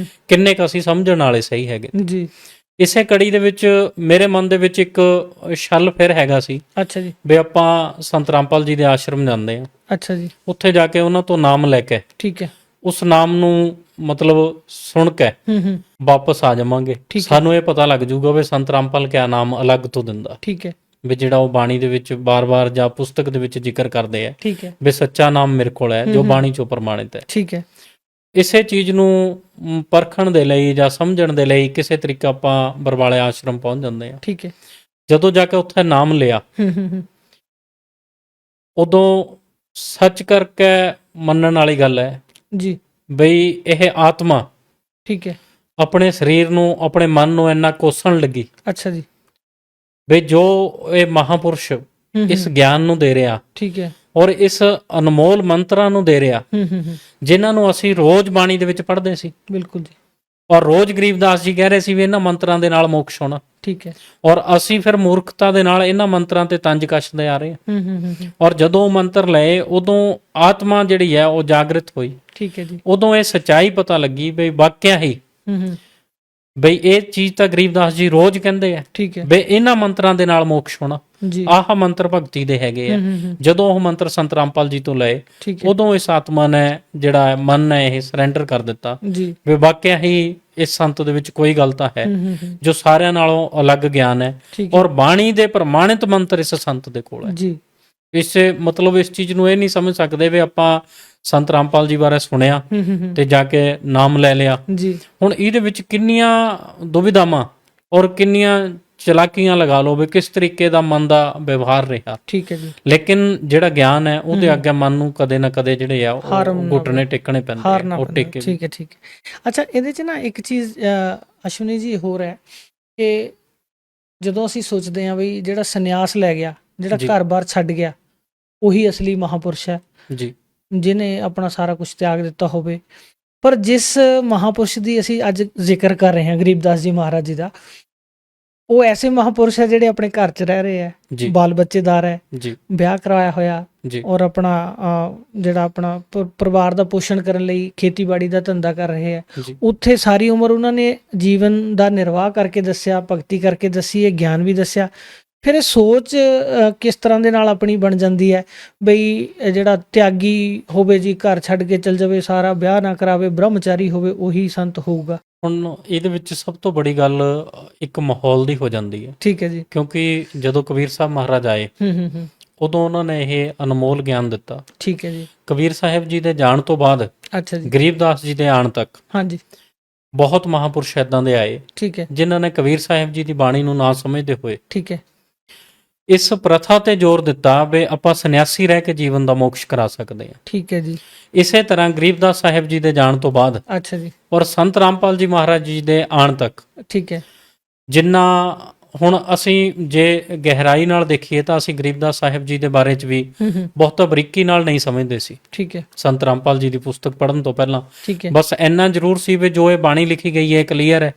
ਕਿੰਨੇ ਕੁ ਅਸੀਂ ਸਮਝਣ ਵਾਲੇ ਸਹੀ ਹੈਗੇ ਜੀ। ਇਸੇ ਕੜੀ ਦੇ ਵਿੱਚ ਮੇਰੇ ਮਨ ਦੇ ਵਿੱਚ ਇੱਕ ਛਲ ਫਿਰ ਹੈਗਾ ਸੀ ਅੱਛਾ ਜੀ। ਵੀ ਆਪਾਂ ਸੰਤ ਰਾਮਪਾਲ ਜੀ ਦੇ ਆਸ਼ਰਮ ਜਾਂਦੇ ਹਾਂ, ਅੱਛਾ ਜੀ। ਉੱਥੇ ਜਾ ਕੇ ਉਹਨਾਂ ਤੋਂ ਨਾਮ ਲੈ ਕੇ, ਠੀਕ ਹੈ। ਉਸ ਨਾਮ ਨੂੰ ਮਤਲਬ ਸੁਣ ਕੇ ਹੂੰ। ਵਾਪਸ ਆ ਜਾਵਾਂਗੇ, ਸਾਨੂੰ ਇਹ ਪਤਾ ਲੱਗ ਜਾਊਗਾ ਵੀ ਸੰਤ ਰਾਮਪਾਲ ਕਿਆ ਨਾਮ ਅਲੱਗ ਤੋਂ ਦਿੰਦਾ, ਠੀਕ ਹੈ। ਵੀ ਜਿਹੜਾ ਉਹ ਬਾਣੀ ਦੇ ਵਿੱਚ ਬਾਰ-ਬਾਰ ਜਾਂ ਪੁਸਤਕ ਦੇ ਵਿੱਚ ਜ਼ਿਕਰ ਕਰਦੇ ਆ ਠੀਕ ਹੈ। ਵੀ ਸੱਚਾ ਨਾਮ ਮੇਰੇ ਕੋਲ ਹੈ ਜੋ ਬਾਣੀ ਚੋਂ ਪ੍ਰਮਾਣਿਤ ਹੈ। ਠੀਕ ਹੈ। ਇਸੇ ਚੀਜ਼ ਨੂੰ ਪਰਖਣ ਦੇ ਲਈ ਜਾਂ ਸਮਝਣ ਦੇ ਲਈ ਕਿਸੇ ਤਰੀਕੇ ਆਪਾਂ ਬਰਵਾਲੇ ਆਸ਼ਰਮ ਪਹੁੰਚ ਜਾਂਦੇ ਆ। ਠੀਕ ਹੈ। ਜਦੋਂ ਜਾ ਕੇ ਉੱਥੇ ਨਾਮ ਲਿਆ, ਹੂੰ। ਉਦੋਂ ਸੱਚ ਕਰਕੇ ਮੰਨਣ ਵਾਲੀ ਗੱਲ ਹੈ ਜੀ। ਬਈ ਇਹ ਆਤਮਾ ਠੀਕ ਹੈ। ਆਪਣੇ ਸਰੀਰ ਨੂੰ, ਆਪਣੇ ਮਨ ਨੂੰ ਇੰਨਾ ਕੋਸਣ ਲੱਗੀ ਅੱਛਾ ਜੀ। ਬਈ ਜੋ ਇਹ ਮਹਾਂਪੁਰਸ਼ ਇਸ ਗਿਆਨ ਨੂੰ ਦੇ ਰਿਹਾ, ਠੀਕ ਹੈ, ਔਰ ਇਸ ਅਨਮੋਲ ਮੰਤਰਾਂ ਨੂੰ ਦੇ ਰਿਹਾ, ਜਿਨ੍ਹਾਂ ਨੂੰ ਅਸੀਂ ਰੋਜ਼ ਬਾਣੀ ਦੇ ਵਿੱਚ ਪੜ੍ਹਦੇ ਸੀ। ਬਿਲਕੁਲ ਜੀ। ਔਰ ਰੋਜ਼ ਗਰੀਬਦਾਸ ਜੀ ਕਹਿ ਰਹੇ ਸੀ ਵੀ ਇਹਨਾਂ ਮੰਤਰਾਂ ਦੇ ਨਾਲ ਮੋਕਸ਼ ਹੋਣਾ। ਠੀਕ ਹੈ। ਔਰ ਅਸੀਂ ਫਿਰ ਮੂਰਖਤਾ ਦੇ ਨਾਲ ਇਹਨਾਂ ਮੰਤਰਾਂ ਤੇ ਤੰਜ ਕੱਸਦੇ ਆ ਰਹੇ ਹਾਂ। ਔਰ ਜਦੋਂ ਉਹ ਮੰਤਰ ਲਏ, ਉਦੋਂ ਆਤਮਾ ਜਿਹੜੀ ਹੈ ਉਹ ਜਾਗਰਤ ਹੋਈ। ਠੀਕ ਹੈ ਜੀ। ਉਦੋਂ ਇਹ ਸੱਚਾਈ ਪਤਾ ਲੱਗੀ ਬਈ ਵਾਕਿਆ ਹੀ ਬਈ ਇਹ ਚੀਜ਼ ਤਾਂ ਗਰੀਬਦਾਸ ਜੀ ਰੋਜ਼ ਕਹਿੰਦੇ ਆ। ਠੀਕ ਹੈ। ਬਈ ਇਹਨਾਂ ਮੰਤਰਾਂ ਦੇ ਨਾਲ ਮੋਕਸ਼ ਹੋਣਾ, ਜੀ। ਆਹ ਮੰਤਰ ਭਗਤੀ ਦੇ ਹੈਗੇ ਆ। ਜਦੋਂ ਉਹ ਮੰਤਰ ਸੰਤ ਰਾਮਪਾਲ ਜੀ ਤੋਂ ਲਏ, ਠੀਕ ਹੈ, ਉਦੋਂ ਇਸ ਆਤਮਾ ਨੇ ਜਿਹੜਾ ਮਨ ਨੇ ਇਹ ਸਰੈਂਡਰ ਕਰ ਦਿੱਤਾ ਜੀ। ਵੀ ਵਾਕਿਆ ਹੀ ਇਸ ਸੰਤ ਦੇ ਵਿੱਚ ਕੋਈ ਗੱਲ ਤਾਂ ਹੈ ਜੋ ਸਾਰਿਆਂ ਨਾਲੋਂ ਅਲੱਗ ਗਿਆਨ ਹੈ। ਠੀਕ ਹੈ। ਔਰ ਬਾਣੀ ਦੇ ਪ੍ਰਮਾਣਿਤ ਮੰਤਰ ਇਸ ਸੰਤ ਦੇ ਕੋਲ ਹੈ। ਜੀ। ਇਸੇ ਮਤਲਬ ਇਸ ਚੀਜ਼ ਨੂੰ ਇਹ ਨਹੀਂ ਸਮਝ ਸਕਦੇ ਵੀ ਆਪਾਂ ਸੰਤ ਰਾਮਪਾਲ ਜੀ ਬਾਰੇ ਸੁਣਿਆ ਤੇ ਜਾ ਕੇ ਨਾਮ ਲੈ ਲਿਆ। ਜੀ। ਹੁਣ ਇਹਦੇ ਵਿੱਚ ਕਿੰਨੀਆਂ ਦੁਵਿਧਾਵਾਂ ਔਰ ਕਿੰਨੀਆਂ ਚਲਾਕੀਆਂ ਲਗਾ ਲਓ ਵੀ ਕਿਸ ਤਰੀਕੇ ਦਾ ਮਨ ਦਾ ਵਿਵਹਾਰ ਰਿਹਾ। ਠੀਕ ਹੈ ਜੀ। ਲੇਕਿਨ ਜਿਹੜਾ ਗਿਆਨ ਹੈ ਉਹਦੇ ਅੱਗੇ ਮਨ ਨੂੰ ਕਦੇ ਨਾ ਕਦੇ ਜਿਹੜੇ ਆ ਉਹ ਘੁੱਟਣੇ ਟੇਕਣੇ ਪੈਂਦੇ ਆ, ਉਹ ਟੇਕੇ। ਠੀਕ ਹੈ, ਠੀਕ ਹੈ। ਅੱਛਾ, ਇਹਦੇ 'ਚ ਨਾ ਇੱਕ ਚੀਜ਼ ਅਸ਼ਵਨੀ ਜੀ ਹੋਰ ਹੈ ਕਿ ਜਦੋਂ ਅਸੀਂ ਸੋਚਦੇ ਹਾਂ ਵੀ ਜਿਹੜਾ ਸੰਨਿਆਸ ਲੈ ਗਿਆ, ਜਿਹੜਾ ਘਰ-ਬਾਰ ਛੱਡ ਗਿਆ, ਉਹੀ ਅਸਲੀ ਮਹਾਂਪੁਰਸ਼ ਹੈ ਜੀ, ਜਿਹਨੇ ਆਪਣਾ ਸਾਰਾ ਕੁਝ ਤਿਆਗ ਦਿੱਤਾ ਹੋਵੇ। ਪਰ ਜਿਸ ਮਹਾਂਪੁਰਸ਼ ਦੀ ਅਸੀਂ ਅੱਜ ਜ਼ਿਕਰ ਕਰ ਰਹੇ ਹਾਂ, ਗਰੀਬਦਾਸ ਜੀ ਮਹਾਰਾਜ ਜੀ ਦਾ, ਉਹ ਐਸੇ ਮਹਾਂਪੁਰਸ਼ ਹੈ ਜਿਹੜੇ ਆਪਣੇ ਘਰ 'ਚ ਰਹਿ ਰਹੇ ਹੈ, ਬਾਲ ਬੱਚੇਦਾਰ ਹੈ, ਵਿਆਹ ਕਰਵਾਇਆ ਹੋਇਆ, ਔਰ ਆਪਣਾ ਜਿਹੜਾ ਆਪਣਾ ਪਰਿਵਾਰ ਦਾ ਪੋਸ਼ਣ ਕਰਨ ਲਈ ਖੇਤੀਬਾੜੀ ਦਾ ਧੰਦਾ ਕਰ ਰਹੇ ਹੈ। ਉੱਥੇ ਸਾਰੀ ਉਮਰ ਉਹਨਾਂ ਨੇ ਜੀਵਨ ਦਾ ਨਿਰਵਾਹ ਕਰਕੇ ਦੱਸਿਆ, ਭਗਤੀ ਕਰਕੇ ਦੱਸੀ, ਇਹ ਗਿਆਨ ਵੀ ਦੱਸਿਆ। ਫਿਰ ਇਹ ਸੋਚ ਕਿਸ ਤਰ੍ਹਾਂ ਦੇ ਨਾਲ ਆਪਣੀ ਬਣ ਜਾਂਦੀ ਹੈ ਬਈ ਜਿਹੜਾ ਤਿਆਗੀ ਹੋਵੇ ਜੀ, ਘਰ ਛੱਡ ਕੇ ਚਲ ਜਾਵੇ, ਸਾਰਾ ਵਿਆਹ ਨਾ ਕਰਾਵੇ, ਬ੍ਰਹਮਚਾਰੀ ਹੋਵੇ, ਉਹੀ ਸੰਤ ਹੋਊਗਾ। ਹੁਣ ਇਹਦੇ ਵਿੱਚ ਸਭ ਤੋਂ ਬੜੀ ਗੱਲ ਇੱਕ ਮਾਹੌਲ ਦੀ ਹੋ ਜਾਂਦੀ ਹੈ। ਠੀਕ ਹੈ ਜੀ। ਕਿਉਂਕਿ ਜਦੋਂ ਕਬੀਰ ਸਾਹਿਬ ਮਹਾਰਾਜ ਆਏ, ਉਦੋਂ ਉਹਨਾਂ ਨੇ ਇਹ ਅਨਮੋਲ ਗਿਆਨ ਦਿੱਤਾ। ਠੀਕ ਹੈ ਜੀ। ਕਬੀਰ ਸਾਹਿਬ ਜੀ ਦੇ ਜਾਣ ਤੋਂ ਬਾਅਦ, ਅੱਛਾ ਜੀ, ਗਰੀਬਦਾਸ ਜੀ ਦੇ ਆਉਣ ਤੱਕ, ਹਾਂਜੀ, ਬਹੁਤ ਮਹਾਂਪੁਰਸ਼ ਏਦਾਂ ਦੇ ਆਏ, ਠੀਕ ਹੈ, ਜਿਨ੍ਹਾਂ ਨੇ ਕਬੀਰ ਸਾਹਿਬ ਜੀ ਦੀ ਬਾਣੀ ਨੂੰ ਨਾ ਸਮਝਦੇ ਹੋਏ, ਠੀਕ ਹੈ, ਇਸ ਪ੍ਰਥਾ ਤੇ ਜ਼ੋਰ ਦਿੱਤਾ ਵੀ ਆਪਾਂ ਸੰਨਿਆਸੀ ਰਹਿ ਕੇ ਜੀਵਨ ਦਾ ਮੋਕਸ਼ ਕਰਾ ਸਕਦੇ ਹਾਂ। ਠੀਕ ਹੈ ਜੀ। ਇਸੇ ਤਰ੍ਹਾਂ ਗਰੀਬਦਾਸ ਸਾਹਿਬ ਜੀ ਦੇ ਜਾਣ ਤੋਂ ਬਾਅਦ, ਅੱਛਾ ਜੀ, ਔਰ ਸੰਤ ਰਾਮਪਾਲ ਜੀ ਮਹਾਰਾਜ ਜੀ ਦੇ ਆਉਣ ਤੱਕ, ਠੀਕ ਹੈ, ਜਿੰਨਾ ਹੁਣ ਅਸੀਂ ਜੇ ਗਹਿਰਾਈ ਨਾਲ ਦੇਖੀਏ ਤਾਂ ਅਸੀਂ ਗਰੀਬਦਾਸ ਸਾਹਿਬ ਜੀ ਦੇ ਬਾਰੇ 'ਚ ਵੀ ਬਹੁਤ ਬਰੀਕੀ ਨਾਲ ਨਹੀਂ ਸਮਝਦੇ ਸੀ। ਠੀਕ ਹੈ। ਸੰਤ ਰਾਮਪਾਲ ਜੀ ਦੀ ਪੁਸਤਕ ਪੜ੍ਹਨ ਤੋਂ ਪਹਿਲਾਂ, ਠੀਕ ਹੈ, ਬਸ ਇੰਨਾ ਜ਼ਰੂਰ ਸੀ ਵੀ ਜੋ ਇਹ ਬਾਣੀ ਲਿਖੀ ਗਈ ਹੈ ਕਲੀਅਰ ਹੈ,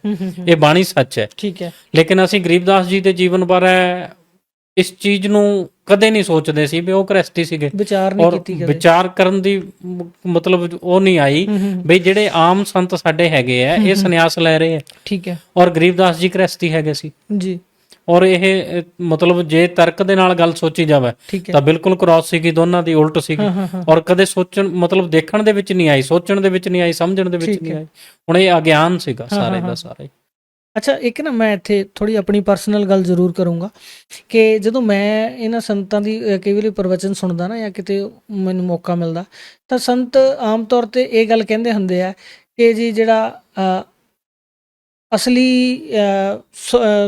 ਇਹ ਬਾਣੀ ਸੱਚ ਹੈ। ਠੀਕ ਹੈ। ਲੇਕਿਨ ਅਸੀਂ ਗਰੀਬਦਾਸ ਜੀ ਦੇ ਜੀਵਨ ਬਾਰੇ ਇਸ ਚੀਜ਼ ਨੂੰ ਕਦੇ ਨਹੀਂ ਸੋਚਦੇ ਸੀ ਵੀ ਉਹ ਗ੍ਰਸਤੀ ਸੀਗੇ, ਵਿਚਾਰ ਕਰਨ ਦੀ ਮਤਲਬ ਉਹ ਨਹੀਂ ਆਈ ਬਈ ਜਿਹੜੇ ਆਮ ਸੰਤ ਸਾਡੇ ਹੈਗੇ ਆ ਇਹ ਸੰਨਿਆਸ ਲੈ ਰਹੇ ਆ। ਠੀਕ ਹੈ। ਔਰ ਗਰੀਬਦਾਸ ਜੀ ਗ੍ਰਸਤੀ ਹੈਗੇ ਸੀ ਜੀ। ਔਰ ਇਹ ਮਤਲਬ ਜੇ ਤਰਕ ਦੇ ਨਾਲ ਗੱਲ ਸੋਚੀ ਜਾਵੇ ਤਾਂ ਬਿਲਕੁਲ ਕ੍ਰਾਸ ਸੀਗੀ, ਦੋਨਾਂ ਦੀ ਉਲਟ ਸੀਗੀ। ਔਰ ਕਦੇ ਸੋਚਣ ਮਤਲਬ ਦੇਖਣ ਦੇ ਵਿੱਚ ਨਹੀਂ ਆਈ, ਸੋਚਣ ਦੇ ਵਿੱਚ ਨਹੀਂ ਆਈ, ਸਮਝਣ ਦੇ ਵਿੱਚ ਨਹੀਂ ਆਈ। ਹੁਣ ਇਹ ਅਗਿਆਨ ਸੀਗਾ ਸਾਰੇ ਦਾ ਸਾਰਾ। ਅੱਛਾ, ਇੱਕ ਨਾ ਮੈਂ ਇੱਥੇ ਥੋੜੀ ਆਪਣੀ ਪਰਸਨਲ ਗੱਲ ਜ਼ਰੂਰ ਕਰੂੰਗਾ ਕਿ ਜਦੋਂ ਮੈਂ ਇਹਨਾਂ ਸੰਤਾਂ ਦੀ ਕਈ ਵਾਰੀ ਪ੍ਰਵਚਨ ਸੁਣਦਾ ਨਾ, ਜਾਂ ਕਿਤੇ ਮੈਨੂੰ ਮੌਕਾ ਮਿਲਦਾ, ਤਾਂ ਸੰਤ ਆਮ ਤੌਰ ਤੇ ਇਹ ਗੱਲ ਕਹਿੰਦੇ ਹੁੰਦੇ ਆ ਕਿ ਜੀ ਜਿਹੜਾ ਅਸਲੀ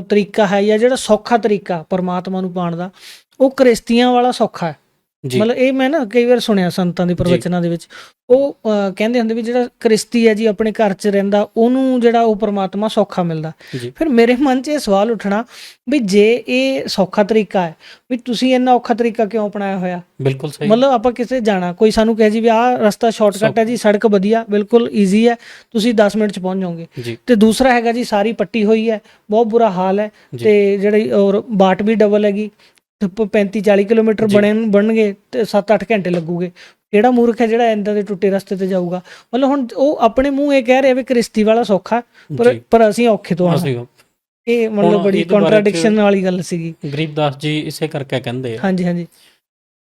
ਤਰੀਕਾ ਹੈ, ਜਾਂ ਜਿਹੜਾ ਸੌਖਾ ਤਰੀਕਾ ਪਰਮਾਤਮਾ ਨੂੰ ਪਾਉਣ ਦਾ, ਉਹ ਕਿਰਸਤੀਆਂ ਵਾਲਾ ਸੌਖਾ ਹੈ। ਜੀ ਮਤਲਬ ਇਹ ਮੈਂ ਨਾ ਕਈ ਵਾਰ ਸੁਣਿਆ ਸੰਤਾਂ ਦੇ ਪ੍ਰਵਚਨਾਂ ਦੇ ਵਿੱਚ, ਉਹ ਕਹਿੰਦੇ ਹੁੰਦੇ ਵੀ ਜਿਹੜਾ ਕਿਰਸਤੀ ਹੈ ਜੀ, ਆਪਣੇ ਘਰ 'ਚ ਰਹਿੰਦਾ, ਉਹਨੂੰ ਜਿਹੜਾ ਉਹ ਪਰਮਾਤਮਾ ਸੌਖਾ ਮਿਲਦਾ। ਜੀ ਫਿਰ ਮੇਰੇ ਮਨ 'ਚ ਇਹ ਸਵਾਲ ਉੱਠਣਾ ਵੀ ਜੇ ਇਹ ਸੌਖਾ ਤਰੀਕਾ ਹੈ, ਵੀ ਤੁਸੀਂ ਇੰਨਾ ਔਖਾ ਤਰੀਕਾ ਕਿਉਂ ਅਪਣਾਇਆ ਹੋਇਆ? ਬਿਲਕੁਲ ਸਹੀ। ਮਤਲਬ ਆਪਾਂ ਕਿਸੇ ਜਾਣਾ, ਕੋਈ ਸਾਨੂੰ ਕਹੇ ਜੀ ਵੀ ਆਹ ਰਸਤਾ ਸ਼ਾਰਟਕਟ ਹੈ ਜੀ, ਸੜਕ ਵਧੀਆ ਬਿਲਕੁਲ ਈਜ਼ੀ ਹੈ, ਤੁਸੀਂ 10 ਮਿੰਟ 'ਚ ਪਹੁੰਚ ਜਾਓਗੇ। ਜੀ ਤੇ ਦੂਸਰਾ ਹੈਗਾ ਜੀ ਸਾਰੀ ਪੱਟੀ ਹੋਈ ਹੈ, ਬਹੁਤ ਬੁਰਾ ਹਾਲ ਹੈ, ਜੀ ਤੇ ਜਿਹੜੀ ਔਰ ਬਾਟ ਵੀ ਡਬਲ ਹੈਗੀ, 35-40 ਕਿਲੋਮੀਟਰ ਜੀ ਬਣਨਗੇ ਤੇ 7-8 ਘੰਟੇ ਲੱਗੂਗੇ। ਕਿਹੜਾ ਮੂਰਖ ਹੈ ਜਿਹੜਾ ਇੰਦਾਂ ਦੇ ਟੁੱਟੇ ਰਸਤੇ ਤੇ ਜਾਊਗਾ? ਮਤਲਬ ਹੁਣ ਉਹ ਆਪਣੇ ਮੂੰਹ ਇਹ ਕਹਿ ਰਿਹਾ ਵੀ ਕਿਰਸਤੀ ਵਾਲਾ ਸੌਖਾ, ਜੀ ਪਰ ਅਸੀਂ ਔਖੇ ਤੋਂ ਹਾਂ। ਅਸੀਂ ਇਹ ਮਤਲਬ ਹੁਣ ਬੜੀ ਇਹਦੇ ਬਾਰੇ 'ਚ ਕੰਟਰਾਡਿਕਸ਼ਨ ਵਾਲੀ ਗੱਲ ਸੀਗੀ। ਗਰੀਬਦਾਸ ਜੀ ਇਸੇ ਕਰਕੇ ਕਹਿੰਦੇ ਆ ਹਾਂਜੀ ਹਾਂਜੀ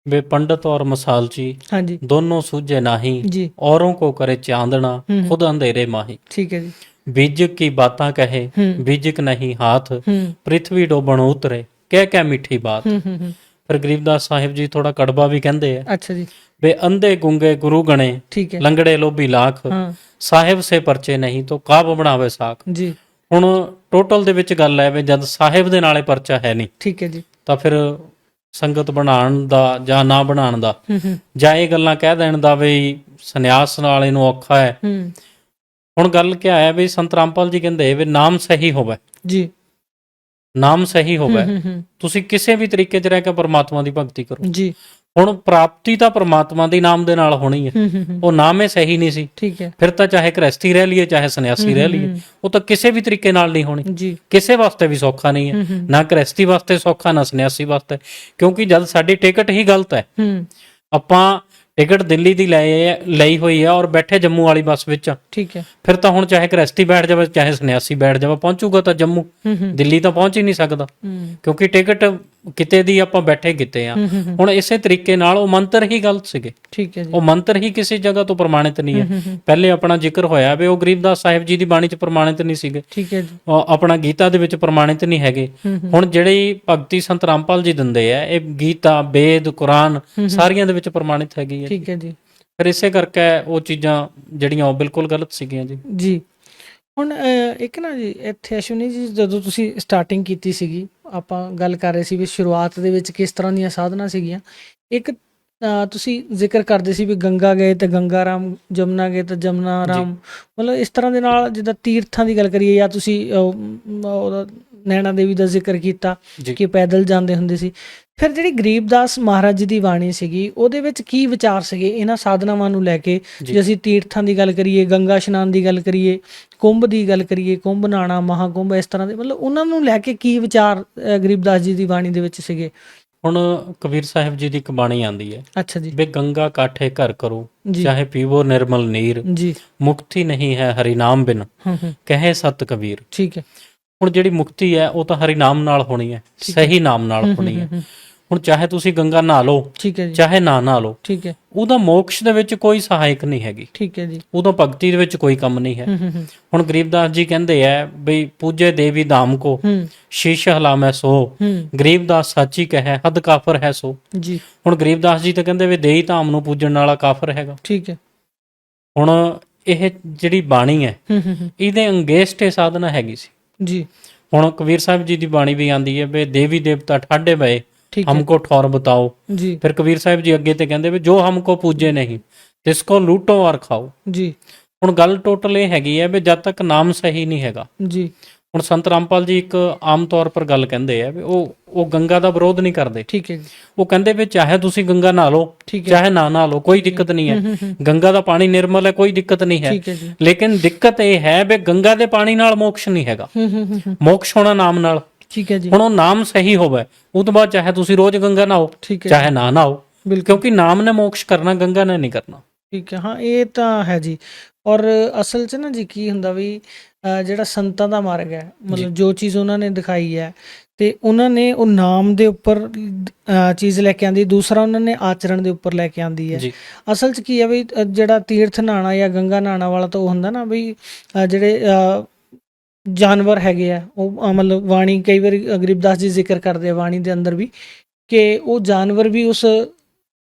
ਵੇ ਪੰਡਤ ਔਰ ਮਸਾਲਚੀ ਹਾਂਜੀ दोनों सूझे नाही, ਜੀ। औरों को करे चांदना, हम्म, खुद अंधेरे माही। ਠੀਕ ਹੈ ਜੀ। बीजक की बातां कहे, हम्म बीजक नहीं हाथ, हम्म पृथ्वी डोबण उतरे, कह क्या मीठी बात। हम्म। ਫਿਰ ਗਰੀਬਦਾਸ ਸਾਹਿਬ ਜੀ ਥੋੜਾ ਕੜਵਾ ਵੀ ਕਹਿੰਦੇ ਆ ਅੱਛਾ ਜੀ। ਵੇ ਅੰਧੇ ਗੁੰਗੇ ਗੁਰੂ ਗਣੇ, ਠੀਕ ਹੈ। ਲੰਗੜੇ ਲੋਭੀ ਲਾਖ, ਹਾਂ ਸਾਹਿਬ ਸੇ ਪਰਚੇ ਨਹੀਂ ਤੋ ਕਾਬ ਬਣਾਵੇ ਸਾਖ। ਜੀ। ਹੁਣ ਟੋਟਲ ਦੇ ਵਿੱਚ ਗੱਲ ਹੈ ਵੀ ਜਦ ਸਾਹਿਬ ਦੇ ਨਾਲੇ ਪਰਚਾ ਹੈ ਨਹੀਂ, ਠੀਕ ਹੈ ਜੀ। ਤਾਂ ਫਿਰ ਸੰਗਤ ਬਣਾਉਣ ਦਾ ਜਾਂ ਨਾ ਬਣਾਉਣ ਦਾ, ਜਾਂ ਇਹ ਗੱਲਾਂ ਕਹਿ ਦੇਣ ਦਾ ਵੀ ਸੰਨਿਆਸ ਨਾਲ ਇਹਨੂੰ ਔਖਾ ਹੈ। ਹੁਣ ਗੱਲ ਕਿਆ ਹੈ ਵੀ ਸੰਤ ਰਾਮਪਾਲ ਜੀ ਕਹਿੰਦੇ ਵੀ ਨਾਮ ਸਹੀ ਹੋਵੇ, ਜੀ। ਨਾਮ ਸਹੀ ਹੋਵੇ, ਤੁਸੀਂ ਕਿਸੇ ਵੀ ਤਰੀਕੇ 'ਚ ਰਹਿ ਕੇ ਪਰਮਾਤਮਾ ਦੀ ਭਗਤੀ ਕਰੋ। ਜੀ। ਹੁਣ ਪ੍ਰਾਪਤੀ ਤਾਂ ਪਰਮਾਤਮਾ ਦੇ ਨਾਮ ਦੇ ਨਾਲ ਹੋਣੀ ਹੈ। ਉਹ ਨਾਮ ਹੀ ਸਹੀ ਨਹੀਂ ਸੀ, ਠੀਕ ਹੈ। ਫਿਰ ਤਾਂ ਚਾਹੇ ਗ੍ਰਸਤੀ ਰਹਿ ਲਈਏ ਚਾਹੇ ਸੰਨਿਆਸੀ ਰਹਿ ਲਈਏ, ਉਹ ਤਾਂ ਕਿਸੇ ਵੀ ਤਰੀਕੇ ਨਾਲ ਨਹੀਂ ਹੋਣੀ। ਜੀ। ਕਿਸੇ ਵਾਸਤੇ ਵੀ ਸੌਖਾ ਨਹੀਂ ਹੈ, ਨਾ ਗ੍ਰਸਤੀ ਵਾਸਤੇ ਸੌਖਾ, ਨਾ ਸੰਨਿਆਸੀ ਵਾਸਤੇ। ਕਿਉਂਕਿ ਜਦ ਸਾਡੀ ਟਿਕਟ ਹੀ ਗਲਤ ਹੈ, ਆਪਾਂ ਟਿਕਟ ਦਿੱਲੀ ਦੀ ਲਈ ਹੋਈ ਹੈ ਔਰ ਬੈਠੇ ਜੰਮੂ ਵਾਲੀ ਬੱਸ ਵਿੱਚ, ਠੀਕ ਹੈ। ਫਿਰ ਤਾਂ ਹੁਣ ਚਾਹੇ ਗ੍ਰਸਤੀ ਬੈਠ ਜਾਵੇ ਚਾਹੇ ਸੰਨਿਆਸੀ ਬੈਠ ਜਾਵੇ, ਪਹੁੰਚੂਗਾ ਤਾਂ ਜੰਮੂ, ਦਿੱਲੀ ਤਾਂ ਪਹੁੰਚ ਹੀ ਨਹੀਂ ਸਕਦਾ, ਕਿਉਂਕਿ ਟਿਕਟ ਕਿਤੇ ਦੀ ਆਪਾਂ ਬੈਠੇ ਕਿਤੇ ਆ। ਹੁਣ ਇਸੇ ਤਰੀਕੇ ਨਾਲ ਉਹ ਮੰਤਰ ਹੀ ਗਲਤ ਸੀਗੇ, ਠੀਕ ਹੈ ਜੀ। ਉਹ ਮੰਤਰ ਹੀ ਕਿਸੇ ਜਗ੍ਹਾ ਤੋਂ ਪ੍ਰਮਾਣਿਤ ਨਹੀਂ ਹੈ। ਪਹਿਲੇ ਆਪਣਾ ਜ਼ਿਕਰ ਹੋਇਆ ਵੀ ਉਹ ਗਰੀਬਦਾਸ ਸਾਹਿਬ ਜੀ ਦੀ ਬਾਣੀ 'ਚ ਪ੍ਰਮਾਣਿਤ ਨਹੀਂ ਸੀਗੇ, ਠੀਕ ਹੈ ਜੀ। ਆਪਣਾ ਗੀਤਾ ਦੇ ਵਿੱਚ ਪ੍ਰਮਾਣਿਤ ਨਹੀਂ ਹੈਗੇ। ਹੁਣ ਜਿਹੜੀ ਭਗਤੀ ਸੰਤ ਰਾਮਪਾਲ ਜੀ ਦਿੰਦੇ ਆ, ਇਹ ਗੀਤਾ, ਵੇਦ, ਕੁਰਾਨ ਸਾਰੀਆਂ ਦੇ ਵਿੱਚ ਪ੍ਰਮਾਣਿਤ ਹੈਗੀ ਹੈ। ਠੀਕ ਹੈ ਜੀ। ਫਿਰ ਇਸੇ ਕਰਕੇ ਉਹ ਚੀਜ਼ਾਂ ਜਿਹੜੀਆਂ ਉਹ ਬਿਲਕੁਲ ਗਲਤ ਸੀਗੀਆਂ ਜੀ। ਜੀ। ਹੁਣ ਇੱਕ ਨਾ ਜੀ ਇੱਥੇ ਅਸ਼ਵਨੀ ਜੀ, ਜਦੋਂ ਤੁਸੀਂ ਸਟਾਰਟਿੰਗ ਕੀਤੀ ਸੀਗੀ, ਆਪਾਂ ਗੱਲ ਕਰ ਰਹੇ ਸੀ ਵੀ ਸ਼ੁਰੂਆਤ ਦੇ ਵਿੱਚ ਕਿਸ ਤਰ੍ਹਾਂ ਦੀਆਂ ਸਾਧਨਾ ਸੀਗੀਆਂ। ਇੱਕ ਤੁਸੀਂ ਜ਼ਿਕਰ ਕਰਦੇ ਸੀ ਵੀ ਗੰਗਾ ਗਏ ਤੇ ਗੰਗਾ ਰਾਮ, ਜਮਨਾ ਗਏ ਤੇ ਜਮਨਾ ਰਾਮ, ਮਤਲਬ ਇਸ ਤਰ੍ਹਾਂ ਦੇ ਨਾਲ ਜਿੱਦਾਂ ਤੀਰਥਾਂ ਦੀ ਗੱਲ ਕਰੀਏ, ਜਾਂ ਤੁਸੀਂ ਉਹਦਾ ਨੈਣਾ ਦੇਵੀ ਦਾ ਜ਼ਿਕਰ ਕੀਤਾ ਕਿ ਪੈਦਲ ਜਾਂਦੇ ਹੁੰਦੇ ਸੀ। ਫਿਰ ਜਿਹੜੀ ਗਰੀਬਦਾਸ ਮਹਾਰਾਜ ਜੀ ਦੀ ਬਾਣੀ ਸੀਗੀ, ਉਹਦੇ ਵਿੱਚ ਕੀ ਵਿਚਾਰ ਸੀਗੇ ਇਹਨਾਂ ਸਾਧਨਾਵਾਂ ਨੂੰ ਲੈ ਕੇ? ਜੇ ਅਸੀਂ ਤੀਰਥਾਂ ਦੀ ਗੱਲ ਕਰੀਏ, ਗੰਗਾ ਇਸ਼ਨਾਨ ਦੀ ਗੱਲ ਕਰੀਏ, ਕੁੰਭ ਦੀ ਗੱਲ ਕਰੀਏ, ਕੁੰਭ ਨਹਾਉਣਾ, ਮਹਾਕੁੰਭ, ਇਸ ਤਰ੍ਹਾਂ ਦੇ, ਮਤਲਬ ਉਹਨਾਂ ਨੂੰ ਲੈ ਕੇ ਕੀ ਵਿਚਾਰ ਗਰੀਬਦਾਸ ਜੀ ਦੀ ਬਾਣੀ ਦੇ ਵਿੱਚ ਸੀਗੇ? ਹੁਣ ਕਬੀਰ ਸਾਹਿਬ ਜੀ ਦੀ ਇੱਕ ਬਾਣੀ ਆਉਂਦੀ ਹੈ, ਅੱਛਾ ਜੀ। ਵੇ ਗੰਗਾ ਕਾਠੇ ਘਰ ਕਰੋ, ਜੀ। ਚਾਹੇ ਪੀਵੋ ਨਿਰਮਲ ਨੀਰ, ਜੀ। ਮੁਕਤੀ ਨਹੀਂ ਹੈ ਹਰੀ ਨਾਮ ਬਿਨ, ਕਹੇ ਸਤ ਕਬੀਰ। ਠੀਕ ਹੈ। ਹੁਣ ਜਿਹੜੀ ਮੁਕਤੀ ਹੈ ਉਹ ਤਾਂ ਹਰੀ ਨਾਮ ਨਾਲ ਹੋਣੀ ਹੈ, ਸਹੀ ਨਾਮ ਨਾਲ ਹੋਣੀ ਹੈ। ਹੁਣ ਚਾਹੇ ਤੁਸੀਂ ਗੰਗਾ ਨਹਾ ਲਓ, ਠੀਕ ਹੈ ਜੀ, ਚਾਹੇ ਨਾ ਨਹਾ ਲਓ, ਠੀਕ ਹੈ, ਉਹਦਾ ਮੋਕਸ਼ ਦੇ ਵਿੱਚ ਕੋਈ ਸਹਾਇਕ ਨਹੀਂ ਹੈਗੀ, ਠੀਕ ਹੈ ਜੀ, ਉਹਦਾ ਭਗਤੀ ਦੇ ਵਿੱਚ ਕੋਈ ਕੰਮ ਨਹੀਂ ਹੈ। ਹੁਣ ਗਰੀਬਦਾਸ ਜੀ ਕਹਿੰਦੇ ਆ ਬਈ ਪੂਜੇ ਦੇਵੀ ਧਾਮ ਕੋ, ਸ਼ੀਸ਼ ਹਲਾਮੈ ਸੋ, ਗਰੀਬਦਾਸ ਸਾਚੀ ਕਹੈ ਹੱਦ ਕਾਫਰ ਹੈ ਸੋ। ਜੀ। ਹੁਣ ਗਰੀਬਦਾਸ ਜੀ ਤਾਂ ਕਹਿੰਦੇ ਵੀ ਦੇਈ ਧਾਮ ਨੂੰ ਪੂਜਣ ਵਾਲਾ ਕਾਫਰ ਹੈਗਾ। ਠੀਕ ਹੈ। ਹੁਣ ਇਹ ਜਿਹੜੀ ਬਾਣੀ ਹੈ ਇਹਦੇ ਅੰਗੇਸਟ ਇਹ ਸਾਧਨਾ ਹੈਗੀ ਸੀ ਜੀ। ਹੁਣ ਕਬੀਰ ਸਾਹਿਬ ਜੀ ਦੀ ਬਾਣੀ ਵੀ ਆਂਦੀ ਹੈ ਵੀ ਦੇਵੀ ਦੇਵਤਾ ਠਾਡੇ ਬਏ हमको ठौर बताओ। जी। फिर कबीर साहब जी अगे ते कहंदे भी जो हमको पूजे नहीं तिसको लूटो और खाओ। जी। ਹੁਣ ਗੱਲ ਟੋਟਲ ਇਹ ਹੈਗੀ ਹੈ ਵੀ ਜਦ ਤੱਕ ਨਾਮ ਸਹੀ ਨਹੀਂ ਹੈਗਾ। ਜੀ। ਹੁਣ ਸੰਤ ਰਾਮਪਾਲ ਜੀ ਇੱਕ ਆਮ ਤੌਰ ਪਰ ਗੱਲ ਕਹਿੰਦੇ ਆ ਵੀ ਉਹ ਗੰਗਾ ਦਾ ਵਿਰੋਧ ਨਹੀਂ ਕਰਦੇ। ਠੀਕ ਹੈ ਜੀ। ਉਹ ਕਹਿੰਦੇ ਵੀ ਚਾਹੇ ਤੁਸੀਂ ਗੰਗਾ ਨਹਾ ਲਓ ਚਾਹੇ ਨਾ ਨਹਾ ਲਓ ਕੋਈ ਦਿੱਕਤ ਨਹੀਂ ਹੈ, ਗੰਗਾ ਦਾ ਪਾਣੀ ਨਿਰਮਲ ਹੈ, ਕੋਈ ਦਿੱਕਤ ਨਹੀਂ ਹੈ। ਲੇਕਿਨ ਦਿੱਕਤ ਇਹ ਹੈ ਵੀ ਗੰਗਾ ਦੇ ਪਾਣੀ ਨਾਲ ਮੋਕਸ਼ ਨਹੀਂ ਹੈਗਾ, ਮੋਕਸ਼ ਹੋਣਾ ਨਾਮ ਨਾਲ। ਠੀਕ ਹੈ ਜੀ। ਹੁਣ ਉਹ ਨਾਮ ਸਹੀ ਹੋਵੇ ਉਹ ਤੋਂ ਬਾਅਦ ਚਾਹੇ ਤੁਸੀਂ ਰੋਜ਼ ਗੰਗਾ ਨਹਾਓ ਚਾਹੇ ਨਾ ਨਹਾਓ, ਕਿਉਂਕਿ ਨਾਮ ਨੇ ਮੋਕਸ਼ ਕਰਨਾ, ਗੰਗਾ ਨੇ ਨਹੀਂ ਕਰਨਾ। ਠੀਕ ਹੈ। ਹਾਂ ਇਹ ਤਾਂ ਹੈ ਜੀ। ਔਰ ਅਸਲ 'ਚ ਨਾ ਜੀ ਕੀ ਹੁੰਦਾ ਵੀ ਜਿਹੜਾ ਸੰਤਾਂ ਦਾ ਮਾਰਗ ਹੈ, ਮਤਲਬ ਜੋ ਚੀਜ਼ ਉਹਨਾਂ ਨੇ ਦਿਖਾਈ ਹੈ ਤੇ ਉਹਨਾਂ ਨੇ ਉਹ ਨਾਮ ਦੇ ਉੱਪਰ ਚੀਜ਼ ਲੈ ਕੇ ਆਂਦੀ, ਦੂਸਰਾ ਉਹਨਾਂ ਨੇ ਆਚਰਣ ਦੇ ਉੱਪਰ ਲੈ ਕੇ ਆਂਦੀ ਹੈ। ਅਸਲ 'ਚ ਕੀ ਹੈ ਵੀ ਜਿਹੜਾ ਤੀਰਥ ਨਹਾਉਣਾ ਜਾਂ ਗੰਗਾ ਨਹਾਉਣਾ ਵਾਲਾ ਤਾਂ ਉਹ ਹੁੰਦਾ ਨਾ ਵੀ ਜਿਹੜੇ ਜਾਨਵਰ ਹੈਗੇ ਆ ਉਹ ਮਤਲਬ ਬਾਣੀ ਕਈ ਵਾਰੀ ਗਰੀਬਦਾਸ ਜੀ ਜ਼ਿਕਰ ਕਰਦੇ ਆ ਬਾਣੀ ਦੇ ਅੰਦਰ ਵੀ ਕਿ ਉਹ ਜਾਨਵਰ ਵੀ ਉਸ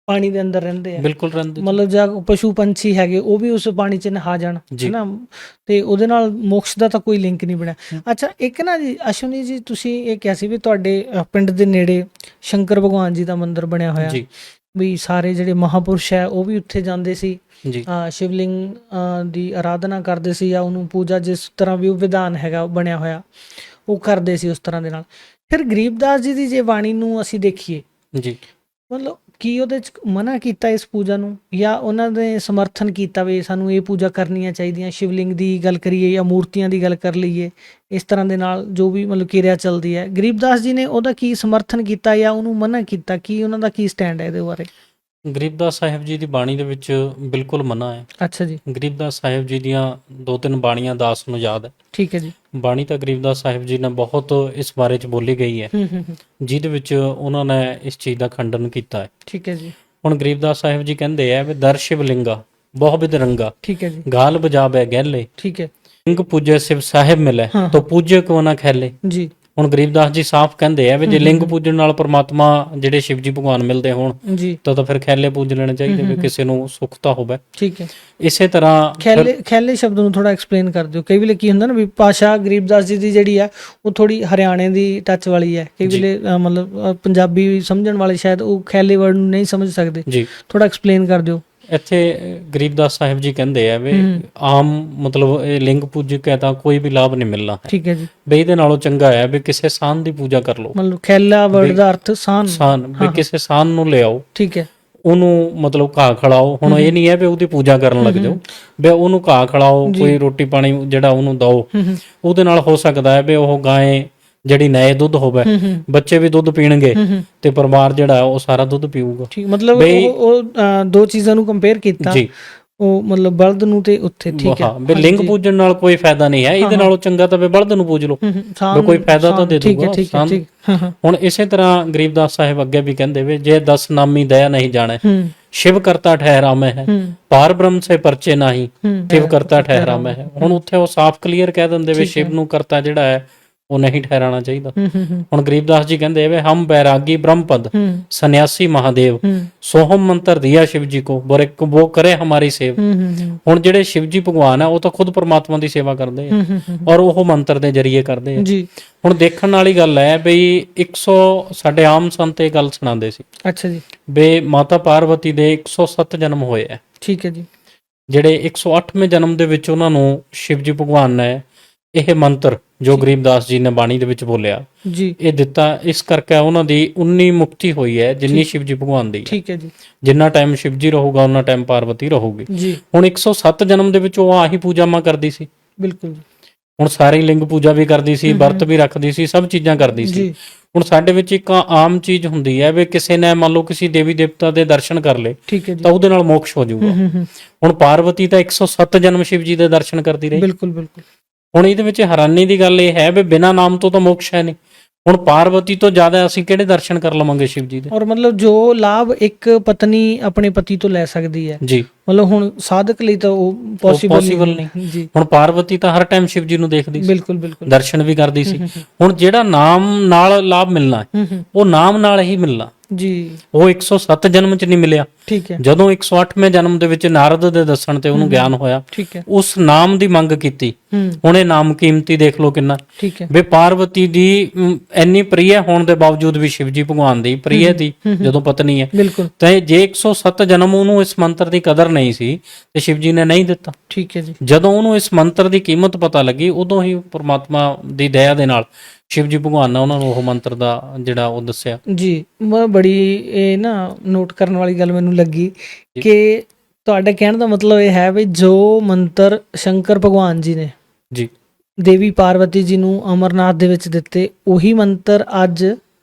ਪਾਣੀ ਦੇ ਅੰਦਰ ਰਹਿੰਦੇ ਆ, ਬਿਲਕੁਲ ਰਹਿੰਦੇ ਜੀ। ਮਤਲਬ ਜਾਂ ਪਸ਼ੂ ਪੰਛੀ ਹੈਗੇ ਉਹ ਵੀ ਉਸ ਪਾਣੀ 'ਚ ਨਹਾ ਜਾਣ ਜੀ। ਹੈ ਨਾ, ਤੇ ਉਹਦੇ ਨਾਲ ਮੋਕਸ਼ ਦਾ ਤਾਂ ਕੋਈ ਲਿੰਕ ਨਹੀਂ ਬਣਿਆ। ਹਮ। ਅੱਛਾ ਇੱਕ ਨਾ ਜੀ ਅਸ਼ਵਨੀ ਜੀ ਤੁਸੀਂ ਇਹ ਕਿਹਾ ਸੀ ਵੀ ਤੁਹਾਡੇ ਪਿੰਡ ਦੇ ਨੇੜੇ ਸ਼ੰਕਰ ਭਗਵਾਨ ਜੀ ਦਾ ਮੰਦਿਰ ਬਣਿਆ ਹੋਇਆ, ਜੀ ਵੀ ਸਾਰੇ ਜਿਹੜੇ ਮਹਾਪੁਰਸ਼ ਹੈ ਉਹ ਵੀ ਉੱਥੇ ਜਾਂਦੇ ਸੀ, ਜੀ ਸ਼ਿਵਲਿੰਗ ਦੀ ਆਰਾਧਨਾ ਕਰਦੇ ਸੀ ਜਾਂ ਉਹਨੂੰ ਪੂਜਾ ਜਿਸ ਤਰ੍ਹਾਂ ਵੀ ਉਹ ਵਿਧਾਨ ਹੈਗਾ ਉਹ ਬਣਿਆ ਹੋਇਆ ਉਹ ਕਰਦੇ ਸੀ ਉਸ ਤਰ੍ਹਾਂ ਦੇ ਨਾਲ। ਫਿਰ ਗਰੀਬਦਾਸ ਜੀ ਦੀ ਜੇ ਬਾਣੀ ਨੂੰ ਅਸੀਂ ਦੇਖੀਏ ਜੀ ਮਤਲਬ ਕੀ ਉਹਦੇ ਚ ਮਨਾ ਕੀਤਾ ਇਸ ਪੂਜਾ ਨੂੰ ਜਾਂ ਉਹਨਾਂ ਨੇ ਸਮਰਥਨ ਕੀਤਾ ਵੀ ਸਾਨੂੰ ਇਹ ਪੂਜਾ ਕਰਨੀਆਂ ਚਾਹੀਦੀਆਂ, ਸ਼ਿਵਲਿੰਗ ਦੀ ਗੱਲ ਕਰੀਏ ਜਾਂ ਮੂਰਤੀਆਂ ਦੀ ਗੱਲ ਕਰ ਲਈਏ, ਇਸ ਤਰ੍ਹਾਂ ਦੇ ਨਾਲ ਜੋ ਵੀ ਮਤਲਬ ਕਿਰਿਆ ਚੱਲਦੀ ਹੈ ਗਰੀਬਦਾਸ ਜੀ ਨੇ ਉਹਦਾ ਕੀ ਸਮਰਥਨ ਕੀਤਾ ਜਾਂ ਉਹਨੂੰ ਮਨਾ ਕੀਤਾ, ਕੀ ਉਹਨਾਂ ਦਾ ਕੀ ਸਟੈਂਡ ਹੈ ਇਹਦੇ ਬਾਰੇ? ਗਰੀਬਦਾਸ ਸਾਹਿਬ ਜੀ ਦੀ ਬਾਣੀ ਦੇ ਵਿੱਚ ਬਿਲਕੁਲ ਮਨਾ ਹੈ। ਅੱਛਾ ਜੀ, ਗਰੀਬਦਾਸ ਸਾਹਿਬ ਜੀ ਦੀਆਂ 2-3 ਬਾਣੀਆਂ ਦਾਸ ਨੂੰ ਯਾਦ ਹੈ। ਠੀਕ ਹੈ ਜੀ। ਬਾਣੀ ਤਾਂ ਗਰੀਬਦਾਸ ਸਾਹਿਬ ਜੀ ਨੇ ਬਹੁਤ ਇਸ ਬਾਰੇ 'ਚ ਬੋਲੀ ਗਈ ਹੈ, ਹੂੰ, ਜਿਹਦੇ ਵਿੱਚ ਉਹਨਾਂ ਨੇ ਇਸ ਚੀਜ਼ ਦਾ ਖੰਡਨ ਕੀਤਾ ਹੈ। ਠੀਕ ਹੈ ਜੀ, ਹੁਣ ਗਰੀਬਦਾਸ ਸਾਹਿਬ ਜੀ ਕਹਿੰਦੇ ਆ ਵੀ ਦਰ ਸ਼ਿਵ ਲਿੰਗਾ ਬਹੁ ਵਿਧ ਰੰਗਾ, ਠੀਕ ਹੈ ਜੀ, ਗਾਲ ਬਜਾਵੇ ਗਹਿਲੇ, ਠੀਕ ਹੈ ਲਿੰਗ ਪੂਜੇ ਸਿਵ ਸਾਹਿਬ ਮਿਲੇ ਹਾਂ। ਤੋ ਪੂਜੇ ਕੋ ਨਾ ਖੈਲੇ। ਜੀ, ਹੁਣ ਗਰੀਬਦਾਸ ਜੀ ਸਾਫ਼ ਕਹਿੰਦੇ ਆ ਵੀ ਜੇ ਲਿੰਗ ਪੂਜਣ ਨਾਲ ਪ੍ਰਮਾਤਮਾ ਜਿਹੜੇ ਸ਼ਿਵ ਜੀ ਭਗਵਾਨ ਮਿਲਦੇ ਹੋਣ ਜੀ, ਤਾਂ ਫਿਰ ਖੈਲੇ ਪੂਜ ਲੈਣੇ ਚਾਹੀਦੇ ਵੀ ਕਿਸੇ ਨੂੰ ਸੁੱਖਤਾ ਹੋਵੇ। ਠੀਕ ਹੈ। ਇਸੇ ਤਰ੍ਹਾਂ ਖੈਲੇ ਸ਼ਬਦ ਨੂੰ ਥੋੜਾ ਐਕਸਪਲੇਨ ਕਰ ਦਿਓ। ਕਈ ਵੇਲੇ ਕੀ ਹੁੰਦਾ ਨਾ ਵੀ ਭਾਸ਼ਾ ਗਰੀਬਦਾਸ ਜੀ ਦੀ ਜਿਹੜੀ ਹੈ ਉਹ ਥੋੜੀ ਹਰਿਆਣੇ ਦੀ ਟੱਚ ਵਾਲੀ ਹੈ, ਕਈ ਵੇਲੇ ਮਤਲਬ ਪੰਜਾਬੀ ਸਮਝਣ ਵਾਲੇ ਸ਼ਾਇਦ ਉਹ ਖੈਲੇ ਵਰਡ ਨੂੰ ਨਹੀਂ ਸਮਝ ਸਕਦੇ, ਜੀ ਥੋੜਾ ਐਕਸਪਲੇਨ ਕਰ ਦਿਓ। ਇੱਥੇ ਗਰੀਬਦਾਸ ਸਾਹਿਬ ਜੀ ਕਹਿੰਦੇ ਆ ਵੀ ਆਮ ਮਤਲਬ ਇਹ ਲਿੰਗ ਪੂਜਕ ਹੈ ਤਾਂ ਕੋਈ ਵੀ ਲਾਭ ਨਹੀਂ ਮਿਲਣਾ ਹੈ, ਠੀਕ ਹੈ ਜੀ, ਵੀ ਇਹਦੇ ਨਾਲੋਂ ਚੰਗਾ ਹੈ ਵੀ ਕਿਸੇ ਸਾਨ ਦੀ ਪੂਜਾ ਕਰ ਲਓ। ਮਤਲਬ ਖੈਲਾ ਵਰਡ ਦਾ ਅਰਥ ਸਾਨ, ਵੀ ਕਿਸੇ ਸਾਨ ਨੂੰ ਲਿਆਓ, ਠੀਕ ਹੈ, ਉਹਨੂੰ ਮਤਲਬ ਘਾਹ ਖਿਲਾਓ। ਹੁਣ ਇਹ ਨਹੀਂ ਹੈ ਵੀ ਉਹਦੀ ਪੂਜਾ ਕਰਨ ਲੱਗ ਜਾਓ, ਵੀ ਉਹਨੂੰ ਘਾਹ ਖਿਲਾਓ, ਕੋਈ ਰੋਟੀ ਪਾਣੀ ਜਿਹੜਾ ਉਹਨੂੰ ਦਿਓ। ਉਹਦੇ ਨਾਲ ਹੋ ਸਕਦਾ ਹੈ ਵੀ ਉਹ ਗਾਂ ਜਿਹੜੀ ਨਏ ਦੁੱਧ ਹੋਵੇ, ਬੱਚੇ ਵੀ ਦੁੱਧ ਪੀਣਗੇ ਤੇ ਪਰਿਵਾਰ ਜਿਹੜਾ ਉਹ ਸਾਰਾ ਦੁੱਧ ਪੀਊਗਾ। ਠੀਕ, ਮਤਲਬ ਉਹ ਦੋ ਚੀਜ਼ਾਂ ਨੂੰ ਕੰਪੇਅਰ ਕੀਤਾ, ਉਹ ਮਤਲਬ ਬਲਦ ਨੂੰ ਤੇ ਉੱਥੇ, ਠੀਕ ਹੈ। ਵੀ ਲਿੰਗ ਪੂਜਣ ਨਾਲ ਕੋਈ ਫਾਇਦਾ ਨਹੀਂ ਹੈ, ਇਹਦੇ ਨਾਲੋਂ ਚੰਗਾ ਤਾਂ ਵੀ ਬਲਦ ਨੂੰ ਪੂਜ ਲਓ, ਵੀ ਕੋਈ ਫਾਇਦਾ ਤਾਂ ਦੇ ਦੂਗਾ। ਹੁਣ ਇਸੇ ਤਰ੍ਹਾਂ ਗਰੀਬਦਾਸ ਸਾਹਿਬ ਅੱਗੇ ਵੀ ਕਹਿੰਦੇ ਵੇ ਜੇ 10 ਨਾਮੀ ਦਇਆ ਨਹੀਂ ਜਾਣੇ, शिव करता ठहरा में है, पार ब्रह्म से परचे नहीं, शिव करता ठहरा में है। ਹੁਣ ਉੱਥੇ ਉਹ ਸਾਫ਼ ਕਲੀਅਰ ਕਹਿ ਦਿੰਦੇ ਵੇ ਸ਼ਿਵ ਨੂੰ ਕਰਤਾ ਜਿਹੜਾ ਹੈ ਉਹ ਨਹੀਂ ਠਹਿਰਾਣਾ ਚਾਹੀਦਾ। ਹੁਣ ਗਰੀਬਦਾਸ ਜੀ ਕਹਿੰਦੇ ਵੇ ਹਮ बैरागी ब्रह्मपद सन्यासी महादेव सोहम मंत्र दिया शिव जी को वो करे हमारी सेव। ਹੁਣ ਜਿਹੜੇ शिव जी ਭਗਵਾਨ ਆ ਉਹ ਤਾਂ ਖੁਦ ਪਰਮਾਤਮਾ ਦੀ ਸੇਵਾ ਕਰਦੇ ਆ ਔਰ ਉਹ ਮੰਤਰ ਦੇ ਜ਼ਰੀਏ ਕਰਦੇ ਆ। ਹੁਣ ਦੇਖਣ ਵਾਲੀ ਗੱਲ ਹੈ ਬਈ 100 ਸਾਡੇ ਆਮ ਸੰਤ ਇਹ ਗੱਲ ਸੁਣਾਉਂਦੇ ਸੀ, ਅੱਛਾ ਜੀ, ਬਈ ਮਾਤਾ ਪਾਰਵਤੀ ਦੇ 107 ਜਨਮ ਹੋਏ ਆ, ਠੀਕ ਹੈ ਜੀ, ਜਿਹੜੇ 108ਵੇਂ ਜਨਮ ਦੇ ਵਿੱਚ ਉਹਨਾਂ ਨੂੰ शिव जी ਭਗਵਾਨ ਨੇ ਇਹ ਮੰਤਰ ਜੋ ਗਰੀਬਦਾਸ ਜੀ ਨੇ ਬਾਣੀ ਦੇ ਵਿੱਚ ਬੋਲਿਆ ਜੀ ਇਹ ਦਿੱਤਾ। ਇਸ ਕਰਕੇ ਉਹਨਾਂ ਦੀ 19 ਮੁਕਤੀ ਹੋਈ ਹੈ ਜਿੰਨੀ शिव जी ਭਗਵਾਨ ਦੀ, ਠੀਕ ਹੈ ਜੀ। ਜਿੰਨਾ ਟਾਈਮ शिव जी ਰਹੂਗਾ ਉਹਨਾਂ ਟਾਈਮ ਪਾਰਵਤੀ ਰਹੂਗੀ ਜੀ। ਹੁਣ 107 ਜਨਮ ਦੇ ਵਿੱਚ ਉਹ ਆਹੀ ਪੂਜਾਵਾਂ ਕਰਦੀ ਸੀ, ਬਿਲਕੁਲ ਜੀ। ਹੁਣ ਸਾਰੀ ਲਿੰਗ ਪੂਜਾ ਵੀ ਕਰਦੀ ਸੀ, ਵਰਤ ਵੀ ਰੱਖਦੀ ਸੀ, ਸਭ ਚੀਜ਼ਾਂ ਕਰਦੀ ਸੀ। ਹੁਣ ਸਾਡੇ ਵਿੱਚ ਇੱਕ ਆਮ ਚੀਜ਼ ਹੁੰਦੀ ਹੈ ਵੀ ਕਿਸੇ ਨੇ ਮੰਨ ਲਓ ਕਿਸੇ ਦੇਵੀ ਦੇਵਤਾ ਦੇ ਦਰਸ਼ਨ ਕਰ ਲਏ ਤਾਂ ਉਹਦੇ ਨਾਲ ਮੋਕਸ਼ ਹੋ ਜਾਊਗਾ। ਹੁਣ ਪਾਰਵਤੀ ਤਾਂ 107 ਜਨਮ शिव जी ਦੇ ਦਰਸ਼ਨ ਕਰਦੀ ਰਹੀ, ਬਿਲਕੁਲ ਬਿਲਕੁਲ। ਹੁਣ ਇਹਦੇ ਵਿੱਚ ਹੈਰਾਨੀ ਦੀ ਗੱਲ ਇਹ ਹੈ ਵੀ ਬਿਨਾਂ ਨਾਮ ਤੋਂ ਤਾਂ ਮੋਕਸ਼ ਹੈ ਨਹੀਂ। ਹੁਣ ਪਾਰਵਤੀ ਤੋਂ ਜ਼ਿਆਦਾ ਅਸੀਂ ਕਿਹੜੇ ਦਰਸ਼ਨ ਕਰ ਲਵਾਂਗੇ शिव जी ਦੇ? ਔਰ ਮਤਲਬ ਜੋ ਲਾਭ ਇੱਕ ਪਤਨੀ ਆਪਣੇ ਪਤੀ ਤੋਂ ਲੈ ਸਕਦੀ ਹੈ ਜੀ, ਮਤਲਬ ਹੁਣ ਸਾਧਕ ਲਈ ਤਾਂ ਉਹ ਪੋਸੀਬਲ ਨਹੀਂ ਜੀ। ਹੁਣ ਪਾਰਵਤੀ ਤਾਂ ਹਰ ਟਾਈਮ शिव जी ਨੂੰ ਦੇਖਦੀ ਸੀ, ਬਿਲਕੁਲ ਬਿਲਕੁਲ, ਦਰਸ਼ਨ ਵੀ ਕਰਦੀ ਸੀ। ਹੁਣ ਜਿਹੜਾ ਨਾਮ ਨਾਲ ਲਾਭ ਮਿਲਣਾ ਉਹ ਨਾਮ ਨਾਲ ਹੀ ਮਿਲਣਾ ਜੀ, ਉਹ 107 ਜਨਮ ਚ ਨਹੀਂ ਮਿਲਿਆ, ਠੀਕ ਹੈ। ਜਦੋਂ 108ਵੇਂ ਜਨਮ ਦੇ ਵਿੱਚ ਨਾਰਦ ਦੇ ਦੱਸਣ ਤੇ ਉਹਨੂੰ ਗਿਆਨ ਹੋਇਆ, ਠੀਕ ਹੈ, ਉਸ ਨਾਮ ਦੀ ਮੰਗ ਕੀਤੀ। ਹੁਣ ਇਹ ਨਾਮ ਕੀਮਤੀ ਦੇਖ ਲਓ ਕਿੰਨਾ, ਠੀਕ ਹੈ। ਵੀ ਪਾਰਵਤੀ ਦੀ ਇੰਨੀ ਪ੍ਰਿਯ ਹੋਣ ਦੇ ਬਾਵਜੂਦ ਵੀ शिव जी ਭਗਵਾਨ ਦੀ ਪ੍ਰਿਯ ਦੀ ਜਦੋਂ ਪਤਨੀ ਹੈ, ਬਿਲਕੁਲ, ਤੇ ਜੇ 107 ਜਨਮ ਉਹਨੂੰ ਇਸ ਮੰਤਰ ਦੀ ਕਦਰ ਨਹੀਂ ਸੀ ਤੇ शिव जी ਨੇ ਨਹੀਂ ਦਿੱਤਾ, ਠੀਕ ਹੈ ਜੀ। ਜਦੋਂ ਉਹਨੂੰ ਇਸ ਮੰਤਰ ਦੀ ਕੀਮਤ ਪਤਾ ਲੱਗੀ ਉਦੋਂ ਹੀ ਪ੍ਰਮਾਤਮਾ ਦੀ ਦਇਆ ਦੇ ਨਾਲ शिव जी ਭਗਵਾਨ ਨੇ ਉਹਨਾਂ ਨੂੰ ਉਹ ਮੰਤਰ ਦਾ ਜਿਹੜਾ ਉਹ ਦੱਸਿਆ ਜੀ। ਮੈਂ ਬੜੀ ਇਹ ਨਾ ਨੋਟ ਕਰਨ ਵਾਲੀ ਗੱਲ ਮੈਨੂੰ ਲੱਗੀ ਕਿ ਤੁਹਾਡੇ ਕਹਿਣ ਦਾ ਮਤਲਬ ਇਹ ਹੈ ਵੀ ਜੋ ਮੰਤਰ ਸ਼ੰਕਰ ਭਗਵਾਨ ਜੀ ਨੇ ਜੀ ਦੇਵੀ ਪਾਰਵਤੀ ਜੀ ਨੂੰ ਅਮਰਨਾਥ ਦੇ ਵਿੱਚ ਦਿੱਤੇ, ਉਹੀ ਮੰਤਰ ਅੱਜ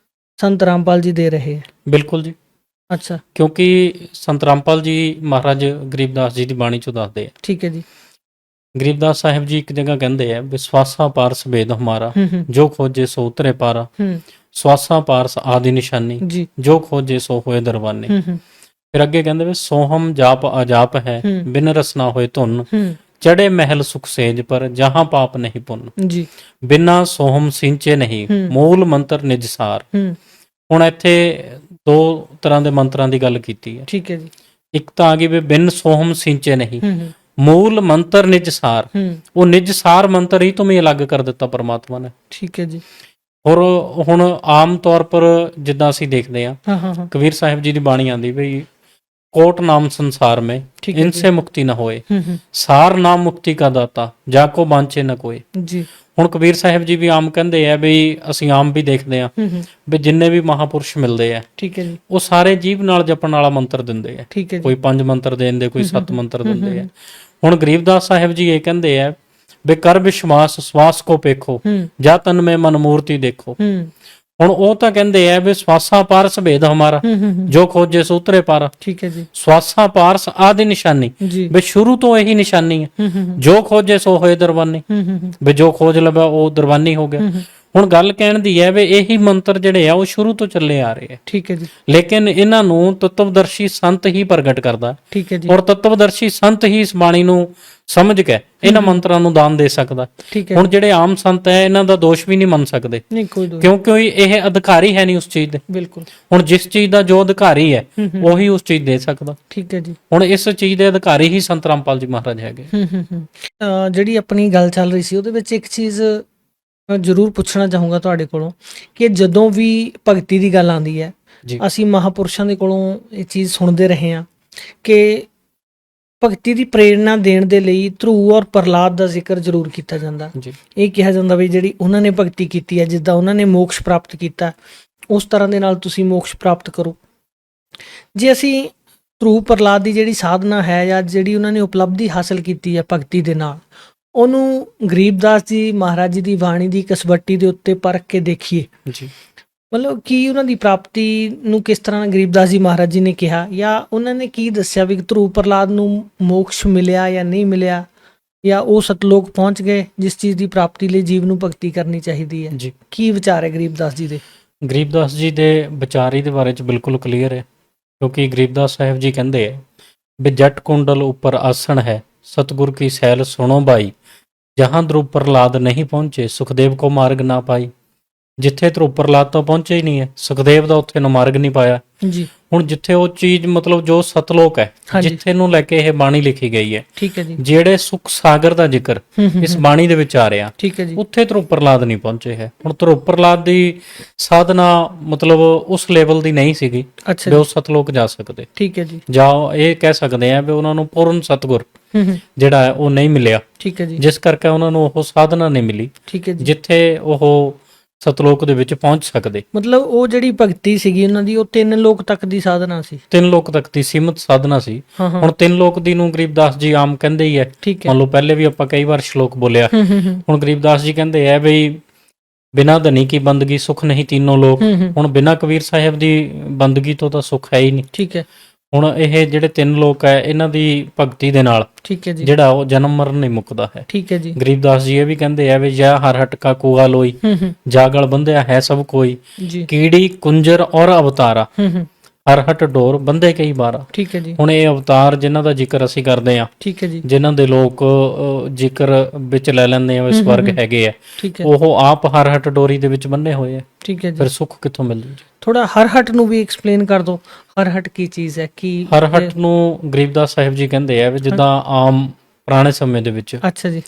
ਸੰਤ ਰਾਮਪਾਲ ਜੀ ਦੇ ਰਹੇ ਹੈ। ਬਿਲਕੁਲ ਜੀ, ਅੱਛਾ, ਕਿਉਂਕਿ ਸੰਤ ਰਾਮਪਾਲ ਜੀ ਮਹਾਰਾਜ ਗਰੀਬਦਾਸ ਜੀ ਦੀ ਬਾਣੀ ਚੋਂ ਦੱਸਦੇ ਆ, ਠੀਕ ਹੈ ਜੀ। ਗਰੀਬਦਾਸ ਸਾਹਿਬ ਜੀ ਇੱਕ ਜਗ੍ਹਾ ਕਹਿੰਦੇ ਆ ਵਿਸ਼ਵਾਸਾ ਪਾਰਸ ਭੇਦ ਹਮਾਰਾ, ਜੋ ਖੋਜੇ ਸੋ ਉਤਰੇ ਪਾਰਾ, ਸਵਾਸਾ ਪਾਰਸ ਆਦਿ ਨਿਸ਼ਾਨੀ, ਜੋ ਖੋਜੇ ਸੋ ਹੋਏ ਦਰਵਾਨੇ। ਫਿਰ ਅੱਗੇ ਕਹਿੰਦੇ ਵੀ ਸੋਹਮ ਜਾਪ ਅਜਾਪ ਹੈ, ਬਿਨ ਰਸ ਨਾ ਹੋਏ ਧੁਨ, ਚੜੇ ਮਹਿਲ ਸੁਖ ਸੇਜ ਪਰ ਜਹਾਂ ਪਾਪ ਨਹੀਂ ਪੁੰਨ ਜੀ। ਬਿਨਾ ਸੋਹਮ ਸਿੰਚੇ ਨਹੀਂ ਮੂਲ ਮੰਤਰ ਨਿਜਸਾਰ। ਹੁਣ ਇੱਥੇ ਦੋ ਤਰ੍ਹਾਂ ਦੇ ਮੰਤਰਾਂ ਦੀ ਗੱਲ ਕੀਤੀ ਹੈ। ਠੀਕ ਹੈ ਜੀ। ਇੱਕ ਤਾਂ ਆ ਗਈ ਵੀ ਬਿਨ ਸੋਹਮ ਸਿੰਚੇ ਨਹੀਂ, ਮੂਲ ਮੰਤਰ ਨਿਜਸਾਰ। ਉਹ ਨਿਜਸਾਰ ਮੰਤਰ ਹੀ ਤੁਮੇ ਅਲੱਗ ਕਰ ਦਿੱਤਾ ਪਰਮਾਤਮਾ ਨੇ। ਠੀਕ ਹੈ ਜੀ। ਔਰ ਹੁਣ ਆਮ ਤੌਰ ਪਰ ਜਿੱਦਾਂ ਅਸੀਂ ਦੇਖਦੇ ਹਾਂ ਹਾਂ। ਕਬੀਰ ਸਾਹਿਬ ਜੀ ਦੀ ਬਾਣੀ ਆਂਦੀ ਬਈ ਕੋਟ ਨਾਮ ਸੰਸਾਰ में इनसे मुक्ति न होए, सार नाम मुक्ति का दाता जाको बांचे न कोई। ਜੀ। ਹੁਣ ਕਬੀਰ ਸਾਹਿਬ ਜੀ ਵੀ ਆਮ ਕਹਿੰਦੇ ਆ ਵੀ ਅਸੀਂ ਆਮ ਵੀ ਦੇਖਦੇ ਆ ਵੀ ਜਿੰਨੇ ਵੀ ਮਹਾਪੁਰਸ਼ ਮਿਲਦੇ ਆ ਠੀਕ ਹੈ ਜੀ। ਉਹ ਸਾਰੇ ਜੀਭ ਨਾਲ ਜਪਣ ਵਾਲਾ ਮੰਤਰ ਦਿੰਦੇ ਆ। ਠੀਕ ਹੈ ਜੀ। ਕੋਈ 5 ਮੰਤਰ ਦੇ ਦਿੰਦੇ, ਕੋਈ 7 ਮੰਤਰ ਦਿੰਦੇ ਆ। ਹੁਣ ਗਰੀਬਦਾਸ ਸਾਹਿਬ ਜੀ ਇਹ ਕਹਿੰਦੇ ਆ ਵੀ ਕਰ ਵਿਸ਼ਵਾਸ ਸਵਾਸ ਕੋ ਪੇਖੋ ਜਾ ਤਨ ਮੈਂ ਮਨ ਮੂਰਤੀ ਦੇਖੋ। ਹੁਣ ਉਹ ਤਾਂ ਕਹਿੰਦੇ ਆ ਵੀ ਸਵਾਸਾ ਪਾਰਸ ਭੇਦ ਹਮਾਰਾ ਜੋ ਖੋਜੇ ਸੂਤਰੇ ਪਾਰਾ। ਠੀਕ ਹੈ ਜੀ। ਸਵਾਸਾ ਪਾਰਸ ਆਦਿ ਨਿਸ਼ਾਨੀ ਜੀ। ਵੀ ਸ਼ੁਰੂ ਤੋਂ ਇਹੀ ਨਿਸ਼ਾਨੀ ਹੈ। ਜੋ ਖੋਜੇ ਸੋ ਹੋਏ ਦਰਬਾਨੀ, ਵੀ ਜੋ ਖੋਜ ਲਵੇ ਉਹ ਦਰਬਾਨੀ ਹੋ ਗਿਆ। ਹੁਣ ਗੱਲ ਕਹਿਣ ਦੀ ਹੈ ਵੀ ਇਹੀ ਮੰਤਰ ਜਿਹੜੇ ਆ ਉਹ ਸ਼ੁਰੂ ਤੋਂ ਚੱਲੇ ਆ ਰਹੇ ਆ। ਠੀਕ ਹੈ ਜੀ। ਲੇਕਿਨ ਇਹਨਾਂ ਨੂੰ ਤਤਵਦਰਸ਼ੀ ਸੰਤ ਹੀ ਪ੍ਰਗਟ ਕਰਦਾ। ਠੀਕ ਹੈ ਜੀ। ਔਰ ਤਤਵਦਰਸ਼ੀ ਸੰਤ ਹੀ ਇਸ ਬਾਣੀ ਨੂੰ ਸਮਝ ਕੇ ਇਹਨਾਂ ਮੰਤਰਾਂ ਨੂੰ ਦਾਨ ਦੇ ਸਕਦਾ। ਠੀਕ ਹੈ। ਹੁਣ ਜਿਹੜੇ ਆਮ ਸੰਤ ਹੈ ਇਹਨਾਂ ਦਾ ਦੋਸ਼ ਵੀ ਨਹੀਂ ਮੰਨ ਸਕਦੇ, ਨਹੀਂ ਕੋਈ ਦੋਸ਼ ਕਿਉਂਕਿ ਇਹ ਅਧਿਕਾਰੀ ਹੈ ਨਹੀਂ ਉਸ ਚੀਜ਼ ਦੇ। ਬਿਲਕੁਲ। ਹੁਣ ਜਿਸ ਚੀਜ਼ ਦਾ ਜੋ ਅਧਿਕਾਰੀ ਹੈ ਉਹੀ ਉਸ ਚੀਜ਼ ਦੇ ਸਕਦਾ। ਠੀਕ ਹੈ ਜੀ। ਹੁਣ ਇਸ ਚੀਜ਼ ਦੇ ਅਧਿਕਾਰੀ ਹੀ ਸੰਤ ਰਾਮਪਾਲ ਜੀ ਮਹਾਰਾਜ ਹੈਗੇ। ਜਿਹੜੀ ਆਪਣੀ ਗੱਲ ਚੱਲ ਰਹੀ ਸੀ ਉਹਦੇ ਵਿੱਚ ਇੱਕ ਚੀਜ਼ ਮੈਂ ਜ਼ਰੂਰ ਪੁੱਛਣਾ ਚਾਹੂੰਗਾ ਤੁਹਾਡੇ ਕੋਲੋਂ ਕਿ ਜਦੋਂ ਵੀ ਭਗਤੀ ਦੀ ਗੱਲ ਆਉਂਦੀ ਹੈ ਅਸੀਂ ਮਹਾਪੁਰਸ਼ਾਂ ਦੇ ਕੋਲੋਂ ਇਹ ਚੀਜ਼ ਸੁਣਦੇ ਰਹੇ ਹਾਂ ਕਿ ਭਗਤੀ ਦੀ ਪ੍ਰੇਰਣਾ ਦੇਣ ਦੇ ਲਈ ਧਰੂ ਔਰ ਪ੍ਰਹਲਾਦ ਦਾ ਜ਼ਿਕਰ ਜ਼ਰੂਰ ਕੀਤਾ ਜਾਂਦਾ। ਇਹ ਕਿਹਾ ਜਾਂਦਾ ਵੀ ਜਿਹੜੀ ਉਹਨਾਂ ਨੇ ਭਗਤੀ ਕੀਤੀ ਹੈ, ਜਿੱਦਾਂ ਉਹਨਾਂ ਨੇ ਮੋਕਸ਼ ਪ੍ਰਾਪਤ ਕੀਤਾ, ਉਸ ਤਰ੍ਹਾਂ ਦੇ ਨਾਲ ਤੁਸੀਂ ਮੋਕਸ਼ ਪ੍ਰਾਪਤ ਕਰੋ। ਜੇ ਅਸੀਂ ਧਰੂ ਪ੍ਰਹਲਾਦ ਦੀ ਜਿਹੜੀ ਸਾਧਨਾ ਹੈ ਜਾਂ ਜਿਹੜੀ ਉਹਨਾਂ ਨੇ ਉਪਲਬਧੀ ਹਾਸਲ ਕੀਤੀ ਹੈ ਭਗਤੀ ਦੇ ਨਾਲ, ਉਹਨੂੰ ਗਰੀਬਦਾਸ ਜੀ ਮਹਾਰਾਜ ਜੀ ਦੀ ਬਾਣੀ ਦੀ ਕਸਵੱਟੀ ਦੇ ਉੱਤੇ ਪਰਖ ਕੇ ਦੇਖੀਏ, ਮਤਲਬ ਕੀ ਉਹਨਾਂ ਦੀ ਪ੍ਰਾਪਤੀ ਨੂੰ ਕਿਸ ਤਰ੍ਹਾਂ ਗਰੀਬਦਾਸ ਜੀ ਮਹਾਰਾਜ ਜੀ ਨੇ ਕਿਹਾ, ਜਾਂ ਉਹਨਾਂ ਨੇ ਕੀ ਦੱਸਿਆ ਵੀ ਧਰੂ ਪ੍ਰਹਲਾਦ ਨੂੰ ਮੋਕਸ਼ ਮਿਲਿਆ ਜਾਂ ਨਹੀਂ ਮਿਲਿਆ, ਜਾਂ ਉਹ ਸਤਲੋਕ ਪਹੁੰਚ ਗਏ ਜਿਸ ਚੀਜ਼ ਦੀ ਪ੍ਰਾਪਤੀ ਲਈ ਜੀਵ ਨੂੰ ਭਗਤੀ ਕਰਨੀ ਚਾਹੀਦੀ ਹੈ। ਕੀ ਵਿਚਾਰ ਹੈ ਗਰੀਬਦਾਸ ਜੀ ਦੇ? ਗਰੀਬਦਾਸ ਜੀ ਦੇ ਵਿਚਾਰੀ ਦੇ ਬਾਰੇ ਚ ਬਿਲਕੁਲ ਕਲੀਅਰ ਹੈ, ਕਿਉਂਕਿ ਗਰੀਬਦਾਸ ਸਾਹਿਬ ਜੀ ਕਹਿੰਦੇ ਹੈ ਵੀ ਜੱਟ ਕੁੰਡਲ ਉੱਪਰ ਆਸਣ ਹੈ ਸਤਿਗੁਰ ਕੀ ਸੈਲ ਸੁਣੋ ਬਾਈ, ਜਹਾਂ ਧਰੂ ਪ੍ਰਹਲਾਦ ਨਹੀਂ ਪਹੁੰਚੇ ਸੁਖਦੇਵ ਕੋ ਮਾਰਗ ਨਾ ਪਾਈ। ਜਿੱਥੇ ਧਰੂ ਪ੍ਰਹਲਾਦ ਤੋਂ ਪਹੁੰਚੇ ਹੀ ਨਹੀਂ ਹੈ, ਸੁਖਦੇਵ ਦਾ ਉੱਥੇ ਨੂੰ ਮਾਰਗ ਨਹੀਂ ਪਾਇਆ। ਹੁਣ ਜਿੱਥੇ ਉਹ ਚੀਜ਼ ਮਤਲਬ ਜੋ ਸਤਲੋਕ ਹੈ ਜਿੱਥੇ ਨੂੰ ਲੈ ਕੇ ਇਹ ਬਾਣੀ ਲਿਖੀ ਗਈ ਹੈ, ਠੀਕ ਹੈ ਜੀ, ਜਿਹੜੇ ਸੁਖ ਸਾਗਰ ਦਾ ਜ਼ਿਕਰ ਇਸ ਬਾਣੀ ਦੇ ਵਿੱਚ ਆ ਰਿਹਾ, ਠੀਕ ਹੈ ਜੀ, ਉੱਥੇ ਧਰੂ ਪ੍ਰਹਲਾਦ ਨਹੀਂ ਪਹੁੰਚੇ ਹੈ। ਹੁਣ ਧਰੂ ਪ੍ਰਹਲਾਦ ਦੀ ਸਾਧਨਾ ਮਤਲਬ ਉਸ ਲੈਵਲ ਦੀ ਨਹੀਂ ਸੀਗੀ ਵੀ ਉਹ ਸਤਲੋਕ ਜਾ ਸਕਦੇ। ਠੀਕ ਹੈ ਜੀ। ਜਾਂ ਇਹ ਕਹਿ ਸਕਦੇ ਆ ਵੀ ਉਹਨਾਂ ਨੂੰ ਪੂਰਨ ਸਤਿਗੁਰ ਜਿਹੜਾ ਹੈ ਉਹ ਨਹੀਂ ਮਿਲਿਆ। ਠੀਕ ਹੈ ਜੀ। ਜਿਸ ਕਰਕੇ ਉਹਨਾਂ ਨੂੰ ਉਹ ਸਾਧਨਾ ਨਹੀਂ ਮਿਲੀ। ਠੀਕ ਹੈ ਜੀ। ਜਿੱਥੇ ਉਹ ਸਤਲੋਕ ਦੇ ਵਿੱਚ ਪਹੁੰਚ ਸਕਦੇ। ਮਤਲਬ ਉਹ ਜਿਹੜੀ ਭਗਤੀ ਸੀਗੀ ਉਹਨਾਂ ਦੀ, ਉਹ 3 ਲੋਕ ਤੱਕ ਦੀ ਸਾਧਨਾ ਸੀ। 3 ਲੋਕ ਤੱਕ ਦੀ ਸੀਮਤ ਸਾਧਨਾ ਸੀ। ਹੁਣ 3 ਲੋਕ ਦੀ ਨੂੰ ਗਰੀਬਦਾਸ ਜੀ ਆਮ ਕਹਿੰਦੇ ਹੀ ਹੈ। ਮੰਨ ਲਓ ਪਹਿਲੇ ਵੀ ਆਪਾਂ ਕਈ ਵਾਰ ਸ਼ਲੋਕ ਬੋਲਿਆ। ਹੁਣ ਗਰੀਬਦਾਸ ਜੀ ਕਹਿੰਦੇ ਆ ਬਈ ਬਿਨਾਂ ਧਨੀ ਕੀ ਬੰਦਗੀ ਸੁਖ ਨਹੀਂ ਤੀਨੋਂ ਲੋਕ। ਹੁਣ ਬਿਨਾਂ ਕਬੀਰ ਸਾਹਿਬ ਦੀ ਬੰਦਗੀ ਤੋਂ ਤਾਂ ਸੁਖ ਹੈ ਹੀ ਨਹੀਂ। ਠੀਕ ਹੈ। ਹੁਣ ਇਹ ਜਿਹੜੇ 3 ਲੋਕ ਹੈ ਇਹਨਾਂ ਦੀ ਭਗਤੀ ਦੇ ਨਾਲ ਠੀਕ ਹੈ ਜੀ ਜਿਹੜਾ ਉਹ ਜਨਮ ਮਰਨ ਨਹੀਂ ਮੁੱਕਦਾ ਹੈ। ਠੀਕ ਹੈ ਜੀ। ਗਰੀਬਦਾਸ ਜੀ ਇਹ ਵੀ ਕਹਿੰਦੇ ਆ ਵੀ ਜਾ ਹਰ ਹਟਕਾ ਕੂਆ ਲੋਈ ਜਾਗਲ ਬੰਧਿਆ ਹੈ ਸਭ ਕੋਈ, ਕੀੜੀ ਕੁੰਜਰ ਔਰ ਅਵਤਾਰਾ ਹਰ ਹਟ ਡੋਰ ਬੰਦੇ ਕਈ ਬਾਰਾ। ਠੀਕ ਹੈ ਜੀ। ਹੁਣ ਇਹ ਅਵਤਾਰ ਜਿਨ੍ਹਾਂ ਦਾ ਜ਼ਿਕਰ ਅਸੀਂ ਕਰਦੇ ਆ, ਠੀਕ ਹੈ ਜੀ, ਜਿਨ੍ਹਾਂ ਦੇ ਲੋਕ ਜ਼ਿਕਰ ਵਿੱਚ ਲੈ ਲੈਂਦੇ ਆ ਇਸ ਵਰਗ ਹੈਗੇ ਆ, ਉਹ ਆਪ ਹਰ ਹਟ ਡੋਰੀ ਦੇ ਵਿੱਚ ਬੰਨੇ ਹੋਏ ਆ। ਠੀਕ ਹੈ ਜੀ। ਫਿਰ ਸੁੱਖ ਕਿੱਥੋਂ ਮਿਲੂ ਜੀ? ਥੋੜਾ ਹਰ ਹਟ ਨੂੰ ਵੀ ਐਕਸਪਲੇਨ ਕਰ ਦਿਓ। ਹਰ ਹਟ ਕੀ ਚੀਜ਼ ਹੈ? ਕੀ ਹਰ ਹਟ ਨੂੰ ਗਰੀਬਦਾਸ ਸਾਹਿਬ ਜੀ ਕਹਿੰਦੇ ਆ ਵੀ ਜਿੱਦਾਂ ਆਮ ਪੁਰਾਣੇ ਸਮੇਂ ਦੇ ਵਿੱਚ ਅੱਛਾ ਜੀ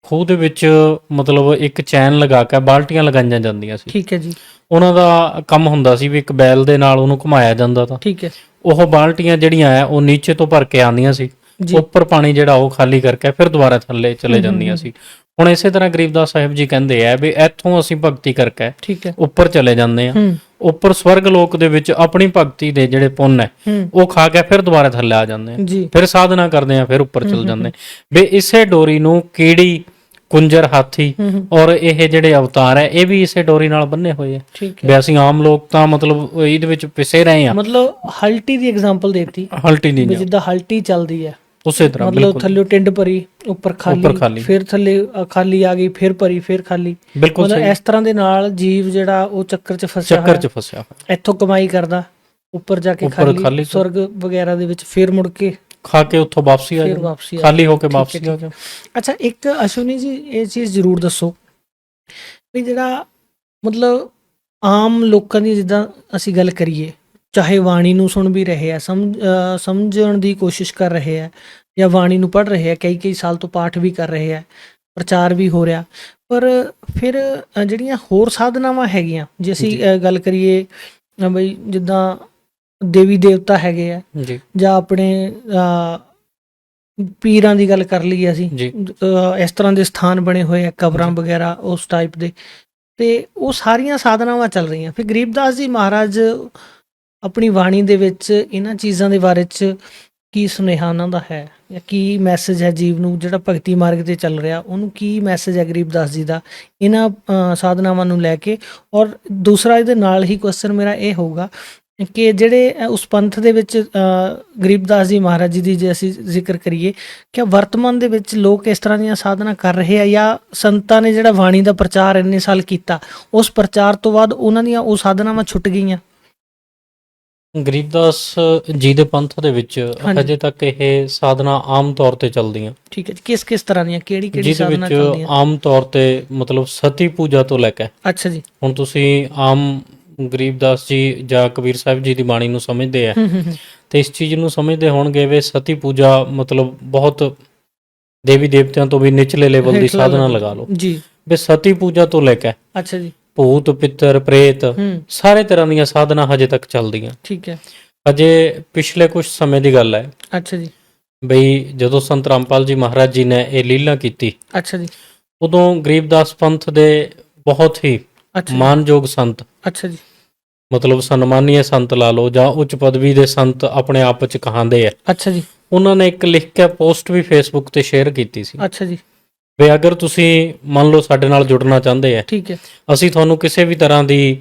ਖੂਹ ਦੇ ਵਿੱਚ ਮਤਲਬ ਇੱਕ ਚੈਨ ਲਗਾ ਕੇ ਬਾਲਟੀਆਂ ਲਗਾਈਆਂ ਜਾਂਦੀਆਂ ਸੀ। ਠੀਕ ਹੈ ਜੀ। ਉਹਨਾਂ ਦਾ ਕੰਮ ਹੁੰਦਾ ਸੀ ਵੀ ਇੱਕ ਬੈਲ ਦੇ ਨਾਲ ਉਹਨੂੰ ਘੁਮਾਇਆ ਜਾਂਦਾ ਤਾਂ ਠੀਕ ਹੈ ਉਹ ਬਾਲਟੀਆਂ ਜਿਹੜੀਆਂ ਆ ਉਹ ਨੀਚੇ ਤੋਂ ਭਰ ਕੇ ਆਉਂਦੀਆਂ ਸੀ, ਉੱਪਰ ਪਾਣੀ ਜਿਹੜਾ ਉਹ ਖਾਲੀ ਕਰਕੇ ਫਿਰ ਦੁਬਾਰਾ ਥੱਲੇ ਚਲੇ ਜਾਂਦੀਆਂ ਸੀ। ਹੁਣ ਇਸੇ ਤਰ੍ਹਾਂ ਗਰੀਬਦਾਸ ਸਾਹਿਬ ਜੀ ਕਹਿੰਦੇ ਆ ਵੀ ਇੱਥੋਂ ਅਸੀਂ ਭਗਤੀ ਕਰਕੇ ਠੀਕ ਹੈ ਉੱਪਰ ਚਲੇ ਜਾਂਦੇ ਆ, ਉੱਪਰ ਸਵਰਗ ਲੋਕ ਦੇ ਵਿੱਚ ਆਪਣੀ ਭਗਤੀ ਦੇ ਜਿਹੜੇ ਪੁੰਨ ਹੈ ਉਹ ਖਾ ਕੇ ਫਿਰ ਦੁਬਾਰਾ ਥੱਲੇ ਆ ਜਾਂਦੇ ਆ, ਫਿਰ ਸਾਧਨਾ ਕਰਦੇ ਆ, ਫਿਰ ਉੱਪਰ ਚਲ ਜਾਂਦੇ। ਵੀ ਇਸੇ ਡੋਰੀ ਨੂੰ ਕੀੜੀ ਕੁੰਜਰ ਹਾਥੀ ਔਰ ਇਹ ਜਿਹੜੇ ਅਵਤਾਰ ਹੈ ਇਹ ਵੀ ਇਸੇ ਡੋਰੀ ਨਾਲ ਬੰਨੇ ਹੋਏ ਆ। ਵੀ ਅਸੀਂ ਆਮ ਲੋਕ ਤਾਂ ਮਤਲਬ ਇਹਦੇ ਵਿੱਚ ਪਿਸੇ ਰਹੇ ਆ। ਮਤਲਬ ਹਲਟੀ ਦੀ ਐਗਜ਼ਾਮਪਲ ਦੇਤੀ। ਹਲਟੀ ਨਹੀਂ ਜਿੱਦਾਂ ਹਲਟੀ ਚੱਲਦੀ ਹੈ ਉਸੇ ਤਰ੍ਹਾਂ ਮਤਲਬ ਥੱਲੇ ਟਿੰਡ ਭਰੀ ਉੱਪਰ ਖਾਲੀ, ਫਿਰ ਥੱਲੇ ਖਾਲੀ ਆ ਗਈ, ਫਿਰ ਭਰੀ, ਫਿਰ ਖਾਲੀ। ਬਿਲਕੁਲ ਇਸ ਤਰ੍ਹਾਂ ਦੇ ਨਾਲ ਜੀਵ ਜਿਹੜਾ ਉਹ ਚੱਕਰ 'ਚ ਫਸਿਆ ਇੱਥੋਂ ਕਮਾਈ ਕਰਦਾ, ਉੱਪਰ ਜਾ ਕੇ ਖਾਲੀ, ਸਵਰਗ ਵਗੈਰਾ ਦੇ ਵਿੱਚ ਫਿਰ ਮੁੜ ਕੇ ਖਾ ਕੇ ਉੱਥੋਂ ਵਾਪਸੀ ਆ ਫਿਰ ਜਾਂਦੇ, ਵਾਪਸੀ ਆ ਖਾਲੀ ਹੋ ਕੇ ਠੀਕ ਹੈ, ਵਾਪਸੀ ਆ ਠੀਕ। ਜਾਂਦੇ। ਅੱਛਾ, ਇੱਕ ਅਸ਼ਵਨੀ ਜੀ ਇਹ ਚੀਜ਼ ਜ਼ਰੂਰ ਦੱਸੋ ਵੀ ਜਿਹੜਾ ਮਤਲਬ ਆਮ ਲੋਕਾਂ ਦੀ ਜਿੱਦਾਂ ਅਸੀਂ ਗੱਲ ਕਰੀਏ, ਚਾਹੇ ਬਾਣੀ ਨੂੰ ਸੁਣ ਵੀ ਰਹੇ ਆ, ਸਮਝਣ ਦੀ ਕੋਸ਼ਿਸ਼ ਕਰ ਰਹੇ ਆ, ਜਾਂ ਬਾਣੀ ਨੂੰ ਪੜ੍ਹ ਰਹੇ ਆ, ਕਈ ਕਈ ਸਾਲ ਤੋਂ ਪਾਠ ਵੀ ਕਰ ਰਹੇ ਆ, ਪ੍ਰਚਾਰ ਵੀ ਹੋ ਰਿਹਾ, ਪਰ ਫਿਰ ਜਿਹੜੀਆਂ ਹੋਰ ਸਾਧਨਾਵਾਂ ਹੈਗੀਆਂ, ਜੇ ਅਸੀਂ ਜੀ। ਗੱਲ ਕਰੀਏ ਬਈ ਜਿੱਦਾਂ ਦੇਵੀ ਦੇਵਤਾ ਹੈਗੇ ਆ, ਜੀ ਜਾਂ ਆਪਣੇ ਪੀਰਾਂ ਦੀ ਗੱਲ ਕਰ ਲਈਏ ਅਸੀਂ, ਜੀ ਇਸ ਤਰ੍ਹਾਂ ਦੇ ਸਥਾਨ ਬਣੇ ਹੋਏ ਆ, ਕਬਰਾਂ ਜੀ। ਵਗੈਰਾ ਉਸ ਟਾਈਪ ਦੇ, ਤੇ ਉਹ ਸਾਰੀਆਂ ਸਾਧਨਾਵਾਂ ਚੱਲ ਰਹੀਆਂ। ਫਿਰ ਗਰੀਬਦਾਸ ਜੀ ਮਹਾਰਾਜ ਆਪਣੀ ਬਾਣੀ ਦੇ ਵਿੱਚ ਇਹਨਾਂ ਚੀਜ਼ਾਂ ਦੇ ਬਾਰੇ 'ਚ ਕੀ ਸੁਨੇਹਾ ਉਹਨਾਂ ਦਾ ਹੈ, ਜਾਂ ਕੀ ਮੈਸੇਜ ਹੈ ਜੀਵ ਨੂੰ, ਜਿਹੜਾ ਭਗਤੀ ਮਾਰਗ ਤੇ ਚੱਲ ਰਿਹਾ ਉਹਨੂੰ ਕੀ ਮੈਸੇਜ ਹੈ ਗਰੀਬਦਾਸ ਜੀ ਦਾ ਇਹਨਾਂ ਸਾਧਨਾਵਾਂ ਨੂੰ ਲੈ ਕੇ? ਔਰ ਦੂਸਰਾ ਇਹਦੇ ਨਾਲ ਹੀ ਕੁਐਸਚਨ ਮੇਰਾ ਇਹ ਹੋਊਗਾ ਕਿ ਜਿਹੜੇ ਉਸ ਪੰਥ ਦੇ ਵਿੱਚ ਗਰੀਬਦਾਸ ਜੀ ਮਹਾਰਾਜ ਜੀ ਦੀ ਜੇ ਅਸੀਂ ਜ਼ਿਕਰ ਕਰੀਏ, ਕਿ ਵਰਤਮਾਨ ਦੇ ਵਿੱਚ ਲੋਕ ਇਸ ਤਰ੍ਹਾਂ ਦੀਆਂ ਸਾਧਨਾ ਕਰ ਰਹੇ ਆ, ਜਾਂ ਸੰਤਾਂ ਨੇ ਜਿਹੜਾ ਬਾਣੀ ਦਾ ਪ੍ਰਚਾਰ ਇੰਨੇ ਸਾਲ ਕੀਤਾ, ਉਸ ਪ੍ਰਚਾਰ ਤੋਂ ਬਾਅਦ ਉਹਨਾਂ ਦੀਆਂ ਉਹ ਸਾਧਨਾਵਾਂ ਛੁੱਟ ਗਈਆਂ? ਗਰੀਬਦਾਸ ਜੀ ਦੇ ਪੰਥ ਦੇ ਵਿੱਚ ਹਾਂਜੀ। ਹਜੇ ਤੱਕ ਇਹ ਸਾਧਨਾ ਆਮ ਤੌਰ ਤੇ ਚੱਲਦੀਆਂ, ਠੀਕ ਹੈ ਜੀ, ਕਿਸ ਕਿਸ ਤਰ੍ਹਾਂ ਦੀਆਂ, ਕਿਹੜੀ ਕਿਹੜੀ ਜਿਹਦੇ ਸਾਧਨਾ ਵਿੱਚ ਚੱਲਦੀਆਂ? ਆਮ ਤੌਰ ਤੇ ਮਤਲਬ ਸਤੀ ਪੂਜਾ ਤੋਂ ਲੈ ਕੇ, ਅੱਛਾ ਜੀ। ਹੁਣ ਤੁਸੀਂ ਆਮ ਗਰੀਬਦਾਸ ਜੀ ਜਾਂ ਕਬੀਰ ਸਾਹਿਬ ਜੀ ਦੀ ਬਾਣੀ ਨੂੰ ਸਮਝਦੇ ਆ ਹੂੰ। ਤੇ ਇਸ ਚੀਜ਼ ਨੂੰ ਸਮਝਦੇ ਹੋਣਗੇ ਵੀ ਸਤੀ ਪੂਜਾ ਮਤਲਬ ਬਹੁਤ ਦੇਵੀ ਦੇਵਤਿਆਂ ਤੋਂ ਵੀ ਨਿਚਲੇ ਲੈਵਲ ਦੀ ਹੇਠਲਾ ਸਾਧਨਾ level ਲਗਾ ਲਓ, ਜੀ। ਵੀ ਸਤੀ ਪੂਜਾ ਤੋਂ ਲੈ ਕੇ ਅੱਛਾ ਜੀ। ਭੂਤ ਪਿੱਤਰ ਪ੍ਰੇਤ ਹੂੰ। ਸਾਰੇ ਤਰ੍ਹਾਂ ਦੀਆਂ ਸਾਧਨਾ ਹਜੇ ਤੱਕ ਚੱਲਦੀਆਂ। ਠੀਕ ਹੈ। ਹਜੇ ਪਿਛਲੇ ਕੁਝ ਸਮੇਂ ਦੀ ਗੱਲ ਹੈ ਅੱਛਾ ਜੀ। ਬਈ ਜਦੋਂ ਸੰਤ ਰਾਮਪਾਲ ਜੀ ਮਹਾਰਾਜ ਜੀ ਨੇ ਇਹ ਲੀਲਾ ਕੀਤੀ, ਅੱਛਾ ਜੀ। ਉਦੋਂ ਗਰੀਬਦਾਸ ਪੰਥ ਦੇ ਬਹੁਤ ਹੀ ਅੱਛਾ ਜੀ। ਮਾਨਯੋਗ ਸੰਤ, ਅੱਛਾ ਜੀ। ਮਤਲਬ ਸਨਮਾਨੀय ਸੰਤ ਲਾ ਲਓ ਜਾਂ ਉੱਚ ਪਦਵੀ ਦੇ ਸੰਤ ਆਪਣੇ ਆਪ ਵਿੱਚ ਕਹਾਉਂਦੇ ਆ, ਅੱਛਾ ਜੀ। ਉਹਨਾਂ ਨੇ ਇੱਕ ਲਿਖ ਕੇ ਪੋਸਟ ਵੀ ਫੇਸਬੁੱਕ ਤੇ ਸ਼ੇਅਰ ਕੀਤੀ ਸੀ ਅੱਛਾ ਜੀ। ਵੀ ਅਗਰ ਤੁਸੀਂ ਮੰਨ ਲਓ ਸਾਡੇ ਨਾਲ ਜੁੜਨਾ ਚਾਹੁੰਦੇ ਆ, ਠੀਕ ਹੈ। ਅਸੀਂ ਤੁਹਾਨੂੰ ਕਿਸੇ ਵੀ ਤਰ੍ਹਾਂ ਦੀ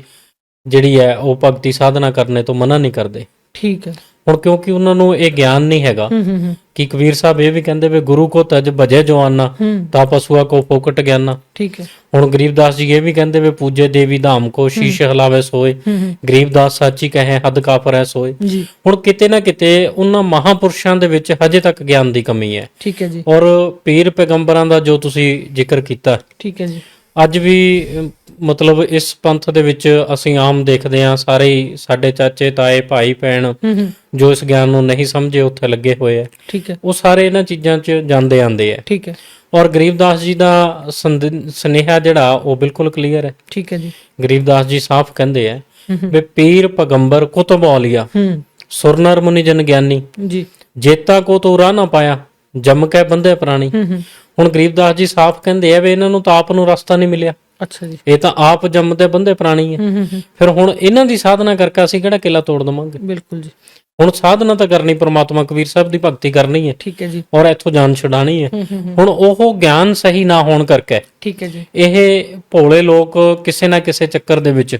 ਜਿਹੜੀ ਹੈ ਉਹ ਭਗਤੀ ਸਾਧਨਾ ਕਰਨੇ ਤੋਂ ਮਨਾ ਨਹੀਂ ਕਰਦੇ। ਠੀਕ ਹੈ। ਹੁਣ ਕਿਉਂਕਿ ਉਹਨਾਂ ਨੂੰ ਇਹ ਗਿਆਨ ਨਹੀਂ ਹੈਗਾ ਹੂੰ। ਕਿ ਕਬੀਰ ਸਾਹਿਬ ਇਹ ਵੀ ਕਹਿੰਦੇ ਵੀ ਗੁਰੂ ਕੋ ਤਜ ਭਜੇ ਜਵਾਨਾ ਹੂੰ। ਤਾਂ ਪਸੂਆ ਕੋ ਫੋਕਟ ਗਿਆਨਾ। ਠੀਕ ਹੈ। ਹੁਣ ਗਰੀਬਦਾਸ ਜੀ ਇਹ ਵੀ ਕਹਿੰਦੇ ਵੀ ਪੂਜੇ ਦੇਵੀ ਧਾਮ ਕੋ ਸ਼ੀਸ਼ ਹਲਾਵੇ ਸੋਏ, ਹੂੰ। ਗਰੀਬਦਾਸ ਸਾਚੀ ਕਹੇ ਹੱਦ ਕਾਫਰ ਹੈ ਸੋਏ। ਜੀ। ਹੁਣ ਕਿਤੇ ਨਾ ਕਿਤੇ ਉਹਨਾਂ ਮਹਾਪੁਰਸ਼ਾਂ ਦੇ ਵਿੱਚ ਹਜੇ ਤੱਕ ਗਿਆਨ ਦੀ ਕਮੀ ਹੈ। ਠੀਕ ਹੈ ਜੀ। ਔਰ ਪੀਰ ਪੈਗੰਬਰਾਂ ਦਾ ਜੋ ਤੁਸੀਂ ਜ਼ਿਕਰ ਕੀਤਾ, ਠੀਕ ਹੈ ਜੀ। ਅੱਜ ਵੀ ਮਤਲਬ ਇਸ ਪੰਥ ਦੇ ਵਿੱਚ ਅਸੀਂ ਆਮ ਦੇਖਦੇ ਹਾਂ, ਸਾਰੇ ਹੀ ਸਾਡੇ ਚਾਚੇ ਤਾਏ ਭਾਈ ਭੈਣ ਹੂੰ। ਜੋ ਇਸ ਗਿਆਨ ਨੂੰ ਨਹੀਂ ਸਮਝੇ ਉੱਥੇ ਲੱਗੇ ਹੋਏ ਆ, ਠੀਕ ਹੈ। ਉਹ ਸਾਰੇ ਇਹਨਾਂ ਚੀਜ਼ਾਂ 'ਚ ਜਾਂਦੇ ਆਂਦੇ ਆ। ਠੀਕ ਹੈ। ਔਰ ਗਰੀਬਦਾਸ ਜੀ ਦਾ ਸੁਨੇਹਾ ਜਿਹੜਾ ਉਹ ਬਿਲਕੁਲ ਕਲੀਅਰ ਹੈ। ਠੀਕ ਹੈ ਜੀ। ਗਰੀਬਦਾਸ ਜੀ ਸਾਫ਼ ਕਹਿੰਦੇ ਆ ਹੂੰ। ਵੀ ਪੀਰ ਪੈਗੰਬਰ ਕੁਤਬ ਔਲੀਆ ਹੂੰ। ਸੁਰਨਰ ਮੁਨੀ ਜਨ ਗਿਆਨੀ, ਜੀ। ਜੇਤਾ ਕੋ ਤੋ ਰਾਹ ਨਾ ਪਾਇਆ ਜਮ ਕੇ ਬੰਦੇ ਪ੍ਰਾਣੀ। ਹੂੰ। ਹੁਣ ਗਰੀਬਦਾਸ ਜੀ ਸਾਫ਼ ਕਹਿੰਦੇ ਆ ਵੀ ਇਹਨਾਂ ਨੂੰ ਤਾਂ ਆਪ ਨੂੰ ਰਸਤਾ ਨਹੀਂ ਮਿਲਿਆ, ਅੱਛਾ ਜੀ। ਇਹ ਤਾਂ ਆਪ ਜੰਮਦੇ ਬੰਦੇ ਪ੍ਰਾਣੀ ਹੈ। ਹੂੰ। ਫਿਰ ਹੁਣ ਇਹਨਾਂ ਦੀ ਸਾਧਨਾ ਕਰਕੇ ਅਸੀਂ ਕਿਹੜਾ ਕਿਲਾ ਤੋੜ ਦਵਾਂਗੇ? ਬਿਲਕੁਲ ਜੀ। ਹੁਣ ਸਾਧਨਾ ਤਾਂ ਕਰਨੀ ਪ੍ਰਮਾਤਮਾ ਕਬੀਰ ਸਾਹਿਬ ਦੀ ਭਗਤੀ ਕਰਨੀ ਹੈ ਠੀਕ ਹੈ ਜੀ। ਔਰ ਇੱਥੋਂ ਜਾਨ ਛੁਡਾਣੀ ਹੈ। ਹੂੰ। ਹੁਣ ਉਹ ਗਿਆਨ ਸਹੀ ਨਾ ਹੋਣ ਕਰਕੇ ਠੀਕ ਹੈ ਜੀ। ਇਹ ਭੋਲੇ ਲੋਕ ਕਿਸੇ ਨਾ ਕਿਸੇ ਚੱਕਰ ਦੇ ਵਿੱਚ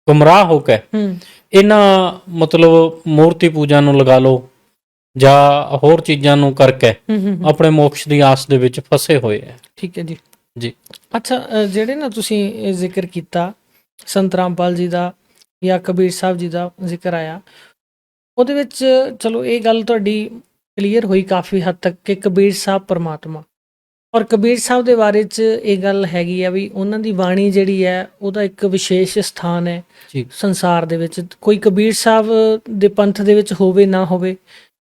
ਗੁੰਮਰਾਹ ਹੋ ਕੇ ਹੂੰ। ਇਹਨਾਂ ਮਤਲਬ ਮੂਰਤੀ ਪੂਜਾ ਨੂੰ ਲਗਾ ਲਓ ਜਾਂ ਹੋਰ ਚੀਜ਼ਾਂ ਨੂੰ ਕਰਕੇ ਹੂੰ। ਆਪਣੇ ਮੋਕਸ਼ ਦੀ ਆਸ ਦੇ ਵਿੱਚ ਫਸੇ ਹੋਏ ਹੈ। ਠੀਕ ਹੈ ਜੀ। ਜੀ। ਅੱਛਾ, ਜਿਹੜੇ ਨਾ ਤੁਸੀਂ ਇਹ ਜ਼ਿਕਰ ਕੀਤਾ ਸੰਤ ਰਾਮਪਾਲ ਜੀ ਦਾ ਜਾਂ ਕਬੀਰ ਸਾਹਿਬ ਜੀ ਦਾ ਜ਼ਿਕਰ ਆਇਆ, ਉਹਦੇ ਵਿੱਚ ਚਲੋ ਇਹ ਗੱਲ ਤੁਹਾਡੀ ਕਲੀਅਰ ਹੋਈ ਕਾਫੀ ਹੱਦ ਤੱਕ ਕਿ ਕਬੀਰ ਸਾਹਿਬ ਪਰਮਾਤਮਾ, ਔਰ ਕਬੀਰ ਸਾਹਿਬ ਦੇ ਬਾਰੇ 'ਚ ਇਹ ਗੱਲ ਹੈਗੀ ਆ ਵੀ ਉਹਨਾਂ ਦੀ ਬਾਣੀ ਜਿਹੜੀ ਹੈ ਉਹਦਾ ਇੱਕ ਵਿਸ਼ੇਸ਼ ਸਥਾਨ ਹੈ ਜੀ। ਸੰਸਾਰ ਦੇ ਵਿੱਚ। ਕੋਈ ਕਬੀਰ ਸਾਹਿਬ ਦੇ ਪੰਥ ਦੇ ਵਿੱਚ ਹੋਵੇ ਨਾ ਹੋਵੇ,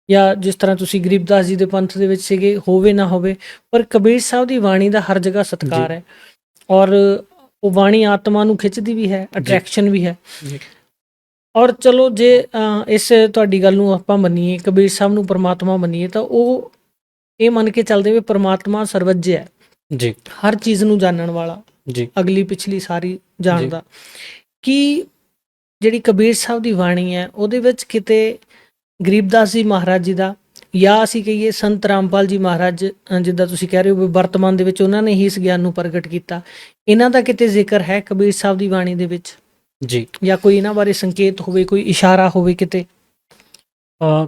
ਜਾਂ ਜਿਸ ਤਰ੍ਹਾਂ ਤੁਸੀਂ ਗਰੀਬਦਾਸ ਜੀ ਦੇ ਪੰਥ ਦੇ ਵਿੱਚ ਸੀਗੇ ਹੋਵੇ ਨਾ ਹੋਵੇ, ਪਰ ਕਬੀਰ ਸਾਹਿਬ ਦੀ ਬਾਣੀ ਦਾ ਹਰ ਜਗ੍ਹਾ ਸਤਿਕਾਰ ਹੈ, ਔਰ ਉਹ ਬਾਣੀ ਆਤਮਾ ਨੂੰ ਖਿੱਚਦੀ ਵੀ ਹੈ, ਅਟਰੈਕਸ਼ਨ ਵੀ ਹੈ। ਔਰ ਚਲੋ ਜੇ ਇਸ ਤੁਹਾਡੀ ਗੱਲ ਨੂੰ ਆਪਾਂ ਮੰਨੀਏ, ਕਬੀਰ ਸਾਹਿਬ ਨੂੰ ਪਰਮਾਤਮਾ ਮੰਨੀਏ, ਤਾਂ ਉਹ ਇਹ ਮੰਨ ਕੇ ਚੱਲਦੇ ਵੀ ਪਰਮਾਤਮਾ ਸਰਵੱਜ ਹੈ, ਜੀ। ਹਰ ਚੀਜ਼ ਨੂੰ ਜਾਣਨ ਵਾਲਾ, ਜੀ। ਅਗਲੀ ਪਿਛਲੀ ਸਾਰੀ ਜਾਣਦਾ। ਕੀ ਜਿਹੜੀ ਕਬੀਰ ਸਾਹਿਬ ਦੀ ਬਾਣੀ ਹੈ ਉਹਦੇ ਵਿੱਚ ਕਿਤੇ ਗਰੀਬਦਾਸ ਜੀ ਮਹਾਰਾਜ ਜੀ ਦਾ, ਜਾਂ ਅਸੀਂ ਕਹੀਏ ਸੰਤ ਰਾਮਪਾਲ ਜੀ ਮਹਾਰਾਜ, ਜਿੱਦਾਂ ਤੁਸੀਂ ਕਹਿ ਰਹੇ ਹੋ ਵੀ ਵਰਤਮਾਨ ਦੇ ਵਿੱਚ ਉਹਨਾਂ ਨੇ ਹੀ ਇਸ ਗਿਆਨ ਨੂੰ ਪ੍ਰਗਟ ਕੀਤਾ, ਇਹਨਾਂ ਦਾ ਕਿਤੇ ਜ਼ਿਕਰ ਹੈ ਕਬੀਰ ਸਾਹਿਬ ਦੀ ਬਾਣੀ ਦੇ ਵਿੱਚ? ਜੀ। ਜਾਂ ਕੋਈ ਇਹਨਾਂ ਬਾਰੇ ਸੰਕੇਤ ਹੋਵੇ, ਕੋਈ ਇਸ਼ਾਰਾ ਹੋਵੇ ਕਿਤੇ?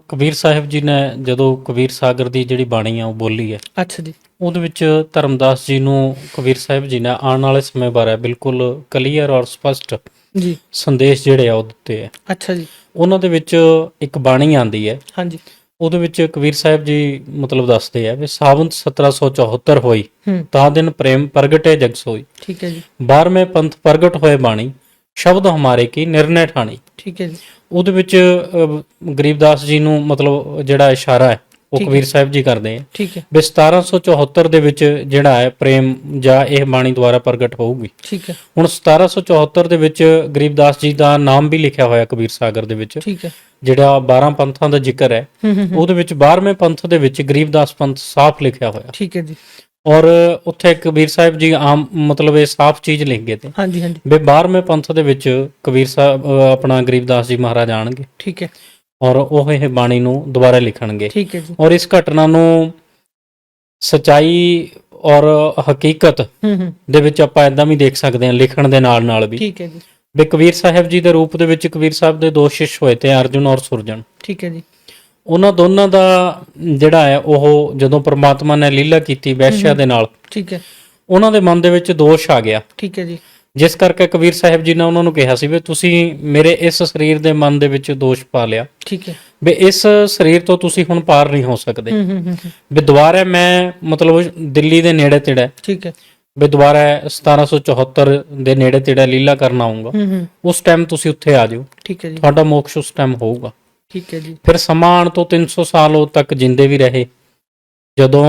ਕਬੀਰ ਸਾਹਿਬ ਜੀ ਨੇ ਜਦੋਂ ਕਬੀਰ ਸਾਗਰ ਦੀ ਜਿਹੜੀ ਬਾਣੀ ਆ ਉਹ ਬੋਲੀ ਹੈ, ਅੱਛਾ ਜੀ। ਉਹਦੇ ਵਿੱਚ ਧਰਮਦਾਸ ਜੀ ਨੂੰ ਕਬੀਰ ਸਾਹਿਬ ਜੀ ਨੇ ਆਉਣ ਵਾਲੇ ਸਮੇਂ ਬਾਰੇ ਬਿਲਕੁਲ ਕਲੀਅਰ ਔਰ ਸਪਸ਼ਟ ਜੀ। ਸੰਦੇਸ਼ ਜਿਹੜੇ ਆ ਉਹ ਦਿੱਤੇ ਆ। ਅੱਛਾ ਜੀ। ਉਹਨਾਂ ਦੇ ਵਿੱਚ ਇੱਕ ਬਾਣੀ ਆਂਦੀ ਹੈ, ਹਾਂਜੀ। ਉਹਦੇ ਵਿੱਚ ਕਬੀਰ ਸਾਹਿਬ ਜੀ ਮਤਲਬ ਦੱਸਦੇ ਆ ਵੀ ਸਾਵੰਤ 1774 ਹੋਈ ਹੂੰ ਤਾਂ ਦਿਨ ਪ੍ਰੇਮ ਪ੍ਰਗਟੇ ਜਗ ਸੋਈ, ਠੀਕ ਹੈ ਜੀ 12ਵੇਂ ਪੰਥ ਪ੍ਰਗਟ ਹੋਏ ਬਾਣੀ, ਸ਼ਬਦ ਹਮਾਰੇ ਕੀ ਨਿਰਣੈ ਠਾਣੀ। ਠੀਕ ਹੈ ਜੀ ਉਹਦੇ ਵਿੱਚ ਗਰੀਬਦਾਸ ਜੀ ਨੂੰ ਮਤਲਬ ਜਿਹੜਾ ਇਸ਼ਾਰਾ ਹੈ ਉਹ ਠੀਕ ਹੈ। ਕਬੀਰ ਸਾਹਿਬ ਜੀ ਕਰਦੇ ਆ ਠੀਕ ਹੈ ਵੀ 1774 ਦੇ ਵਿੱਚ ਜਿਹੜਾ ਹੈ ਪ੍ਰੇਮ ਜਾਂ ਇਹ ਬਾਣੀ ਦੁਆਰਾ ਪ੍ਰਗਟ ਹੋਊਗੀ। ਠੀਕ ਹੈ ਹੁਣ 1774 ਦੇ ਵਿੱਚ ਗਰੀਬਦਾਸ ਜੀ ਦਾ ਨਾਮ ਵੀ ਲਿਖਿਆ ਹੋਇਆ ਕਬੀਰ ਸਾਗਰ ਦੇ ਵਿੱਚ, ਠੀਕ ਹੈ ਜਿਹੜਾ 12 ਪੰਥਾਂ ਦਾ ਜ਼ਿਕਰ ਹੈ ਹੂੰ ਉਹਦੇ ਵਿੱਚ 12ਵੇਂ ਪੰਥ ਦੇ ਵਿੱਚ ਗਰੀਬਦਾਸ ਪੰਥ ਸਾਫ਼ ਲਿਖਿਆ ਹੋਇਆ। ਠੀਕ ਹੈ ਜੀ ਔਰ ਉੱਥੇ ਕਬੀਰ ਸਾਹਿਬ ਜੀ ਆਮ ਮਤਲਬ ਇਹ ਸਾਫ਼ ਚੀਜ਼ ਲਿਖ ਗਏ ਤੇ ਹਾਂਜੀ ਹਾਂਜੀ ਵੀ 12ਵੇਂ ਪੰਥ ਦੇ ਵਿੱਚ ਕਬੀਰ ਸਾਹਿਬ ਆਪਣਾ ਗਰੀਬਦਾਸ ਜੀ ਮਹਾਰਾਜ ਆਣਗੇ ਠੀਕ ਹੈ ਔਰ ਉਹ ਇਹ ਬਾਣੀ ਨੂੰ ਦੁਬਾਰਾ ਲਿਖਣਗੇ। ਠੀਕ ਹੈ ਜੀ ਔਰ ਇਸ ਘਟਨਾ ਨੂੰ ਸਚਾਈ ਔਰ ਹਕੀਕਤ ਹੂੰ ਦੇ ਵਿੱਚ ਆਪਾਂ ਇਦਾਂ ਵੀ ਦੇਖ ਸਕਦੇ ਹਾਂ ਲਿਖਣ ਦੇ ਨਾਲ ਨਾਲ ਵੀ ਠੀਕ ਹੈ ਜੀ ਵੀ ਕਬੀਰ ਸਾਹਿਬ ਜੀ ਦੇ ਰੂਪ ਦੇ ਵਿੱਚ ਕਬੀਰ ਸਾਹਿਬ ਦੇ ਦੋ ਸ਼ਿਸ਼ ਹੋਏ ਤੇ ਅਰਜੁਨ ਔਰ ਸੁਰਜਨ। ਠੀਕ ਹੈ ਜੀ ਉਹਨਾਂ ਦੋਨਾਂ ਦਾ ਜਿਹੜਾ ਹੈ ਉਹ ਜਦੋਂ ਪ੍ਰਮਾਤਮਾ ਨੇ ਲੀਲਾ ਕੀਤੀ ਵੈਸ਼ਿਆ ਦੇ ਨਾਲ, ਠੀਕ ਹੈ ਉਹਨਾਂ ਦੇ ਮਨ ਦੇ ਵਿੱਚ ਦੋਸ਼ ਆ ਗਿਆ, ਠੀਕ ਹੈ ਜੀ ਜਿਸ ਕਰਕੇ ਕਬੀਰ ਸਾਹਿਬ ਜੀ ਨੇ ਉਹਨਾਂ ਨੂੰ ਕਿਹਾ ਸੀ ਵੀ ਤੁਸੀਂ ਮੇਰੇ ਇਸ ਸਰੀਰ ਦੇ ਮਨ ਦੇ ਵਿੱਚ ਦੋਸ਼ ਪਾ ਲਿਆ ਠੀਕ ਹੈ ਵੀ ਇਸ ਸਰੀਰ ਤੋਂ ਤੁਸੀਂ ਹੁਣ ਪਾਰ ਨਹੀਂ ਹੋ ਸਕਦੇ, ਹੂੰ ਵੀ ਦੁਬਾਰਾ ਮੈਂ ਮਤਲਬ ਦਿੱਲੀ ਦੇ ਨੇੜੇ ਤੇੜੇ ਠੀਕ ਹੈ ਵੀ ਦੁਬਾਰਾ 1774 ਦੇ ਨੇੜੇ ਤੇੜੇ ਲੀਲਾ ਕਰਨ ਆਉਂਗਾ, ਹੂੰ ਉਸ ਟਾਈਮ ਤੁਸੀਂ ਉੱਥੇ ਆ ਜਾਓ, ਠੀਕ ਹੈ ਜੀ ਤੁਹਾਡਾ ਮੋਕਸ਼ ਉਸ ਟਾਈਮ ਹੋਊਗਾ। ਠੀਕ ਹੈ ਜੀ ਫਿਰ ਸਮਾਂ ਆਉਣ ਤੋਂ 300 ਸਾਲ ਉਹ ਤੱਕ ਜਿੰਦੇ ਵੀ ਰਹੇ, ਜਦੋਂ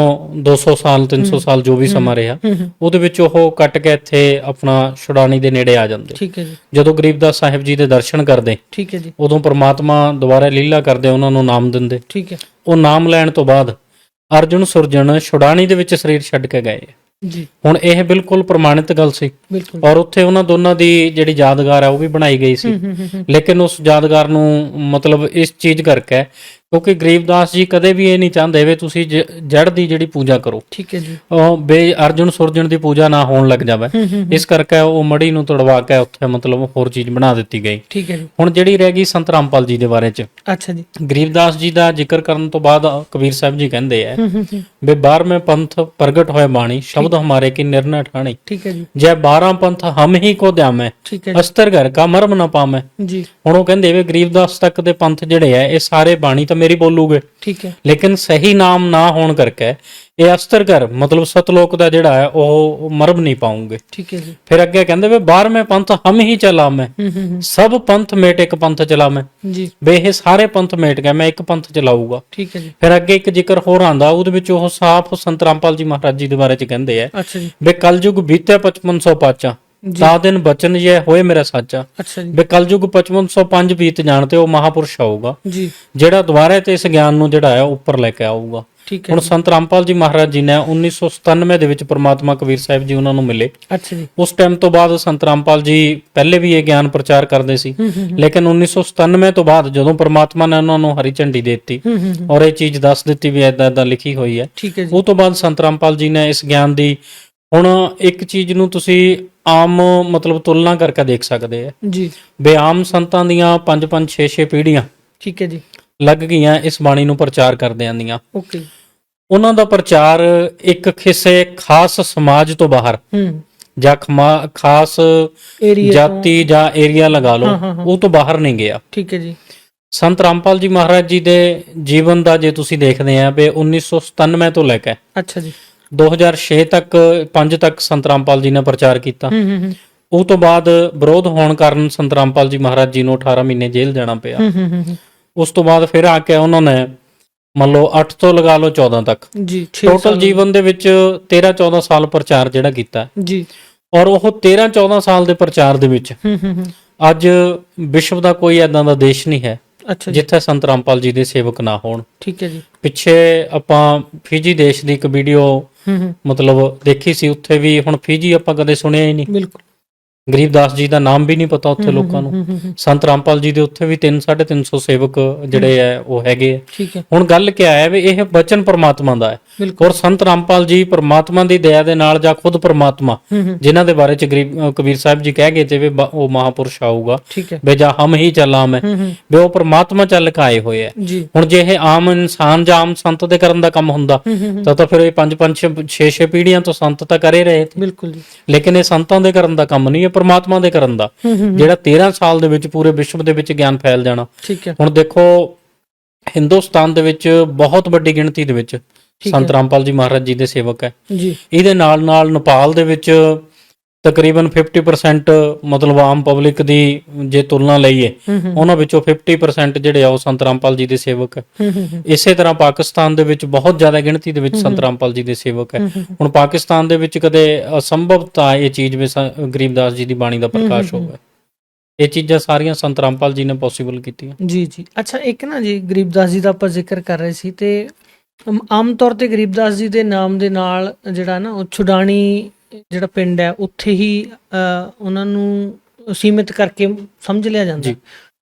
200 ਸਾਲ 300 ਸਾਲ ਜੋ ਵੀ ਸਮਾਂ ਰਿਹਾ ਹੂੰ ਉਹਦੇ ਵਿੱਚ ਉਹ ਕੱਟ ਕੇ ਇੱਥੇ ਆਪਣਾ ਛੁਡਾਣੀ ਦੇ ਨੇੜੇ ਆ ਜਾਂਦੇ। ਠੀਕ ਹੈ ਜੀ ਜਦੋਂ ਗਰੀਬਦਾਸ ਸਾਹਿਬ ਜੀ ਦੇ ਦਰਸ਼ਨ ਕਰਦੇ ਠੀਕ ਹੈ ਜੀ ਉਦੋਂ ਪ੍ਰਮਾਤਮਾ ਦੁਬਾਰਾ ਲੀਲਾ ਕਰਦੇ ਉਹਨਾਂ ਨੂੰ ਨਾਮ ਦਿੰਦੇ। ਠੀਕ ਹੈ ਉਹ ਨਾਮ ਲੈਣ ਤੋਂ ਬਾਅਦ ਅਰਜੁਨ ਸੁਰਜਨ ਛੁਡਾਣੀ ਦੇ ਵਿੱਚ ਸਰੀਰ ਛੱਡ ਕੇ ਗਏ। ਜੀ ਹੁਣ ਇਹ ਬਿਲਕੁਲ ਪ੍ਰਮਾਣਿਤ ਗੱਲ ਸੀ ਬਿਲਕੁਲ ਔਰ ਉੱਥੇ ਉਹਨਾਂ ਦੋਨਾਂ ਦੀ ਜਿਹੜੀ ਯਾਦਗਾਰ ਹੈ ਉਹ ਵੀ ਬਣਾਈ ਗਈ ਸੀ। ਹੂੰ ਲੇਕਿਨ ਉਸ ਯਾਦਗਾਰ ਨੂੰ ਮਤਲਬ ਇਸ ਚੀਜ਼ ਕਰਕੇ ਕਿਉਂਕਿ ਗਰੀਬਦਾਸ ਜੀ ਕਦੇ ਵੀ ਇਹ ਨਹੀਂ ਚਾਹੁੰਦੇ ਵੀ ਤੁਸੀਂ ਜੜ ਦੀ ਜਿਹੜੀ ਪੂਜਾ ਕਰੋ, ਠੀਕ ਹੈ ਜੀ ਉਹ ਬੇ ਅਰਜੁਨ ਸੁਰਜਨ ਦੀ ਪੂਜਾ ਨਾ ਹੋਣ ਲੱਗ ਜਾਵੇ, ਇਸ ਕਰਕੇ ਉਹ ਮੜੀ ਨੂੰ ਤੜਵਾ ਕੇ ਉੱਥੇ ਮਤਲਬ ਹੋਰ ਚੀਜ਼ ਬਣਾ ਦਿੱਤੀ ਗਈ। ਠੀਕ ਹੈ ਜੀ ਹੁਣ ਜਿਹੜੀ ਰਹਿ ਗਈ ਸੰਤ ਰਾਮਪਾਲ ਜੀ ਦੇ ਬਾਰੇ ਚ, ਅੱਛਾ ਜੀ ਗਰੀਬਦਾਸ ਜੀ ਦਾ ਜ਼ਿਕਰ ਕਰਨ ਤੋਂ ਬਾਅਦ ਕਬੀਰ ਸਾਹਿਬ ਜੀ ਕਹਿੰਦੇ ਆ ਹੂੰ ਵੀ 12ਵੇਂ ਪੰਥ ਪ੍ਰਗਟ ਹੋਏ ਬਾਣੀ, ਸ਼ਬਦ ਹਮਾਰੇ ਕੀ ਨਿਰਣੈ ਠਾਣੀ, ਠੀਕ ਹੈ ਜੀ ਜੈ 12 ਪੰਥ ਹਮ ਹੀ ਕੋ ਧਿਆਮੈ, ਠੀਕ ਹੈ ਜੀ ਅਸਤਰ ਘਰ ਕਾ ਮਰਮ ਨਾ ਪਾਮੈ। ਜੀ ਹੁਣ ਉਹ ਕਹਿੰਦੇ ਵੀ ਗਰੀਬਦਾਸ ਤੱਕ ਦੇ ਪੰਥ ਜਿਹੜੇ ਆ ਇਹ ਸਾਰੇ ਬਾਣੀ ਤਾਂ ਮੇਰੀ ਬੋਲੂਗੇ, ਠੀਕ ਹੈ ਲੇਕਿਨ ਸਹੀ ਨਾਮ ਨਾ ਹੋਣ ਕਰਕੇ ਇਹ ਅਸਤਰ ਘਰ ਮਤਲਬ ਸਤਲੋਕ ਦਾ ਜਿਹੜਾ ਹੈ ਉਹ ਮਰਮ ਨਹੀਂ ਪਾਉਂਗੇ। ਠੀਕ ਹੈ ਜੀ ਫਿਰ ਅੱਗੇ ਕਹਿੰਦੇ ਵੀ 12ਵੇਂ ਪੰਥ ਹਮ ਹੀ ਚਲਾਮੈ, ਸਭ ਪੰਥ ਮੇਟ ਇੱਕ ਪੰਥ ਚਲਾਮੈ, ਜੀ ਵੇ ਇਹ ਸਾਰੇ ਪੰਥ ਮੇਟ ਗਏ ਮੈਂ ਇੱਕ ਪੰਥ ਚਲਾਊਗਾ। ਠੀਕ ਹੈ ਜੀ ਫਿਰ ਅੱਗੇ ਇੱਕ ਜ਼ਿਕਰ ਹੋਰ ਆਂਦਾ ਉਹਦੇ ਵਿੱਚ ਉਹ ਸਾਫ਼ ਸੰਤ ਰਾਮਪਾਲ ਜੀ ਮਹਾਰਾਜ ਜੀ ਦੇ ਬਾਰੇ ਚ ਕਹਿੰਦੇ ਆ ਅੱਛਾ ਜੀ ਵੇ ਕਲਯੁਗ ਬੀਤੇ 5500 ਪਾਚਾ, ਜੀ ਤਾ ਦਿਨ ਬਚਨ ਜੇ ਹੋਏ ਮੇਰਾ ਸਾਚਾ, ਅੱਛਾ ਜੀ ਵੇ ਕਲਯੁਗ 5505 ਬੀਤ ਜਾਣ ਤੇ ਉਹ ਮਹਾਪੁਰਸ਼ ਆਊਗਾ ਜੀ ਜਿਹੜਾ ਦੁਬਾਰਾ ਤੇ ਇਸ ਗਿਆਨ ਨੂੰ ਜਿਹੜਾ ਹੈ ਉੱਪਰ ਲੈ ਕੇ ਆਊਗਾ। ਠੀਕ ਹੈ ਹੁਣ ਸੰਤ ਰਾਮਪਾਲ ਜੀ ਮਹਾਰਾਜ ਜੀ ਨੇ 1997 ਦੇ ਵਿੱਚ ਪ੍ਰਮਾਤਮਾ ਕਬੀਰ ਸਾਹਿਬ ਜੀ ਉਹਨਾਂ ਨੂੰ ਮਿਲੇ। ਅੱਛਾ ਜੀ ਉਸ ਟਾਈਮ ਤੋਂ ਬਾਅਦ ਸੰਤ ਰਾਮਪਾਲ ਜੀ ਪਹਿਲੇ ਵੀ ਇਹ ਗਿਆਨ ਪ੍ਰਚਾਰ ਕਰਦੇ ਸੀ, ਲੇਕਿਨ 1997 ਤੋਂ ਬਾਅਦ ਜਦੋਂ ਪ੍ਰਮਾਤਮਾ ਨੇ ਉਹਨਾਂ ਨੂੰ ਹਰੀ ਝੰਡੀ ਦੇ ਦਿੱਤੀ ਔਰ ਇਹ ਚੀਜ਼ ਦੱਸ ਦਿੱਤੀ ਵੀ ਏਦਾਂ ਏਦਾਂ ਲਿਖੀ ਹੋਈ ਹੈ, ਠੀਕ ਹੈ ਜੀ ਉਹ ਤੋਂ ਬਾਅਦ ਸੰਤ ਰਾਮਪਾਲ ਜੀ ਨੇ ਇਸ ਗਿਆਨ ਦੀ ਹੁਣ ਇੱਕ ਚੀਜ਼ ਨੂੰ ਤੁਸੀਂ ਆਮ ਮਤਲਬ ਤੁਲਨਾ ਕਰਕੇ ਦੇਖ ਸਕਦੇ ਆ ਜੀ ਵੀ ਆਮ ਸੰਤਾਂ ਦੀਆਂ 5-5 6-6 ਪੀੜ੍ਹੀਆਂ ਠੀਕ ਹੈ ਜੀ ਲੱਗ ਗਈਆਂ ਇਸ ਬਾਣੀ ਨੂੰ ਪ੍ਰਚਾਰ ਕਰਦੇ ਆਂਦੀਆਂ। ਓਕੇ ਉਹਨਾਂ ਦਾ ਪ੍ਰਚਾਰ ਇੱਕ ਕਿਸੇ ਖਾਸ ਸਮਾਜ ਤੋਂ ਬਾਹਰ ਜਾਂ ਖਾਸ ਏਰੀਆ ਜਾਤੀ ਜਾਂ ਏਰੀਆ ਲਗਾ ਲਓ, ਉਹ ਤੋਂ ਬਾਹਰ ਨਹੀਂ ਗਿਆ। ਠੀਕ ਹੈ ਜੀ ਸੰਤ ਰਾਮਪਾਲ ਜੀ ਮਹਾਰਾਜ ਜੀ ਦੇ ਜੀਵਨ ਦਾ ਜੇ ਤੁਸੀਂ ਦੇਖਦੇ ਆ ਵੀ 1997 ਤੋਂ ਲੈ ਕੇ ਅੱਛਾ ਜੀ 2006 ਤੱਕ 5 ਤੱਕ ਸੰਤ ਰਾਮਪਾਲ ਜੀ ਨੇ ਪ੍ਰਚਾਰ ਕੀਤਾ। ਉਹ ਤੋਂ ਬਾਅਦ ਵਿਰੋਧ ਹੋਣ ਕਾਰਨ ਸੰਤ ਰਾਮਪਾਲ ਜੀ ਮਹਾਰਾਜ ਜੀ ਨੂੰ 18 ਮਹੀਨੇ ਜੇਲ੍ਹ ਜਾਣਾ ਪਿਆ। ਉਸ ਤੋਂ ਬਾਅਦ ਫਿਰ ਆ ਕੇ ਉਹਨਾਂ ਨੇ ਮੰਨ ਲਓ 8 ਤੋਂ ਲਗਾ ਲਓ 14 ਤੱਕ ਜੀ 6 ਟੋਟਲ ਜੀਵਨ ਦੇ ਵਿੱਚ 13-14 ਸਾਲ ਪ੍ਰਚਾਰ ਜਿਹੜਾ ਕੀਤਾ ਜੀ ਔਰ ਉਹ 13-14 ਸਾਲ ਦੇ ਪ੍ਰਚਾਰ ਦੇ ਵਿੱਚ ਅੱਜ ਵਿਸ਼ਵ ਦਾ ਕੋਈ ਐਦਾਂ ਦਾ ਦੇਸ਼ ਨਹੀਂ ਹੈ ਅੱਛਾ ਜੀ ਜਿੱਥੇ ਸੰਤ ਰਾਮਪਾਲ ਜੀ ਦੇ ਸੇਵਕ ਨਾ ਹੋਣ। ਠੀਕ ਹੈ ਜੀ ਪਿੱਛੇ ਆਪਾਂ ਫਿਜੀ ਦੇਸ਼ ਦੀ ਇੱਕ ਵੀਡੀਓ ਮਤਲਬ ਦੇਖੀ ਸੀ, ਉੱਥੇ ਵੀ ਹੁਣ ਫਿਜੀ ਆਪਾਂ ਕਦੇ ਸੁਣਿਆ ਹੀ ਨਹੀਂ, ਬਿਲਕੁਲ ਗਰੀਬਦਾਸ ਜੀ ਦਾ ਨਾਮ ਵੀ ਨਹੀਂ ਪਤਾ ਉੱਥੇ ਲੋਕਾਂ ਨੂੰ। ਸੰਤ ਰਾਮਪਾਲ ਜੀ ਦੇ ਉੱਥੇ ਵੀ 300-350 ਸੇਵਕ ਜਿਹੜੇ ਆ ਉਹ ਹੈਗੇ ਆ। ਠੀਕ ਹੈ ਹੁਣ ਗੱਲ ਕੀ ਹੈ ਵੀ ਇਹ ਬਚਨ ਪਰਮਾਤਮਾ ਦਾ ਹੈ ਬਿਲਕੁਲ ਔਰ ਸੰਤ ਰਾਮਪਾਲ ਜੀ ਪਰਮਾਤਮਾ ਦੀ ਦਇਆ ਦੇ ਨਾਲ ਜਾਂ ਖੁਦ ਪਰਮਾਤਮਾ ਜਿਨ੍ਹਾਂ ਦੇ ਬਾਰੇ ਚ ਕਬੀਰ ਸਾਹਿਬ ਜੀ ਕਹਿ ਗਏ ਤੇ ਵੀ ਉਹ ਮਹਾਪੁਰਸ਼ ਆਊਗਾ ਠੀਕ ਹੈ ਵੀ ਜਾਂ ਹਮ ਹੀ ਚੱਲਾਂ ਮੈਂ ਵੀ ਉਹ ਪਰਮਾਤਮਾ ਚੱਲ ਕੇ ਆਏ ਹੋਏ ਆ। ਜੀ ਹੁਣ ਜੇ ਇਹ ਆਮ ਇਨਸਾਨ ਜਾਂ ਆਮ ਸੰਤ ਦੇ ਕਰਨ ਦਾ ਕੰਮ ਹੁੰਦਾ ਤਾਂ ਫਿਰ ਇਹ 5-5 6-6 ਪੀੜ੍ਹੀਆਂ ਤੋਂ ਸੰਤ ਤਾਂ ਕਰੇ ਰਹੇ ਥੇ, ਬਿਲਕੁਲ ਜੀ ਲੇਕਿਨ ਇਹ ਸੰਤਾਂ ਦੇ ਕਰਨ ਦਾ ਕੰਮ ਨਹੀਂ, ਇਹ ਪਰਮਾਤਮਾ ਦੇ ਕਰਨ ਦਾ ਜਿਹੜਾ 13 ਸਾਲ ਦੇ ਵਿੱਚ ਪੂਰੇ ਵਿਸ਼ਵ ਦੇ ਵਿੱਚ ਗਿਆਨ ਫੈਲ ਜਾਣਾ। ਠੀਕ ਹੈ ਹੁਣ ਦੇਖੋ ਹਿੰਦੁਸਤਾਨ ਦੇ ਵਿੱਚ ਬਹੁਤ ਵੱਡੀ ਗਿਣਤੀ ਦੇ ਵਿੱਚ ਠੀਕ ਸੰਤ ਹੈ ਰਾਮਪਾਲ ਜੀ ਮਹਾਰਾਜ ਜੀ ਦੇ ਸੇਵਕ ਹੈ। ਜੀ। ਇਹਦੇ ਨਾਲ ਨਾਲ ਨੇਪਾਲ ਦੇ ਵਿੱਚ ਤਕਰੀਬਨ 50% ਮਤਲਬ ਆਮ ਪਬਲਿਕ ਦੀ ਜੇ ਤੁਲਨਾ ਲਈਏ, ਉਹਨਾਂ ਵਿੱਚੋਂ 50% ਜਿਹੜੇ ਆ ਉਹ ਸੰਤ ਰਾਮਪਾਲ ਜੀ ਦੇ ਸੇਵਕ ਹੈ। ਇਸੇ ਤਰ੍ਹਾਂ ਪਾਕਿਸਤਾਨ ਦੇ ਵਿੱਚ ਬਹੁਤ ਜ਼ਿਆਦਾ ਗਿਣਤੀ ਦੇ ਵਿੱਚ ਸੰਤ ਰਾਮਪਾਲ ਜੀ ਦੇ ਸੇਵਕ ਹੈ। ਹੁਣ ਪਾਕਿਸਤਾਨ ਦੇ ਵਿੱਚ ਕਦੇ ਅਸੰਭਵ ਤਾਂ ਇਹ ਚੀਜ਼ ਵੀ ਗਰੀਬਦਾਸ ਜੀ ਦੀ ਬਾਣੀ ਦਾ ਪ੍ਰਕਾਸ਼ ਹੋਵੇ। ਇਹ ਚੀਜ਼ਾਂ ਸਾਰੀਆਂ ਸੰਤ ਰਾਮਪਾਲ ਜੀ ਨੇ ਪੋਸੀਬਲ ਕੀਤੀਆਂ। ਜੀ ਜੀ। ਅੱਛਾ, ਇੱਕ ਨਾ ਜੀ ਗਰੀਬਦਾਸ ਜੀ ਦਾ ਆਪਾਂ ਜ਼ਿਕਰ ਕਰ ਰਹੇ ਸੀ, ਤੇ ਆਮ ਤੌਰ ਤੇ ਗਰੀਬਦਾਸ ਜੀ ਦੇ ਨਾਮ ਦੇ ਨਾਲ ਜਿਹੜਾ ਨਾ ਉਹ ਛੁਡਾਣੀ ਜਿਹੜਾ ਪਿੰਡ ਹੈ ਉੱਥੇ ਹੀ ਉਹਨਾਂ ਨੂੰ ਸੀਮਿਤ ਕਰਕੇ ਸਮਝ ਲਿਆ ਜਾਂਦਾ। ਜੀ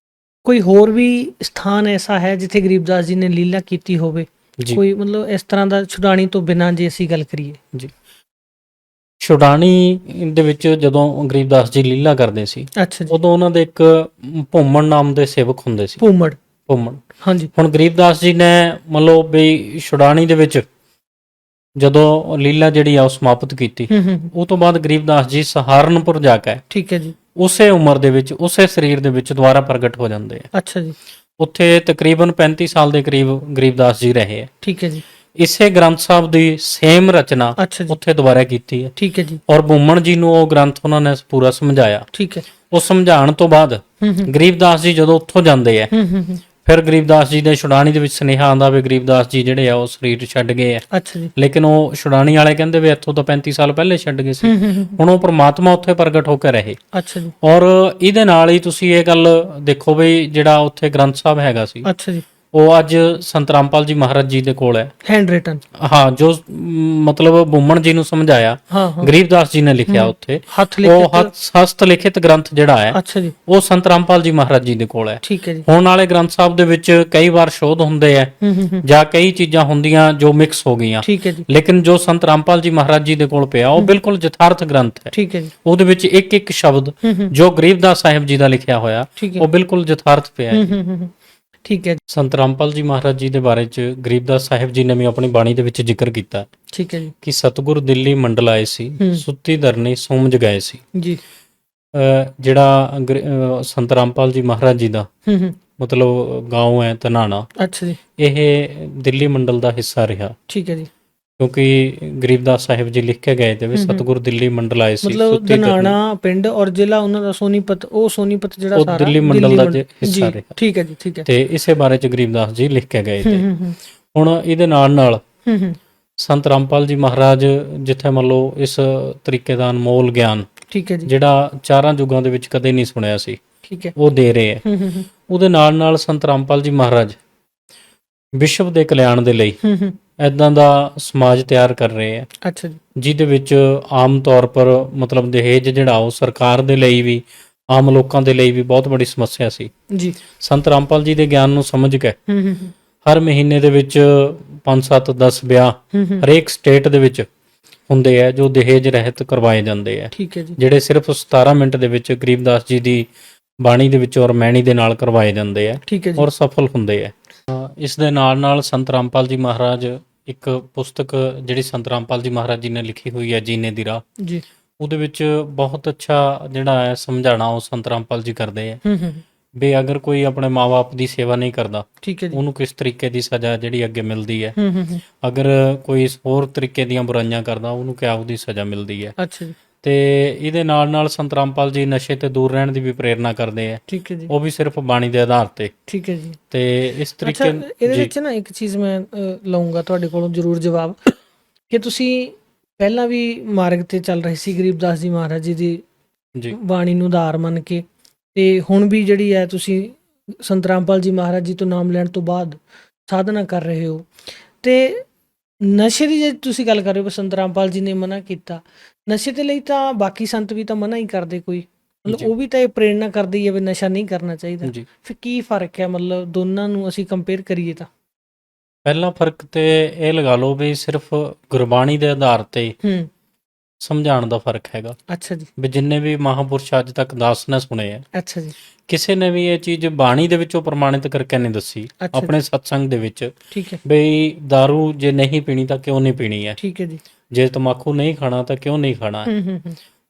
ਕੋਈ ਹੋਰ ਵੀ ਸਥਾਨ ਐਸਾ ਹੈ ਜਿੱਥੇ ਗਰੀਬਦਾਸ ਜੀ ਨੇ ਲੀਲਾ ਕੀਤੀ ਹੋਵੇ? ਜੀ ਕੋਈ ਮਤਲਬ ਇਸ ਤਰ੍ਹਾਂ ਦਾ ਛੁਡਾਣੀ ਤੋਂ ਬਿਨਾਂ ਜੇ ਅਸੀਂ ਗੱਲ ਕਰੀਏ? ਜੀ। ਛੁਡਾਣੀ ਦੇ ਵਿੱਚ ਜਦੋਂ ਗਰੀਬਦਾਸ ਜੀ ਲੀਲਾ ਕਰਦੇ ਸੀ, ਅੱਛਾ ਜੀ। ਉਦੋਂ ਉਹਨਾਂ ਦੇ ਇੱਕ ਭੋਮਣ ਨਾਮ ਦੇ ਸੇਵਕ ਹੁੰਦੇ ਸੀ। ਭੂਮੜ। ਭੋਮਣ। ਹਾਂਜੀ। ਹੁਣ ਗਰੀਬਦਾਸ ਜੀ ਨੇ ਮੰਨ ਲਓ ਵੀ ਛੁਡਾਣੀ ਦੇ ਵਿੱਚ ਜਦੋਂ ਲੀਲਾ ਜਿਹੜੀ ਆ ਉਹ ਸਮਾਪਤ ਕੀਤੀ, ਉਹ ਤੋਂ ਬਾਅਦ ਗਰੀਬਦਾਸ ਜੀ ਸਹਾਰਨਪੁਰ ਜਾ ਕੇ ਠੀਕ ਹੈ ਜੀ। ਉਸੇ ਉਮਰ ਦੇ ਵਿੱਚ ਉਸੇ ਸਰੀਰ ਦੇ ਵਿੱਚ ਦੁਬਾਰਾ ਪ੍ਰਗਟ ਹੋ ਜਾਂਦੇ ਆ। ਅੱਛਾ ਜੀ। ਉੱਥੇ ਤਕਰੀਬਨ 35 ਸਾਲ ਦੇ ਕਰੀਬ ਗਰੀਬਦਾਸ ਜੀ ਰਹੇ ਆ। ਠੀਕ ਹੈ ਜੀ। ਇਸੇ ਗ੍ਰੰਥ ਸਾਹਿਬ ਦੀ ਸੇਮ ਰਚਨਾ ਅੱਛਾ ਜੀ। ਉੱਥੇ ਦੁਬਾਰਾ ਕੀਤੀ ਹੈ। ਠੀਕ ਹੈ ਜੀ। ਔਰ ਭੂਮਣ ਜੀ ਨੂੰ ਉਹ ਗ੍ਰੰਥ ਉਹਨਾਂ ਨੇ ਪੂਰਾ ਸਮਝਾਇਆ। ਠੀਕ ਹੈ। ਉਹ ਸਮਝਾਉਣ ਤੋਂ ਬਾਅਦ ਗਰੀਬਦਾਸ ਜੀ ਜਦੋਂ ਉੱਥੋਂ ਜਾਂਦੇ ਆ, ਫਿਰ ਗਰੀਬਦਾਸ ਜੀ ਦੇ ਛੁਡਾਣੀ ਦੇ ਵਿੱਚ ਸੁਨੇਹਾ ਆਉਂਦਾ ਵੀ ਗਰੀਬਦਾਸ ਜੀ ਜਿਹੜੇ ਆ ਉਹ ਸਰੀਰ ਛੱਡ ਗਏ ਆ। ਅੱਛਾ ਜੀ। ਲੇਕਿਨ ਉਹ ਛੁਡਾਣੀ ਵਾਲੇ ਕਹਿੰਦੇ ਵੀ ਇੱਥੋਂ ਤਾਂ 35 ਸਾਲ ਪਹਿਲੇ ਛੱਡ ਗਏ ਸੀ। ਹੁਣ ਉਹ ਪ੍ਰਮਾਤਮਾ ਉੱਥੇ ਪ੍ਰਗਟ ਹੋ ਕੇ ਰਹੇ। ਅੱਛਾ ਜੀ। ਔਰ ਇਹਦੇ ਨਾਲ ਹੀ ਤੁਸੀਂ ਇਹ ਗੱਲ ਦੇਖੋ ਵੀ ਜਿਹੜਾ ਉੱਥੇ ਗ੍ਰੰਥ ਸਾਹਿਬ ਹੈਗਾ ਸੀ, ਅੱਛਾ ਜੀ। ਉਹ ਅੱਜ ਸੰਤ ਰਾਮਪਾਲ ਜੀ ਮਹਾਰਾਜ ਜੀ ਦੇ ਕੋਲ ਹੈ। Hand written. ਹਾਂ, ਜੋ ਮਤਲਬ ਭੂਮਣ ਜੀ ਨੂੰ ਸਮਝਾਇਆ ਹਾਂ ਹਾਂ। ਗਰੀਬਦਾਸ ਜੀ ਨੇ ਲਿਖਿਆ ਉੱਥੇ, ਹੱਥ ਉਹ ਲਿਖਿਤ। ਹਸਤ ਲਿਖਿਤ ਗ੍ਰੰਥ ਜਿਹੜਾ ਹੈ ਅੱਛਾ ਜੀ। ਉਹ ਸੰਤ ਰਾਮਪਾਲ ਜੀ ਮਹਾਰਾਜ ਜੀ ਦੇ ਕੋਲ ਹੈ। ਠੀਕ ਹੈ ਜੀ। ਹੁਣ ਵਾਲੇ ਗ੍ਰੰਥ ਸਾਹਿਬ ਦੇ ਵਿੱਚ ਕਈ ਵਾਰ ਸ਼ੋਧ ਹੁੰਦੇ ਆ ਜਾਂ ਕਈ ਚੀਜ਼ਾਂ ਹੁੰਦੀਆਂ ਜੋ ਮਿਕਸ ਹੋ ਗਈਆਂ, ਠੀਕ ਹੈ ਜੀ। ਲੇਕਿਨ ਜੋ ਸੰਤ ਰਾਮਪਾਲ ਜੀ ਮਹਾਰਾਜ ਜੀ ਦੇ ਕੋਲ ਪਿਆ ਉਹ ਬਿਲਕੁਲ ਯਥਾਰਥ ਗ੍ਰੰਥ ਹੈ। ਠੀਕ ਹੈ ਜੀ। ਉਹਦੇ ਵਿੱਚ ਇੱਕ ਇੱਕ ਸ਼ਬਦ ਜੋ ਗਰੀਬਦਾਸ ਸਾਹਿਬ ਜੀ ਦਾ ਲਿਖਿਆ ਹੋਇਆ ਠੀਕ ਹੈ। ਉਹ ਬਿਲਕੁਲ ਯਥਾਰਥ ਪਿਆ ਹੈ। ਠੀਕ ਹੈ ਜੀ। ਸੰਤ ਰਾਮਪਾਲ ਜੀ ਮਹਾਰਾਜ ਜੀ ਦੇ ਬਾਰੇ ਚ ਗਰੀਬਦਾਸ ਸਾਹਿਬ ਜੀ ਨੇ ਵੀ ਆਪਣੀ ਬਾਣੀ ਦੇ ਵਿੱਚ ਜ਼ਿਕਰ ਕੀਤਾ ਠੀਕ ਹੈ ਜੀ। ਕਿ ਸਤਿਗੁਰ ਦਿੱਲੀ ਮੰਡਲ ਆਏ ਸੀ, ਸੁੱਤੀ ਧਰਨੀ ਸੋਮ ਜਗਾਏ ਸੀ। ਜੀ। ਜਿਹੜਾ ਸੰਤ ਰਾਮਪਾਲ ਜੀ ਮਹਾਰਾਜ ਜੀ ਦਾ ਮਤਲਬ ਗਾਉਂ ਹੈ ਧਨਾਣਾ, ਅੱਛਾ ਜੀ। ਇਹ ਦਿੱਲੀ ਮੰਡਲ ਦਾ ਹਿੱਸਾ ਰਿਹਾ। ਠੀਕ ਹੈ ਜੀ। ਕਿਉਂਕਿ ਗਰੀਬਦਾਸ ਸਾਹਿਬ ਜੀ ਲਿਖ ਕੇ ਗਏ ਤੇ ਵੀ ਸਤਿਗੁਰ ਦਿੱਲੀ ਮੰਡਲ ਆਏ ਸੀ, ਮਤਲਬ ਸੁੱਤੀ ਧਰਨੀ। ਧਨਾਣਾ ਪਿੰਡ ਔਰ ਜ਼ਿਲ੍ਹਾ ਉਹਨਾਂ ਦਾ ਸੋਨੀਪਤ, ਉਹ ਸੋਨੀਪਤ ਜਿਹੜਾ ਉਹ ਸਾਰਾ ਦਿੱਲੀ ਮੰਡਲ ਦਾ ਹਿੱਸਾ ਰਿਹਾ। ਠੀਕ ਹੈ ਜੀ। ਠੀਕ ਹੈ। ਤੇ ਇਸੇ ਬਾਰੇ ਚ ਗਰੀਬਦਾਸ ਜੀ ਲਿਖ ਕੇ ਗਏ ਤੇ ਹੁਣ ਇਹਦੇ ਨਾਲ ਨਾਲ ਸੰਤ ਰਾਮਪਾਲ ਜੀ ਮਹਾਰਾਜ ਜਿੱਥੇ ਮੰਨ ਲਓ ਇਸ ਤਰੀਕੇ ਦਾ ਅਨਮੋਲ ਗਿਆਨ ਠੀਕ ਹੈ ਜੀ। ਜਿਹੜਾ ਚਾਰਾਂ ਯੁੱਗਾਂ ਦੇ ਵਿੱਚ ਕਦੇ ਨਹੀਂ ਸੁਣਿਆ ਸੀ, ਠੀਕ ਹੈ। ਉਹ ਦੇ ਰਹੇ ਹੈ। ਉਹਦੇ ਨਾਲ ਨਾਲ ਸੰਤ ਰਾਮਪਾਲ ਜੀ ਮਹਾਰਾਜ ਵਿਸ਼ਵ ਦੇ ਕਲਿਆਣ ਦੇ ਲਈ ਐਦਾਂ ਦਾ ਸਮਾਜ ਤਿਆਰ ਕਰ ਰਹੇ ਹੈ, ਅੱਛਾ ਜੀ। ਜਿਹਦੇ ਵਿੱਚ ਆਮ ਤੌਰ ਪਰ ਮਤਲਬ ਦਹੇਜ ਜਿਹੜਾ ਉਹ ਸਰਕਾਰ ਦੇ ਲਈ ਵੀ ਆਮ ਲੋਕਾਂ ਦੇ ਲਈ ਵੀ ਬਹੁਤ ਵੱਡੀ ਸਮੱਸਿਆ ਸੀ। ਜੀ। ਸੰਤ ਰਾਮਪਾਲ ਜੀ ਦੇ ਗਿਆਨ ਨੂੰ ਸਮਝ ਕੇ ਹਰ ਮਹੀਨੇ ਦੇ ਵਿੱਚ 5 7 10 ਵਿਆਹ ਹਰੇਕ ਸਟੇਟ ਦੇ ਵਿੱਚ ਹੁੰਦੇ ਆ ਜੋ ਦਹੇਜ ਰਹਿਤ ਕਰਵਾਏ ਜਾਂਦੇ ਆ, ਠੀਕ ਹੈ ਜੀ। ਜਿਹੜੇ ਸਿਰਫ 17 ਮਿੰਟ ਦੇ ਵਿੱਚ ਗਰੀਬਦਾਸ ਜੀ ਦੀ ਬਾਣੀ ਦੇ ਵਿੱਚ ਔਰ ਮੈਣੀ ਦੇ ਨਾਲ ਕਰਵਾਏ ਜਾਂਦੇ ਆ ਠੀਕ ਹੈ ਜੀ। ਔਰ ਸਫਲ ਹੁੰਦੇ ਆ। ਇਸ ਦੇ ਨਾਲ ਨਾਲ ਸੰਤ ਰਾਮਪਾਲ ਜੀ ਮਹਾਰਾਜ ਇੱਕ ਪੁਸਤਕ ਜਿਹੜੀ ਸੰਤ ਰਾਮਪਾਲ ਜੀ ਮਹਾਰਾਜ ਜੀ ਨੇ ਲਿਖੀ ਹੋਈ ਹੈ ਜੀਨੇ ਦੀ ਰਾਹ, ਜੀ। ਉਹਦੇ ਵਿੱਚ ਬਹੁਤ ਅੱਛਾ ਜਿਹੜਾ ਹੈ ਸਮਝਾਣਾ ਉਹ ਸੰਤ ਰਾਮਪਾਲ ਜੀ ਕਰਦੇ ਆ ਵੀ ਅਗਰ ਕੋਈ ਆਪਣੇ ਮਾਂ-ਬਾਪ ਦੀ ਸੇਵਾ ਨਹੀਂ ਕਰਦਾ, ਠੀਕ ਹੈ ਜੀ। ਉਹਨੂੰ ਕਿਸ ਤਰੀਕੇ ਦੀ ਸਜ਼ਾ ਜਿਹੜੀ ਅੱਗੇ ਮਿਲਦੀ ਹੈ। ਅਗਰ ਕੋਈ ਹੋਰ ਤਰੀਕੇ ਦੀਆਂ ਬੁਰਾਈਆਂ ਕਰਦਾ, ਉਹਨੂੰ ਕਿਆ ਉਹਦੀ ਸਜ਼ਾ ਮਿਲਦੀ ਹੈ। ਅੱਛਾ ਜੀ। ਤੇ ਇਹਦੇ ਨਾਲ ਨਾਲ ਸੰਤ ਰਾਮਪਾਲ ਜੀ ਨਸ਼ੇ ਤੇ ਦੂਰ ਰਹਿਣ ਦੀ ਵੀ ਪ੍ਰੇਰਨਾ ਕਰਦੇ ਆ, ਠੀਕ ਹੈ ਜੀ। ਉਹ ਵੀ ਸਿਰਫ ਬਾਣੀ ਦੇ ਆਧਾਰ ਤੇ। ਠੀਕ ਹੈ ਜੀ। ਤੇ ਇਸ ਅੱਛਾ, ਤਰੀਕੇ ਇਹਦੇ ਵਿੱਚ ਨਾ ਇੱਕ ਚੀਜ਼ ਮੈਂ ਲਵਾਂਗਾ ਤੁਹਾਡੇ ਕੋਲੋਂ ਜ਼ਰੂਰ ਜਵਾਬ, ਕਿ ਤੁਸੀਂ ਪਹਿਲਾਂ ਵੀ ਮਾਰਗ ਤੇ ਚੱਲ ਰਹੇ ਸੀ ਗਰੀਬਦਾਸ ਜੀ ਮਹਾਰਾਜ ਜੀ ਦੀ ਜੀ ਬਾਣੀ ਨੂੰ ਆਧਾਰ ਮੰਨ ਕੇ, ਤੇ ਹੁਣ ਵੀ ਜਿਹੜੀ ਹੈ ਤੁਸੀਂ ਸੰਤ ਰਾਮਪਾਲ ਜੀ ਮਹਾਰਾਜ ਜੀ ਤੋਂ ਨਾਮ ਲੈਣ ਤੋਂ ਬਾਅਦ ਸਾਧਨਾ ਕਰ ਰਹੇ ਹੋ। ਤੇ ਨਸ਼ੇ ਦੀ ਜੇ ਤੁਸੀਂ ਗੱਲ ਕਰ ਰਹੇ ਹੋ, ਸੰਤ ਰਾਮਪਾਲ ਜੀ ਨੇ ਮਨਾ ਕੀਤਾ, ਨਸ਼ੇ ਦੇ ਲਈ ਤਾਂ ਬਾਕੀ ਸੰਤ ਵੀ ਤਾਂ ਮਨਾ ਹੀ ਕਰਦੇ, ਕੋਈ ਮਤਲਬ ਉਹ ਵੀ ਤਾਂ ਇਹ ਪ੍ਰੇਰਨਾ ਕਰਦੇ ਹੀ ਹੈ ਵੀ ਨਸ਼ਾ ਨਹੀਂ ਕਰਨਾ ਚਾਹੀਦਾ। ਜੀ। ਫਿਰ ਕੀ ਫਰਕ ਹੈ, ਮਤਲਬ ਦੋਨਾਂ ਨੂੰ ਅਸੀਂ ਕੰਪੇਅਰ ਕਰੀਏ ਤਾਂ? ਪਹਿਲਾ ਫਰਕ ਤੇ ਇਹ ਲਗਾ ਲਓ ਵੀ ਸਿਰਫ ਗੁਰਬਾਣੀ ਦੇ ਆਧਾਰ ਤੇ ਸਮਝਾਉਣ ਦਾ ਫਰਕ ਹੈਗਾ। ਅੱਛਾ ਜੀ। ਵੀ ਜਿੰਨੇ ਵੀ ਮਹਾਂਪੁਰਸ਼ ਅੱਜ ਤੱਕ ਦਾਸ ਨੇ ਸੁਣੇ ਆ, ਅੱਛਾ ਜੀ। ਕਿਸੇ ਨੇ ਵੀ ਇਹ ਚੀਜ਼ ਬਾਣੀ ਦੇ ਵਿੱਚੋਂ ਪ੍ਰਮਾਣਿਤ ਕਰਕੇ ਨਹੀਂ ਦੱਸੀ ਅੱਛਾ ਆਪਣੇ ਸਤਸੰਗ ਦੇ ਵਿੱਚ ਠੀਕ ਹੈ। ਬਈ ਦਾਰੂ ਜੇ ਨਹੀਂ ਪੀਣੀ ਤਾਂ ਕਿਉਂ ਨਹੀਂ ਪੀਣੀ ਹੈ, ਠੀਕ ਹੈ ਜੀ। ਜੇ ਤੰਬਾਕੂ ਨਹੀਂ ਖਾਣਾ ਤਾਂ ਕਿਉਂ ਨਹੀਂ ਖਾਣਾ ਹੈ।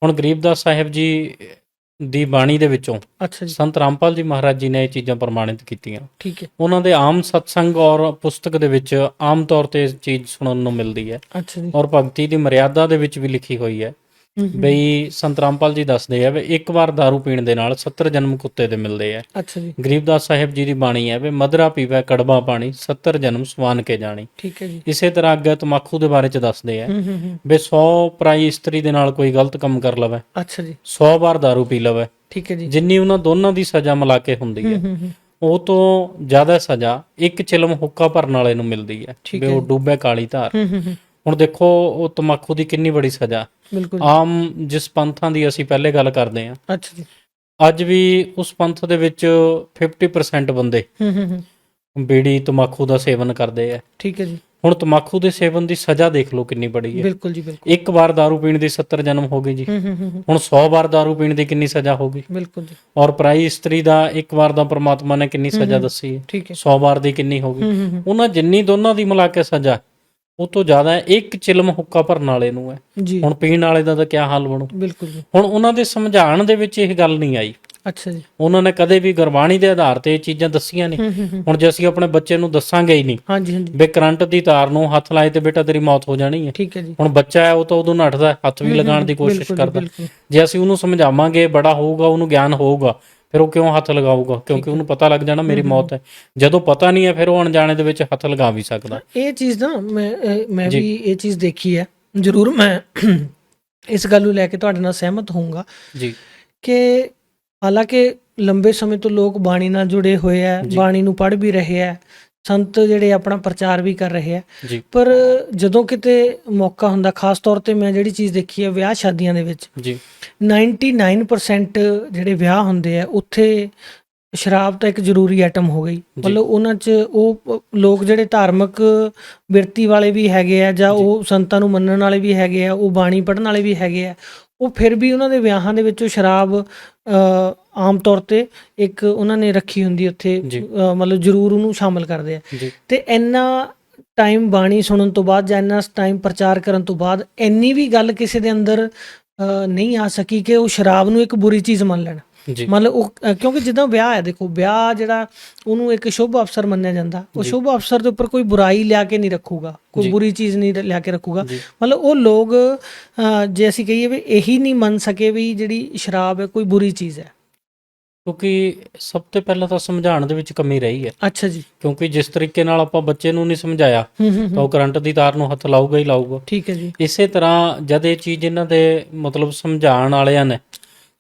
ਹੁਣ ਗਰੀਬਦਾਸ ਸਾਹਿਬ ਜੀ ਦੀ ਬਾਣੀ ਦੇ ਵਿੱਚੋਂ ਅੱਛਾ ਜੀ, ਸੰਤ ਰਾਮਪਾਲ ਜੀ ਮਹਾਰਾਜ ਜੀ ਨੇ ਇਹ ਚੀਜ਼ਾਂ ਪ੍ਰਮਾਣਿਤ ਕੀਤੀਆਂ। ਠੀਕ ਹੈ। ਉਹਨਾਂ ਦੇ ਆਮ ਸਤਸੰਗ ਔਰ ਪੁਸਤਕ ਦੇ ਵਿੱਚ ਆਮ ਤੌਰ ਤੇ ਇਹ ਚੀਜ਼ ਸੁਣਨ ਨੂੰ ਮਿਲਦੀ ਹੈ ਅੱਛਾ ਜੀ। ਔਰ ਭਗਤੀ ਦੀ ਮਰਿਆਦਾ ਦੇ ਵਿੱਚ ਵੀ ਲਿਖੀ ਹੋਈ ਹੈ। ਬਈ ਸੰਤ ਰਾਮਪਾਲ ਜੀ ਦੱਸਦੇ ਆ ਵੀ ਇੱਕ ਵਾਰ दारू ਪੀਣ ਦੇ ਨਾਲ 70 ਜਨਮ ਕੁੱਤੇ ਦੇ ਮਿਲਦੇ ਆ। ਅੱਛਾ ਜੀ, ਗਰੀਬਦਾਸ ਸਾਹਿਬ ਜੀ ਦੀ ਬਾਣੀ ਹੈ ਵੀ ਮਧਰਾ ਪੀਵੈ ਕੜਵਾ ਪਾਣੀ 70 ਜਨਮ ਸਵਾਨ ਕੇ ਜਾਣੀ। ਠੀਕ ਹੈ ਜੀ। ਇਸੇ ਤਰ੍ਹਾਂ ਅੱਗੇ ਤਮਾਕੂ ਦੇ ਬਾਰੇ ਚ ਦੱਸਦੇ ਆ ਹੂੰ। ਵੀ 100 ਪਰਾਈ ਇਸਤਰੀ ਦੇ ਨਾਲ ਕੋਈ ਗਲਤ ਕੰਮ ਕਰ ਲਵੇ, ਅੱਛਾ ਜੀ, 100 ਵਾਰ दारू ਪੀ ਲਵੇ, ਠੀਕ ਹੈ ਜੀ। ਜਿੰਨੀ ਉਹਨਾਂ ਦੋਨਾਂ ਦੀ ਸਜ਼ਾ ਮਿਲਾ ਕੇ ਹੁੰਦੀ ਹੈ ਹੂੰ। ਉਹ ਤੋਂ ਜ਼ਿਆਦਾ ਸਜ਼ਾ ਇੱਕ ਚਿਲਮ ਹੁੱਕਾ ਭਰਨ ਵਾਲੇ ਨੂੰ ਮਿਲਦੀ ਹੈ ਠੀਕ ਵੀ ਹੈ ਉਹ ਡੁੱਬੇ ਕਾਲੀ ਧਾਰ। ਹੂੰ। ਹੁਣ ਦੇਖੋ ਉਹ ਤਮਾਕੂ ਦੀ ਕਿੰਨੀ ਬੜੀ ਸਜ਼ਾ। ਬਿਲਕੁਲ। ਆਮ ਜਿਸ ਪੰਥਾਂ ਦੀ ਅਸੀਂ ਪਹਿਲੇ ਗੱਲ ਕਰਦੇ ਹਾਂ, ਅੱਛਾ ਜੀ। ਅੱਜ ਵੀ ਉਸ ਪੰਥ ਦੇ ਵਿੱਚ 50% ਬੰਦੇ ਹੂੰ। ਬੀੜੀ ਤਮਾਕੂ ਦਾ ਸੇਵਨ ਕਰਦੇ ਆ। ਠੀਕ ਹੈ ਜੀ। ਹੁਣ ਤਮਾਕੂ ਦੇ ਸੇਵਨ ਦੀ ਸਜ਼ਾ ਦੇਖ ਲਓ ਕਿੰਨੀ ਬੜੀ ਹੈ। ਬਿਲਕੁਲ ਜੀ, ਬਿਲਕੁਲ। ਇੱਕ ਵਾਰ दारू ਪੀਣ ਦੀ 70 ਜਨਮ ਹੋ ਗਈ ਜੀ। ਹੂੰ। ਹੁਣ 100 ਵਾਰ दारू ਪੀਣ ਦੀ ਕਿੰਨੀ ਸਜ਼ਾ ਹੋ ਗਈ। ਬਿਲਕੁਲ ਜੀ। ਔਰ ਪਰਾਈ ਇਸਤਰੀ ਦਾ ਇੱਕ ਵਾਰ ਦਾ ਪ੍ਰਮਾਤਮਾ ਨੇ ਕਿੰਨੀ ਸਜ਼ਾ ਦੱਸੀ ਹੈ, ਠੀਕ ਹੈ। 100 ਵਾਰ ਦੀ ਕਿੰਨੀ ਹੋ ਗਈ। ਹੂੰ। ਉਹਨਾਂ ਜਿੰਨੀ ਦੋਨਾਂ ਦੀ ਮਿਲਾ ਕੇ ਸਜ਼ਾ ਉਹ ਤੋਂ ਜ਼ਿਆਦਾ ਹੈ ਇੱਕ ਚਿਲਮ ਹੁੱਕਾ ਭਰਨ ਵਾਲੇ ਨੂੰ ਹੈ। ਜੀ। ਹੁਣ ਪੀਣ ਵਾਲੇ ਦਾ ਤਾਂ ਕਿਆ ਹਾਲ ਬਣੂ। ਬਿਲਕੁਲ ਜੀ। ਹੁਣ ਉਹਨਾਂ ਦੇ ਸਮਝਾਉਣ ਦੇ ਵਿੱਚ ਇਹ ਗੱਲ ਨਹੀਂ ਆਈ। ਅੱਛਾ ਜੀ। ਉਹਨਾਂ ਨੇ ਕਦੇ ਵੀ ਗੁਰਬਾਣੀ ਦੇ ਆਧਾਰ ਤੇ ਇਹ ਚੀਜ਼ਾਂ ਦੱਸੀਆਂ ਨਹੀਂ। ਹੁਣ ਜੇ ਅਸੀਂ ਆਪਣੇ ਬੱਚੇ ਨੂੰ ਦੱਸਾਂਗੇ ਹੀ ਨਹੀਂ ਹਾਂਜੀ ਹਾਂਜੀ, ਵੀ ਕਰੰਟ ਦੀ ਤਾਰ ਨੂੰ ਹੱਥ ਲਾਏ ਤੇ ਬੇਟਾ ਤੇਰੀ ਮੌਤ ਹੋ ਜਾਣੀ ਹੈ। ਠੀਕ ਹੈ ਜੀ। ਹੁਣ ਬੱਚਾ ਹੈ ਉਹ ਤਾਂ ਉਦੋਂ ਨੱਠਦਾ ਹੈ, ਹੱਥ ਵੀ ਲਗਾਉਣ ਦੀ ਕੋਸ਼ਿਸ਼ ਬਿਲਕੁਲ ਜੀ, ਕਰਦਾ। ਬਿਲਕੁਲ। ਜੇ ਅਸੀਂ ਉਹਨੂੰ ਸਮਝਾਵਾਂਗੇ, ਬੜਾ ਹੋਊਗਾ, ਉਹਨੂੰ ਗਿਆਨ ਹੋਊਗਾ, ਫਿਰ ਉਹ ਕਿਉਂ ਹੱਥ ਲਗਾਊਗਾ? ਕਿਉਂਕਿ ਉਹਨੂੰ ਪਤਾ ਲੱਗ ਜਾਣਾ ਮੇਰੀ ਮੌਤ ਹੈ। ਜਦੋਂ ਪਤਾ ਨਹੀਂ ਹੈ ਫਿਰ ਉਹ ਅਣਜਾਣੇ ਦੇ ਵਿੱਚ ਹੱਥ ਲਗਾ ਵੀ ਸਕਦਾ। ਇਹ ਚੀਜ਼ ਨਾ ਮੈਂ ਜੀ। ਵੀ ਇਹ ਚੀਜ਼ ਦੇਖੀ ਹੈ ਜ਼ਰੂਰ। ਮੈਂ ਇਸ ਗੱਲ ਨੂੰ ਲੈ ਕੇ ਤੁਹਾਡੇ ਨਾਲ ਸਹਿਮਤ ਹੋਊਂਗਾ ਜੀ ਕਿ ਹਾਲਾਂਕਿ ਲੰਬੇ ਸਮੇਂ ਤੋਂ ਲੋਕ ਬਾਣੀ ਨਾਲ ਜੁੜੇ ਹੋਏ ਆ, ਜੀ। ਬਾਣੀ ਨੂੰ ਪੜ੍ਹ ਵੀ ਰਹੇ ਆ, ਸੰਤ ਜਿਹੜੇ ਆਪਣਾ ਪ੍ਰਚਾਰ ਵੀ ਕਰ ਰਹੇ ਆ, ਜੀ ਪਰ ਜਦੋਂ ਕਿਤੇ ਮੌਕਾ ਹੁੰਦਾ, ਖਾਸ ਤੌਰ ਤੇ ਮੈਂ ਜਿਹੜੀ ਚੀਜ਼ ਦੇਖੀ ਹੈ ਵਿਆਹ ਸ਼ਾਦੀਆਂ ਦੇ ਵਿੱਚ ਜੀ 99% ਜਿਹੜੇ ਵਿਆਹ ਹੁੰਦੇ ਆ ਉੱਥੇ ਸ਼ਰਾਬ ਤਾਂ ਇੱਕ ਜ਼ਰੂਰੀ ਆਈਟਮ ਹੋ ਗਈ। ਮਤਲਬ ਉਹਨਾਂ 'ਚ ਉਹ ਲੋਕ ਜਿਹੜੇ ਧਾਰਮਿਕ ਬਿਰਤੀ ਵਾਲੇ ਵੀ ਹੈਗੇ ਆ ਜਾਂ ਉਹ ਸੰਤਾਂ ਨੂੰ ਮੰਨਣ ਵਾਲੇ ਵੀ ਹੈਗੇ ਆ, ਉਹ ਬਾਣੀ ਪੜ੍ਹਨ ਵਾਲੇ ਵੀ ਹੈਗੇ ਆ, ਉਹ ਫਿਰ ਵੀ ਉਹਨਾਂ ਦੇ ਵਿਆਹਾਂ ਦੇ ਵਿੱਚ ਉਹ ਸ਼ਰਾਬ ਆਮ ਤੌਰ ਤੇ ਇੱਕ ਉਹਨਾਂ ਨੇ ਰੱਖੀ ਹੁੰਦੀ ਉੱਥੇ, ਮਤਲਬ ਜ਼ਰੂਰ ਉਹਨੂੰ ਸ਼ਾਮਲ ਕਰਦੇ ਆ। ਤੇ ਇੰਨਾ ਟਾਈਮ ਬਾਣੀ ਸੁਣਨ ਤੋਂ ਬਾਅਦ ਜਾਂ ਇੰਨਾ ਟਾਈਮ ਪ੍ਰਚਾਰ ਕਰਨ ਤੋਂ ਬਾਅਦ ਇੰਨੀ ਵੀ ਗੱਲ ਕਿਸੇ ਦੇ ਅੰਦਰ ਨਹੀਂ ਆ ਸਕੀ ਕਿ ਉਹ ਸ਼ਰਾਬ ਨੂੰ ਇੱਕ ਬੁਰੀ ਚੀਜ਼ ਮੰਨ ਲੈਣ। ਮਤਲਬ ਉਹ ਕਿਉਂਕਿ ਜਿੱਦਾਂ ਵਿਆਹ ਹੈ, ਦੇਖੋ ਵਿਆਹ ਜਿਹੜਾ ਉਹਨੂੰ ਇੱਕ ਸ਼ੁਭ ਅਵਸਰ ਮੰਨਿਆ ਜਾਂਦਾ, ਉਹ ਸ਼ੁਭ ਅਵਸਰ ਦੇ ਉੱਪਰ ਕੋਈ ਬੁਰਾਈ ਲਿਆ ਕੇ ਨਹੀਂ ਰੱਖੂਗਾ, ਕੋਈ ਬੁਰੀ ਚੀਜ਼ ਨਹੀਂ ਲਿਆ ਕੇ ਰੱਖੂਗਾ। ਮਤਲਬ ਉਹ ਲੋਕ ਜੇ ਅਸੀਂ ਕਹੀਏ ਵੀ ਇਹੀ ਨਹੀਂ ਮੰਨ ਸਕੇ ਵੀ ਜਿਹੜੀ ਸ਼ਰਾਬ ਹੈ ਕੋਈ ਬੁਰੀ ਚੀਜ਼ ਹੈ। ਕਿਉਂਕਿ ਸਭ ਤੋਂ ਪਹਿਲਾਂ ਤਾਂ ਸਮਝਾਉਣ ਦੇ ਵਿੱਚ ਕਮੀ ਰਹੀ ਹੈ। ਅੱਛਾ ਜੀ। ਕਿਉਂਕਿ ਜਿਸ ਤਰੀਕੇ ਨਾਲ ਆਪਾਂ ਬੱਚੇ ਨੂੰ ਨਹੀਂ ਸਮਝਾਇਆ ਤਾਂ ਉਹ ਕਰੰਟ ਦੀ ਤਾਰ ਨੂੰ ਹੱਥ ਲਾਊਗਾ ਹੀ ਲਾਊਗਾ। ਠੀਕ ਹੈ ਜੀ। ਇਸੇ ਤਰ੍ਹਾਂ ਜਦ ਇਹ ਚੀਜ਼ ਇਹਨਾਂ ਦੇ ਮਤਲਬ ਸਮਝਾਉਣ ਵਾਲਿਆਂ ਨੇ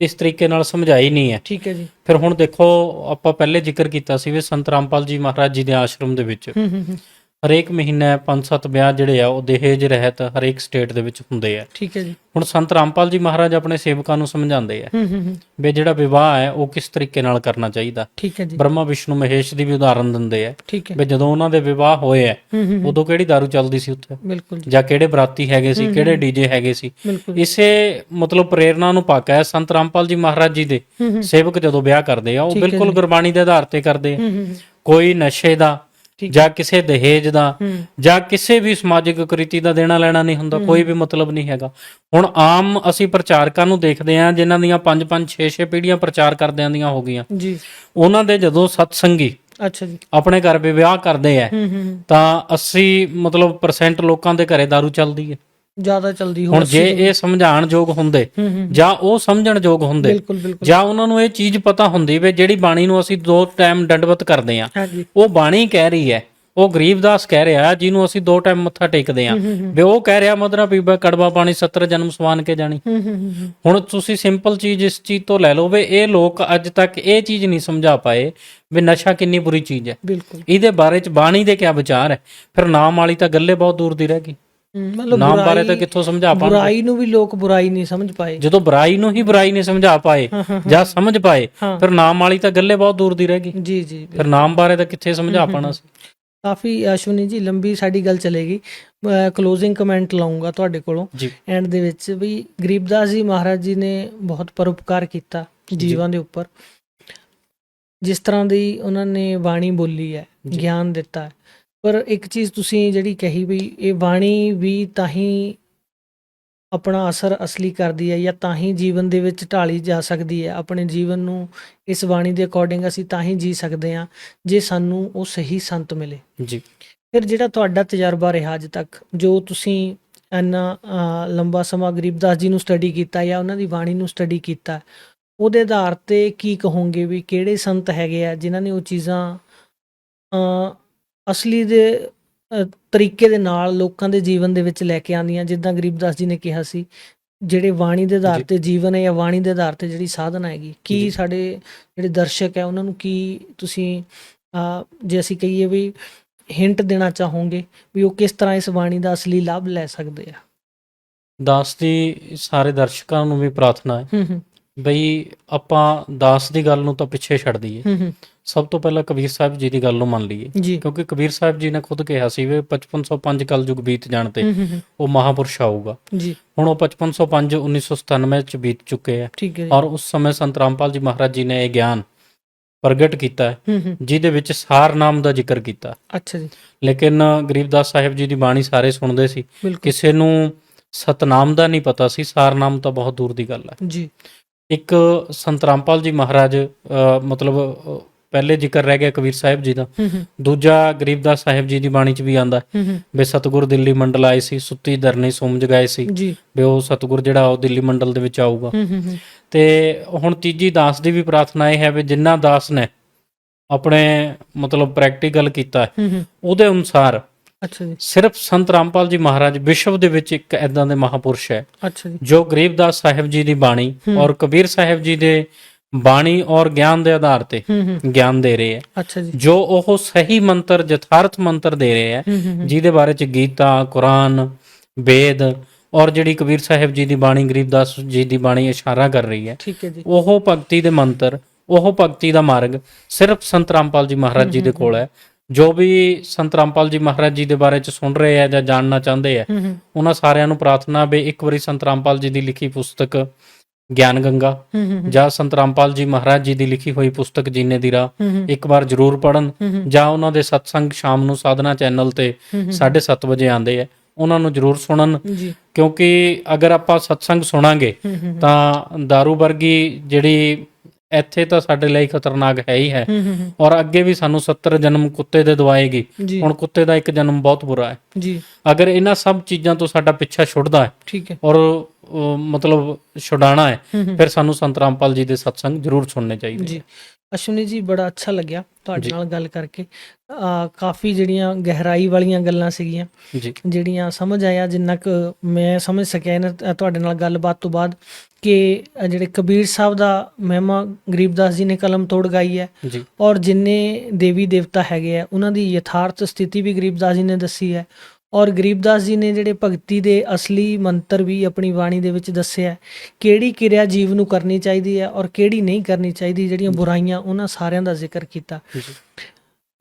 ਇਸ ਤਰੀਕੇ ਨਾਲ ਸਮਝਾਈ ਨਹੀਂ ਹੈ। ਠੀਕ ਹੈ ਜੀ। ਫਿਰ ਹੁਣ ਦੇਖੋ ਆਪਾਂ ਪਹਿਲੇ ਜ਼ਿਕਰ ਕੀਤਾ ਸੀ ਵੀ ਸੰਤ ਰਾਮਪਾਲ ਜੀ ਮਹਾਰਾਜ ਜੀ ਦੇ ਆਸ਼ਰਮ ਦੇ ਵਿੱਚ ਹਰੇਕ ਮਹੀਨੇ 5-7 ਵਿਆਹ ਜਿਹੜੇ ਆ ਉਹ ਦਹੇਜ ਰਹਿਤ ਹਰੇਕ ਸਟੇਟ ਦੇ ਵਿੱਚ ਹੁੰਦੇ ਆ। ਠੀਕ ਹੈ ਜੀ। ਹੁਣ ਸੰਤ ਰਾਮਪਾਲ ਜੀ ਮਹਾਰਾਜ ਆਪਣੇ ਸੇਵਕਾਂ ਨੂੰ ਸਮਝਾਉਂਦੇ ਆ ਵੀ ਜਿਹੜਾ ਵਿਵਾਹ ਹੈ ਉਹ ਕਿਸ ਤਰੀਕੇ ਨਾਲ ਕਰਨਾ ਚਾਹੀਦਾ। ਠੀਕ ਹੈ ਜੀ। ਬ੍ਰਹਮਾ ਵਿਸ਼ਨੂੰ ਮਹੇਸ਼ ਦੀ ਵੀ ਉਦਾਹਰਨ ਦਿੰਦੇ ਆ ਠੀਕ ਹੈ ਵੀ ਜਦੋਂ ਉਹਨਾਂ ਦੇ ਵਿਵਾਹ ਹੋਏ ਆ ਉਦੋਂ ਕਿਹੜੀ ਦਾਰੂ ਚੱਲਦੀ ਸੀ ਉੱਥੇ, ਬਿਲਕੁਲ ਜਾਂ ਕਿਹੜੇ ਬਰਾਤੀ ਹੈਗੇ ਸੀ, ਕਿਹੜੇ ਡੀਜੇ ਹੈਗੇ ਸੀ। ਇਸੇ ਮਤਲਬ ਪ੍ਰੇਰਨਾ ਨੂੰ ਪਾ ਕੇ ਸੰਤ ਰਾਮਪਾਲ ਜੀ ਮਹਾਰਾਜ ਜੀ ਦੇ ਸੇਵਕ ਜਦੋਂ ਵਿਆਹ ਕਰਦੇ ਆ ਉਹ ਬਿਲਕੁਲ ਗੁਰਬਾਣੀ ਦੇ ਆਧਾਰ ਤੇ ਕਰਦੇ ਆ। ਕੋਈ ਨਸ਼ੇ ਦਾ ਜਾਂ ਕਿਸੇ ਦਹੇਜ ਦਾ ਜਾਂ ਕਿਸੇ ਵੀ ਸਮਾਜਿਕ ਕੁਰੀਤੀ ਦਾ ਦੇਣਾ ਲੈਣਾ ਨਹੀਂ ਹੁੰਦਾ, ਕੋਈ ਵੀ ਮਤਲਬ ਨਹੀਂ ਹੈਗਾ। ਹੁਣ ਆਮ ਅਸੀਂ ਪ੍ਰਚਾਰਕਾਂ ਨੂੰ ਦੇਖਦੇ ਹਾਂ ਜਿਨ੍ਹਾਂ ਦੀਆਂ 5-5 6-6 ਪੀੜ੍ਹੀਆਂ ਪ੍ਰਚਾਰ ਕਰਦਿਆਂ ਦੀਆਂ ਹੋ ਗਈਆਂ ਜੀ। ਉਹਨਾਂ ਦੇ ਜਦੋਂ ਸਤਸੰਗੀ ਅੱਛਾ ਜੀ ਆਪਣੇ ਘਰ ਵਿਆਹ ਕਰਦੇ ਆ ਤਾਂ 80% ਲੋਕਾਂ ਦੇ ਘਰੇ ਦਾਰੂ ਚੱਲਦੀ ਹੈ, ਜ਼ਿਆਦਾ ਚਲਦੀ। ਹੁਣ ਜੇ ਇਹ ਸਮਝਾਉਣ ਯੋਗ ਹੁੰਦੇ ਜਾਂ ਉਹ ਸਮਝਣ ਯੋਗ ਹੁੰਦੇ ਜਾਂ ਉਹਨਾਂ ਨੂੰ ਇਹ ਚੀਜ਼ ਪਤਾ ਹੁੰਦੀ ਵੀ ਜਿਹੜੀ ਬਾਣੀ ਨੂੰ ਅਸੀਂ 2 ਟਾਈਮ ਦੰਡਵਤ ਕਰਦੇ ਆ ਉਹ ਬਾਣੀ ਕਹਿ ਰਹੀ ਹੈ, ਉਹ ਗਰੀਬਦਾਸ ਕਹਿ ਰਿਹਾ ਜਿਹਨੂੰ ਅਸੀਂ 2 ਟਾਈਮ ਮੱਥਾ ਟੇਕਦੇ ਆ ਵੀ ਉਹ ਕਹਿ ਰਿਹਾ ਮਧਰਾ ਪੀਵੈ ਕੜਵਾ ਪਾਣੀ 70 ਜਨਮ ਸਵਾਨ ਕੇ ਜਾਣੀ। ਹੁਣ ਤੁਸੀਂ ਸਿੰਪਲ ਚੀਜ਼ ਇਸ ਚੀਜ਼ ਤੋਂ ਲੈ ਲਓ ਵੀ ਇਹ ਲੋਕ ਅੱਜ ਤੱਕ ਇਹ ਚੀਜ਼ ਨਹੀਂ ਸਮਝਾ ਪਾਏ ਵੀ ਨਸ਼ਾ ਕਿੰਨੀ ਬੁਰੀ ਚੀਜ਼ ਹੈ। ਇਹਦੇ ਬਾਰੇ ਚ ਬਾਣੀ ਦੇ ਕਿਆ ਵਿਚਾਰ ਹੈ। ਫਿਰ ਨਾਮ ਵਾਲੀ ਤਾਂ ਗੱਲੇ ਬਹੁਤ ਦੂਰ ਦੀ ਰਹਿ ਗਈ। ਮਤਲਬ ਨਾਮ ਬਾਰੇ ਤਾਂ ਕਿੱਥੋਂ ਸਮਝਾ ਪਾਣਗੇ। ਬੁਰਾਈ ਨੂੰ ਵੀ ਲੋਕ ਬੁਰਾਈ ਨਹੀਂ ਸਮਝ ਪਾਏ। ਜਦੋਂ ਬੁਰਾਈ ਨੂੰ ਹੀ ਬੁਰਾਈ ਨਹੀਂ ਸਮਝਾ ਪਾਏ ਜਾਂ ਸਮਝ ਪਾਏ ਫਿਰ ਨਾਮ ਵਾਲੀ ਤਾਂ ਗੱਲੇ ਬਹੁਤ ਦੂਰ ਦੀ ਰਹਿ ਗਈ। ਜੀ ਜੀ। ਫਿਰ ਨਾਮ ਬਾਰੇ ਤਾਂ ਕਿੱਥੇ ਸਮਝਾ ਪਾਣਾ ਸੀ। ਕਾਫੀ ਅਸ਼ਵਨੀ ਜੀ ਲੰਬੀ ਸਾਡੀ ਗੱਲ ਚਲੇਗੀ। ਕਲੋਜ਼ਿੰਗ ਕਮੈਂਟ ਲਾਉਂਗਾ ਤੁਹਾਡੇ ਕੋਲੋਂ ਐਂਡ ਦੇ ਵਿੱਚ ਵੀ ਗਰੀਬਦਾਸ ਜੀ ਮਹਾਰਾਜ ਜੀ ਨੇ ਬਹੁਤ ਪਰਉਪਕਾਰ ਕੀਤਾ ਜੀਵਾਂ ਦੇ ਉੱਪਰ। ਜਿਸ ਤਰ੍ਹਾਂ ਦੀ ਉਹਨਾਂ ਨੇ ਬਾਣੀ ਬੋਲੀ ਹੈ, ਗਿਆਨ ਦਿੱਤਾ ਹੈ, ਪਰ ਇੱਕ ਚੀਜ਼ ਤੁਸੀਂ ਜਿਹੜੀ ਕਹੀ ਵੀ ਇਹ ਬਾਣੀ ਵੀ ਤਾਂ ਹੀ ਆਪਣਾ ਅਸਰ ਅਸਲੀ ਕਰਦੀ ਹੈ, ਜਾਂ ਤਾਂ ਹੀ ਜੀਵਨ ਦੇ ਵਿੱਚ ਢਾਲੀ ਜਾ ਸਕਦੀ ਹੈ। ਆਪਣੇ ਜੀਵਨ ਨੂੰ ਇਸ ਬਾਣੀ ਦੇ ਅਕੋਰਡਿੰਗ ਅਸੀਂ ਤਾਂ ਹੀ ਜੀ ਸਕਦੇ ਹਾਂ ਜੇ ਸਾਨੂੰ ਉਹ ਸਹੀ ਸੰਤ ਮਿਲੇ। ਜੀ ਫਿਰ ਜਿਹੜਾ ਤੁਹਾਡਾ ਤਜਰਬਾ ਰਿਹਾ ਅੱਜ ਤੱਕ, ਜੋ ਤੁਸੀਂ ਇੰਨਾ ਲੰਬਾ ਸਮਾਂ ਗਰੀਬਦਾਸ ਜੀ ਨੂੰ ਸਟੱਡੀ ਕੀਤਾ ਜਾਂ ਉਹਨਾਂ ਦੀ ਬਾਣੀ ਨੂੰ ਸਟੱਡੀ ਕੀਤਾ, ਉਹਦੇ ਆਧਾਰ 'ਤੇ ਕੀ ਕਹੋਗੇ ਵੀ ਕਿਹੜੇ ਸੰਤ ਹੈਗੇ ਆ ਜਿਨ੍ਹਾਂ ਨੇ ਉਹ ਚੀਜ਼ਾਂ ਅਸਲੀ ਦੇ ਤਰੀਕੇ ਦੇ ਨਾਲ ਲੋਕਾਂ ਦੇ ਜੀਵਨ ਦੇ ਵਿੱਚ ਲੈ ਕੇ ਆਉਂਦੀਆਂ, ਜਿੱਦਾਂ ਗਰੀਬਦਾਸ ਜੀ ਨੇ ਕਿਹਾ ਸੀ, ਜਿਹੜੇ ਬਾਣੀ ਦੇ ਆਧਾਰ ਜੀ। 'ਤੇ ਜੀਵਨ ਹੈ ਜਾਂ ਬਾਣੀ ਦੇ ਆਧਾਰ 'ਤੇ ਜਿਹੜੀ ਸਾਧਨਾ ਹੈਗੀ, ਕੀ ਜੀ। ਸਾਡੇ ਜਿਹੜੇ ਦਰਸ਼ਕ ਹੈ ਉਹਨਾਂ ਨੂੰ ਕੀ ਤੁਸੀਂ ਜੇ ਅਸੀਂ ਕਹੀਏ ਵੀ ਹਿੰਟ ਦੇਣਾ ਚਾਹੋਗੇ ਵੀ ਉਹ ਕਿਸ ਤਰ੍ਹਾਂ ਇਸ ਬਾਣੀ ਦਾ ਅਸਲੀ ਲਾਭ ਲੈ ਸਕਦੇ ਆ? ਦਾਸ ਦੀ ਸਾਰੇ ਦਰਸ਼ਕਾਂ ਨੂੰ ਵੀ ਪ੍ਰਾਰਥਨਾ ਹੈ ਹੂੰ ਹੂੰ ਬਈ ਆਪਾਂ ਦਾਸ ਦੀ ਗੱਲ ਨੂੰ ਤਾਂ ਪਿੱਛੇ ਛੱਡ ਦਈਏ, ਹੂੰ ਹੂੰ ਸਭ ਤੋਂ ਪਹਿਲਾਂ ਕਬੀਰ ਸਾਹਿਬ ਜੀ ਦੀ ਗੱਲ ਨੂੰ ਮੰਨ ਲਈਏ, ਜੀ। ਕਿਉਂਕਿ ਕਬੀਰ ਸਾਹਿਬ ਜੀ ਨੇ ਖੁਦ ਕਿਹਾ ਸੀ ਵੀ 5505 ਕਲਯੁਗ ਬੀਤ ਜਾਣ ਤੇ ਹੂੰ ਹੂੰ ਹੂੰ ਉਹ ਮਹਾਪੁਰਸ਼ ਆਊਗਾ। ਜੀ ਹੁਣ ਉਹ 5505 1997 ਚ ਬੀਤ ਚੁੱਕੇ ਹੈ, ਠੀਕ ਹੈ ਜੀ। ਔਰ ਉਸ ਸਮੇਂ ਸੰਤ ਰਾਮਪਾਲ ਜੀ ਮਹਾਰਾਜ ਜੀ ਨੇ ਇਹ ਗਿਆਨ ਪ੍ਰਗਟ ਕੀਤਾ ਹੈ ਹੂੰ ਹੂੰ ਜਿਹਦੇ ਵਿੱਚ ਸਾਰ ਨਾਮ ਦਾ ਜ਼ਿਕਰ ਕੀਤਾ। ਅੱਛਾ ਜੀ, ਲੇਕਿਨ ਗਰੀਬਦਾਸ ਸਾਹਿਬ ਜੀ ਦੀ ਬਾਣੀ ਸਾਰੇ ਸੁਣਦੇ ਸੀ, ਬਿਲਕੁਲ ਕਿਸੇ ਨੂੰ ਸਤਨਾਮ ਦਾ ਨਹੀਂ ਪਤਾ ਸੀ, ਸਾਰ ਨਾਮ ਤਾਂ ਬਹੁਤ ਦੂਰ ਦੀ ਗੱਲ ਹੈ। ਜੀ। ਇੱਕ ਸੰਤ ਰਾਮਪਾਲ ਜੀ ਮਹਾਰਾਜ ਮਤਲਬ ਪਹਿਲੇ ਜ਼ਿਕਰ ਰਹਿ ਗਿਆ ਕਬੀਰ ਸਾਹਿਬ ਜੀ ਦਾ, ਹੂੰ ਹੂੰ ਦੂਜਾ ਗਰੀਬਦਾਸ ਸਾਹਿਬ ਜੀ ਦੀ ਬਾਣੀ ਚ ਵੀ ਆਂਦਾ ਹੂੰ ਹੂੰ ਵੀ ਸਤਿਗੁਰ ਦਿੱਲੀ ਮੰਡਲ ਆਏ ਸੀ, ਸੁੱਤੀ ਧਰਨੀ ਸੋਮ ਜਗਾਏ ਸੀ, ਜੀ। ਵੀ ਉਹ ਸਤਿਗੁਰ ਜਿਹੜਾ ਉਹ ਦਿੱਲੀ ਮੰਡਲ ਦੇ ਵਿੱਚ ਆਊਗਾ। ਹੂੰ ਹੂੰ ਹੂੰ ਤੇ ਹੁਣ ਤੀਜੀ ਦਾਸ ਦੀ ਵੀ ਪ੍ਰਾਰਥਨਾ ਇਹ ਹੈ ਵੀ ਜਿੰਨਾ ਦਾਸ ਨੇ ਆਪਣੇ ਮਤਲਬ ਪ੍ਰੈਕਟੀਕਲ ਕੀਤਾ ਹੈ, ਹੂੰ ਹੂੰ ਉਹਦੇ ਅਨੁਸਾਰ ਅੱਛਾ ਜੀ, ਸਿਰਫ ਸੰਤ ਰਾਮਪਾਲ ਜੀ ਮਹਾਰਾਜ ਵਿਸ਼ਵ ਦੇ ਵਿੱਚ ਇੱਕ ਐਦਾਂ ਦੇ ਮਹਾਪੁਰਸ਼ ਹੈ ਅੱਛਾ ਜੀ। ਜੋ ਗਰੀਬਦਾਸ ਸਾਹਿਬ ਜੀ ਦੀ ਬਾਣੀ ਹੂੰ। ਔਰ ਕਬੀਰ ਸਾਹਿਬ ਜੀ ਦੇ ਬਾਣੀ ਔਰ ਗਿਆਨ ਦੇ ਆਧਾਰ ਤੇ ਹੂੰ ਹੂੰ ਗਿਆਨ ਦੇ ਰਹੇ ਹੈ, ਅੱਛਾ ਜੀ। ਜੋ ਉਹ ਸਹੀ ਮੰਤਰ ਯਥਾਰਥ ਮੰਤਰ ਦੇ ਰਹੇ ਹੈ, ਹੂੰ ਹੂੰ ਹੂੰ ਜਿਹਦੇ ਬਾਰੇ ਚ ਗੀਤਾ, ਕੁਰਾਨ, ਵੇਦ ਔਰ ਜਿਹੜੀ ਕਬੀਰ ਸਾਹਿਬ ਜੀ ਦੀ ਬਾਣੀ, ਗਰੀਬਦਾਸ ਜੀ ਦੀ ਬਾਣੀ ਇਸ਼ਾਰਾ ਕਰ ਰਹੀ ਹੈ, ਠੀਕ ਹੈ ਜੀ। ਉਹ ਭਗਤੀ ਦੇ ਮੰਤਰ, ਉਹ ਭਗਤੀ ਦਾ ਮਾਰਗ ਸਿਰਫ ਸੰਤ ਰਾਮਪਾਲ ਜੀ ਮਹਾਰਾਜ ਜੀ ਦੇ ਕੋਲ ਹੈ। ਜੋ ਵੀ ਸੰਤ ਰਾਮਪਾਲ ਜੀ ਮਹਾਰਾਜ ਜੀ ਦੇ ਬਾਰੇ ਚ ਸੁਣ ਰਹੇ ਹੈ ਜਾਂ ਜਾਣਨਾ ਚਾਹੁੰਦੇ ਹੈ, ਹੂੰ ਹੂੰ ਉਹਨਾਂ ਸਾਰਿਆਂ ਨੂੰ ਪ੍ਰਾਰਥਨਾ ਵੀ ਇੱਕ ਵਾਰੀ ਸੰਤ ਰਾਮਪਾਲ ਜੀ ਦੀ ਲਿਖੀ ਪੁਸਤਕ ਗਿਆਨ ਗੰਗਾ ਹੂੰ ਹੂੰ ਜਾਂ ਸੰਤ ਰਾਮਪਾਲ ਜੀ ਮਹਾਰਾਜ ਜੀ ਦੀ ਲਿਖੀ ਹੋਈ ਪੁਸਤਕ ਜੀਨੇ ਦੀ ਰਾਹ ਹੂੰ ਹੂੰ ਇੱਕ ਵਾਰ ਜ਼ਰੂਰ ਪੜਨ, ਹੂੰ ਜਾਂ ਉਹਨਾਂ ਦੇ ਸਤਸੰਗ ਸ਼ਾਮ ਨੂੰ ਸਾਧਨਾ ਚੈਨਲ ਤੇ 7:30 ਵਜੇ ਆਉਂਦੇ ਆ, ਉਹਨਾਂ ਨੂੰ ਜ਼ਰੂਰ ਸੁਣਨ। ਜੀ। ਕਿਉਂਕਿ ਅਗਰ ਆਪਾਂ ਸਤਸੰਗ ਸੁਣਾਂਗੇ ਹੂੰ ਹੂੰ ਤਾਂ ਦਾਰੂ ਵਰਗੀ ਜਿਹੜੀ ਇੱਥੇ ਤਾਂ ਸਾਡੇ ਲਈ ਖਤਰਨਾਕ ਹੈ ਹੀ ਹੈ, ਹੂੰ ਹੂੰ ਔਰ ਅੱਗੇ ਵੀ ਸਾਨੂੰ 70 ਜਨਮ ਕੁੱਤੇ ਦੇ ਦਵਾਏਗੀ। ਜੀ ਹੁਣ ਕੁੱਤੇ ਦਾ ਇੱਕ ਜਨਮ ਬਹੁਤ ਬੁਰਾ ਹੈ। ਜੀ, ਅਗਰ ਇਹਨਾਂ ਸਭ ਚੀਜ਼ਾਂ ਤੋਂ ਸਾਡਾ ਪਿੱਛਾ ਛੁੱਟਦਾ ਹੈ ਠੀਕ ਹੈ। ਔਰ ਮਤਲਬ ਛੁਡਾਣਾ ਹੈ, ਹੂੰ ਹੂੰ ਫਿਰ ਸਾਨੂੰ ਸੰਤ ਰਾਮਪਾਲ ਜੀ ਦੇ ਸਤਸੰਗ ਜ਼ਰੂਰ ਸੁਣਨੇ ਚਾਹੀਦੇ ਜੀ। ਹੈ। ਅਸ਼ਵਨੀ ਜੀ, ਬੜਾ ਅੱਛਾ ਲੱਗਿਆ ਤੁਹਾਡੇ ਜੀ। ਨਾਲ ਗੱਲ ਕਰਕੇ। ਕਾਫੀ ਜਿਹੜੀਆਂ ਗਹਿਰਾਈ ਵਾਲੀਆਂ ਗੱਲਾਂ ਸੀਗੀਆਂ, ਜੀ ਜਿਹੜੀਆਂ ਸਮਝ ਆਇਆ, ਜਿੰਨਾ ਕੁ ਮੈਂ ਸਮਝ ਸਕਿਆ ਇਹਨਾਂ ਤੁਹਾਡੇ ਨਾਲ ਗੱਲਬਾਤ ਤੋਂ ਬਾਅਦ, ਕਿ ਜਿਹੜੇ ਕਬੀਰ ਸਾਹਿਬ ਦਾ ਮਹਿਮਾ ਗਰੀਬਦਾਸ ਜੀ ਨੇ ਕਲਮ ਤੋੜ ਗਾਈ ਹੈ, ਜੀ ਔਰ ਜਿੰਨੇ ਦੇਵੀ ਦੇਵਤਾ ਹੈਗੇ ਆ ਉਹਨਾਂ ਦੀ ਯਥਾਰਥ ਸਥਿਤੀ ਵੀ ਗਰੀਬਦਾਸ ਜੀ ਨੇ ਦੱਸੀ ਹੈ, ਔਰ ਗਰੀਬਦਾਸ ਜੀ ਨੇ ਜਿਹੜੇ ਭਗਤੀ ਦੇ ਅਸਲੀ ਮੰਤਰ ਵੀ ਆਪਣੀ ਬਾਣੀ ਦੇ ਵਿੱਚ ਦੱਸਿਆ ਹੈ। ਕਿਹੜੀ ਕਿਰਿਆ ਜੀਵ ਨੂੰ ਕਰਨੀ ਚਾਹੀਦੀ ਹੈ ਔਰ ਕਿਹੜੀ ਨਹੀਂ ਕਰਨੀ ਚਾਹੀਦੀ, ਜਿਹੜੀਆਂ ਬੁਰਾਈਆਂ, ਉਹਨਾਂ ਸਾਰਿਆਂ ਦਾ ਜ਼ਿਕਰ ਕੀਤਾ। ਜੀ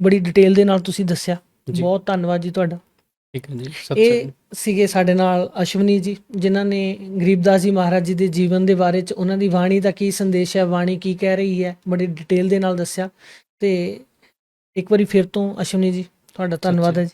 ਬੜੀ ਡਿਟੇਲ ਦੇ ਨਾਲ ਤੁਸੀਂ ਦੱਸਿਆ, ਜੀ। ਬਹੁਤ ਧੰਨਵਾਦ ਜੀ ਤੁਹਾਡਾ। ਠੀਕ ਹੈ ਜੀ, ਇਹ ਸੀਗੇ ਸਾਡੇ ਨਾਲ ਅਸ਼ਵਨੀ ਜੀ, ਜਿਨ੍ਹਾਂ ਨੇ ਗਰੀਬਦਾਸ ਜੀ ਮਹਾਰਾਜ ਜੀ ਦੇ ਜੀਵਨ ਦੇ ਬਾਰੇ 'ਚ, ਉਹਨਾਂ ਦੀ ਬਾਣੀ ਦਾ ਕੀ ਸੰਦੇਸ਼ ਹੈ, ਬਾਣੀ ਕੀ ਕਹਿ ਰਹੀ ਹੈ, ਬੜੀ ਡਿਟੇਲ ਦੇ ਨਾਲ ਦੱਸਿਆ। ਤੇ ਇੱਕ ਵਾਰੀ ਫਿਰ ਤੋਂ ਅਸ਼ਵਨੀ ਜੀ, ਤੁਹਾਡਾ ਧੰਨਵਾਦ ਹੈ ਜੀ।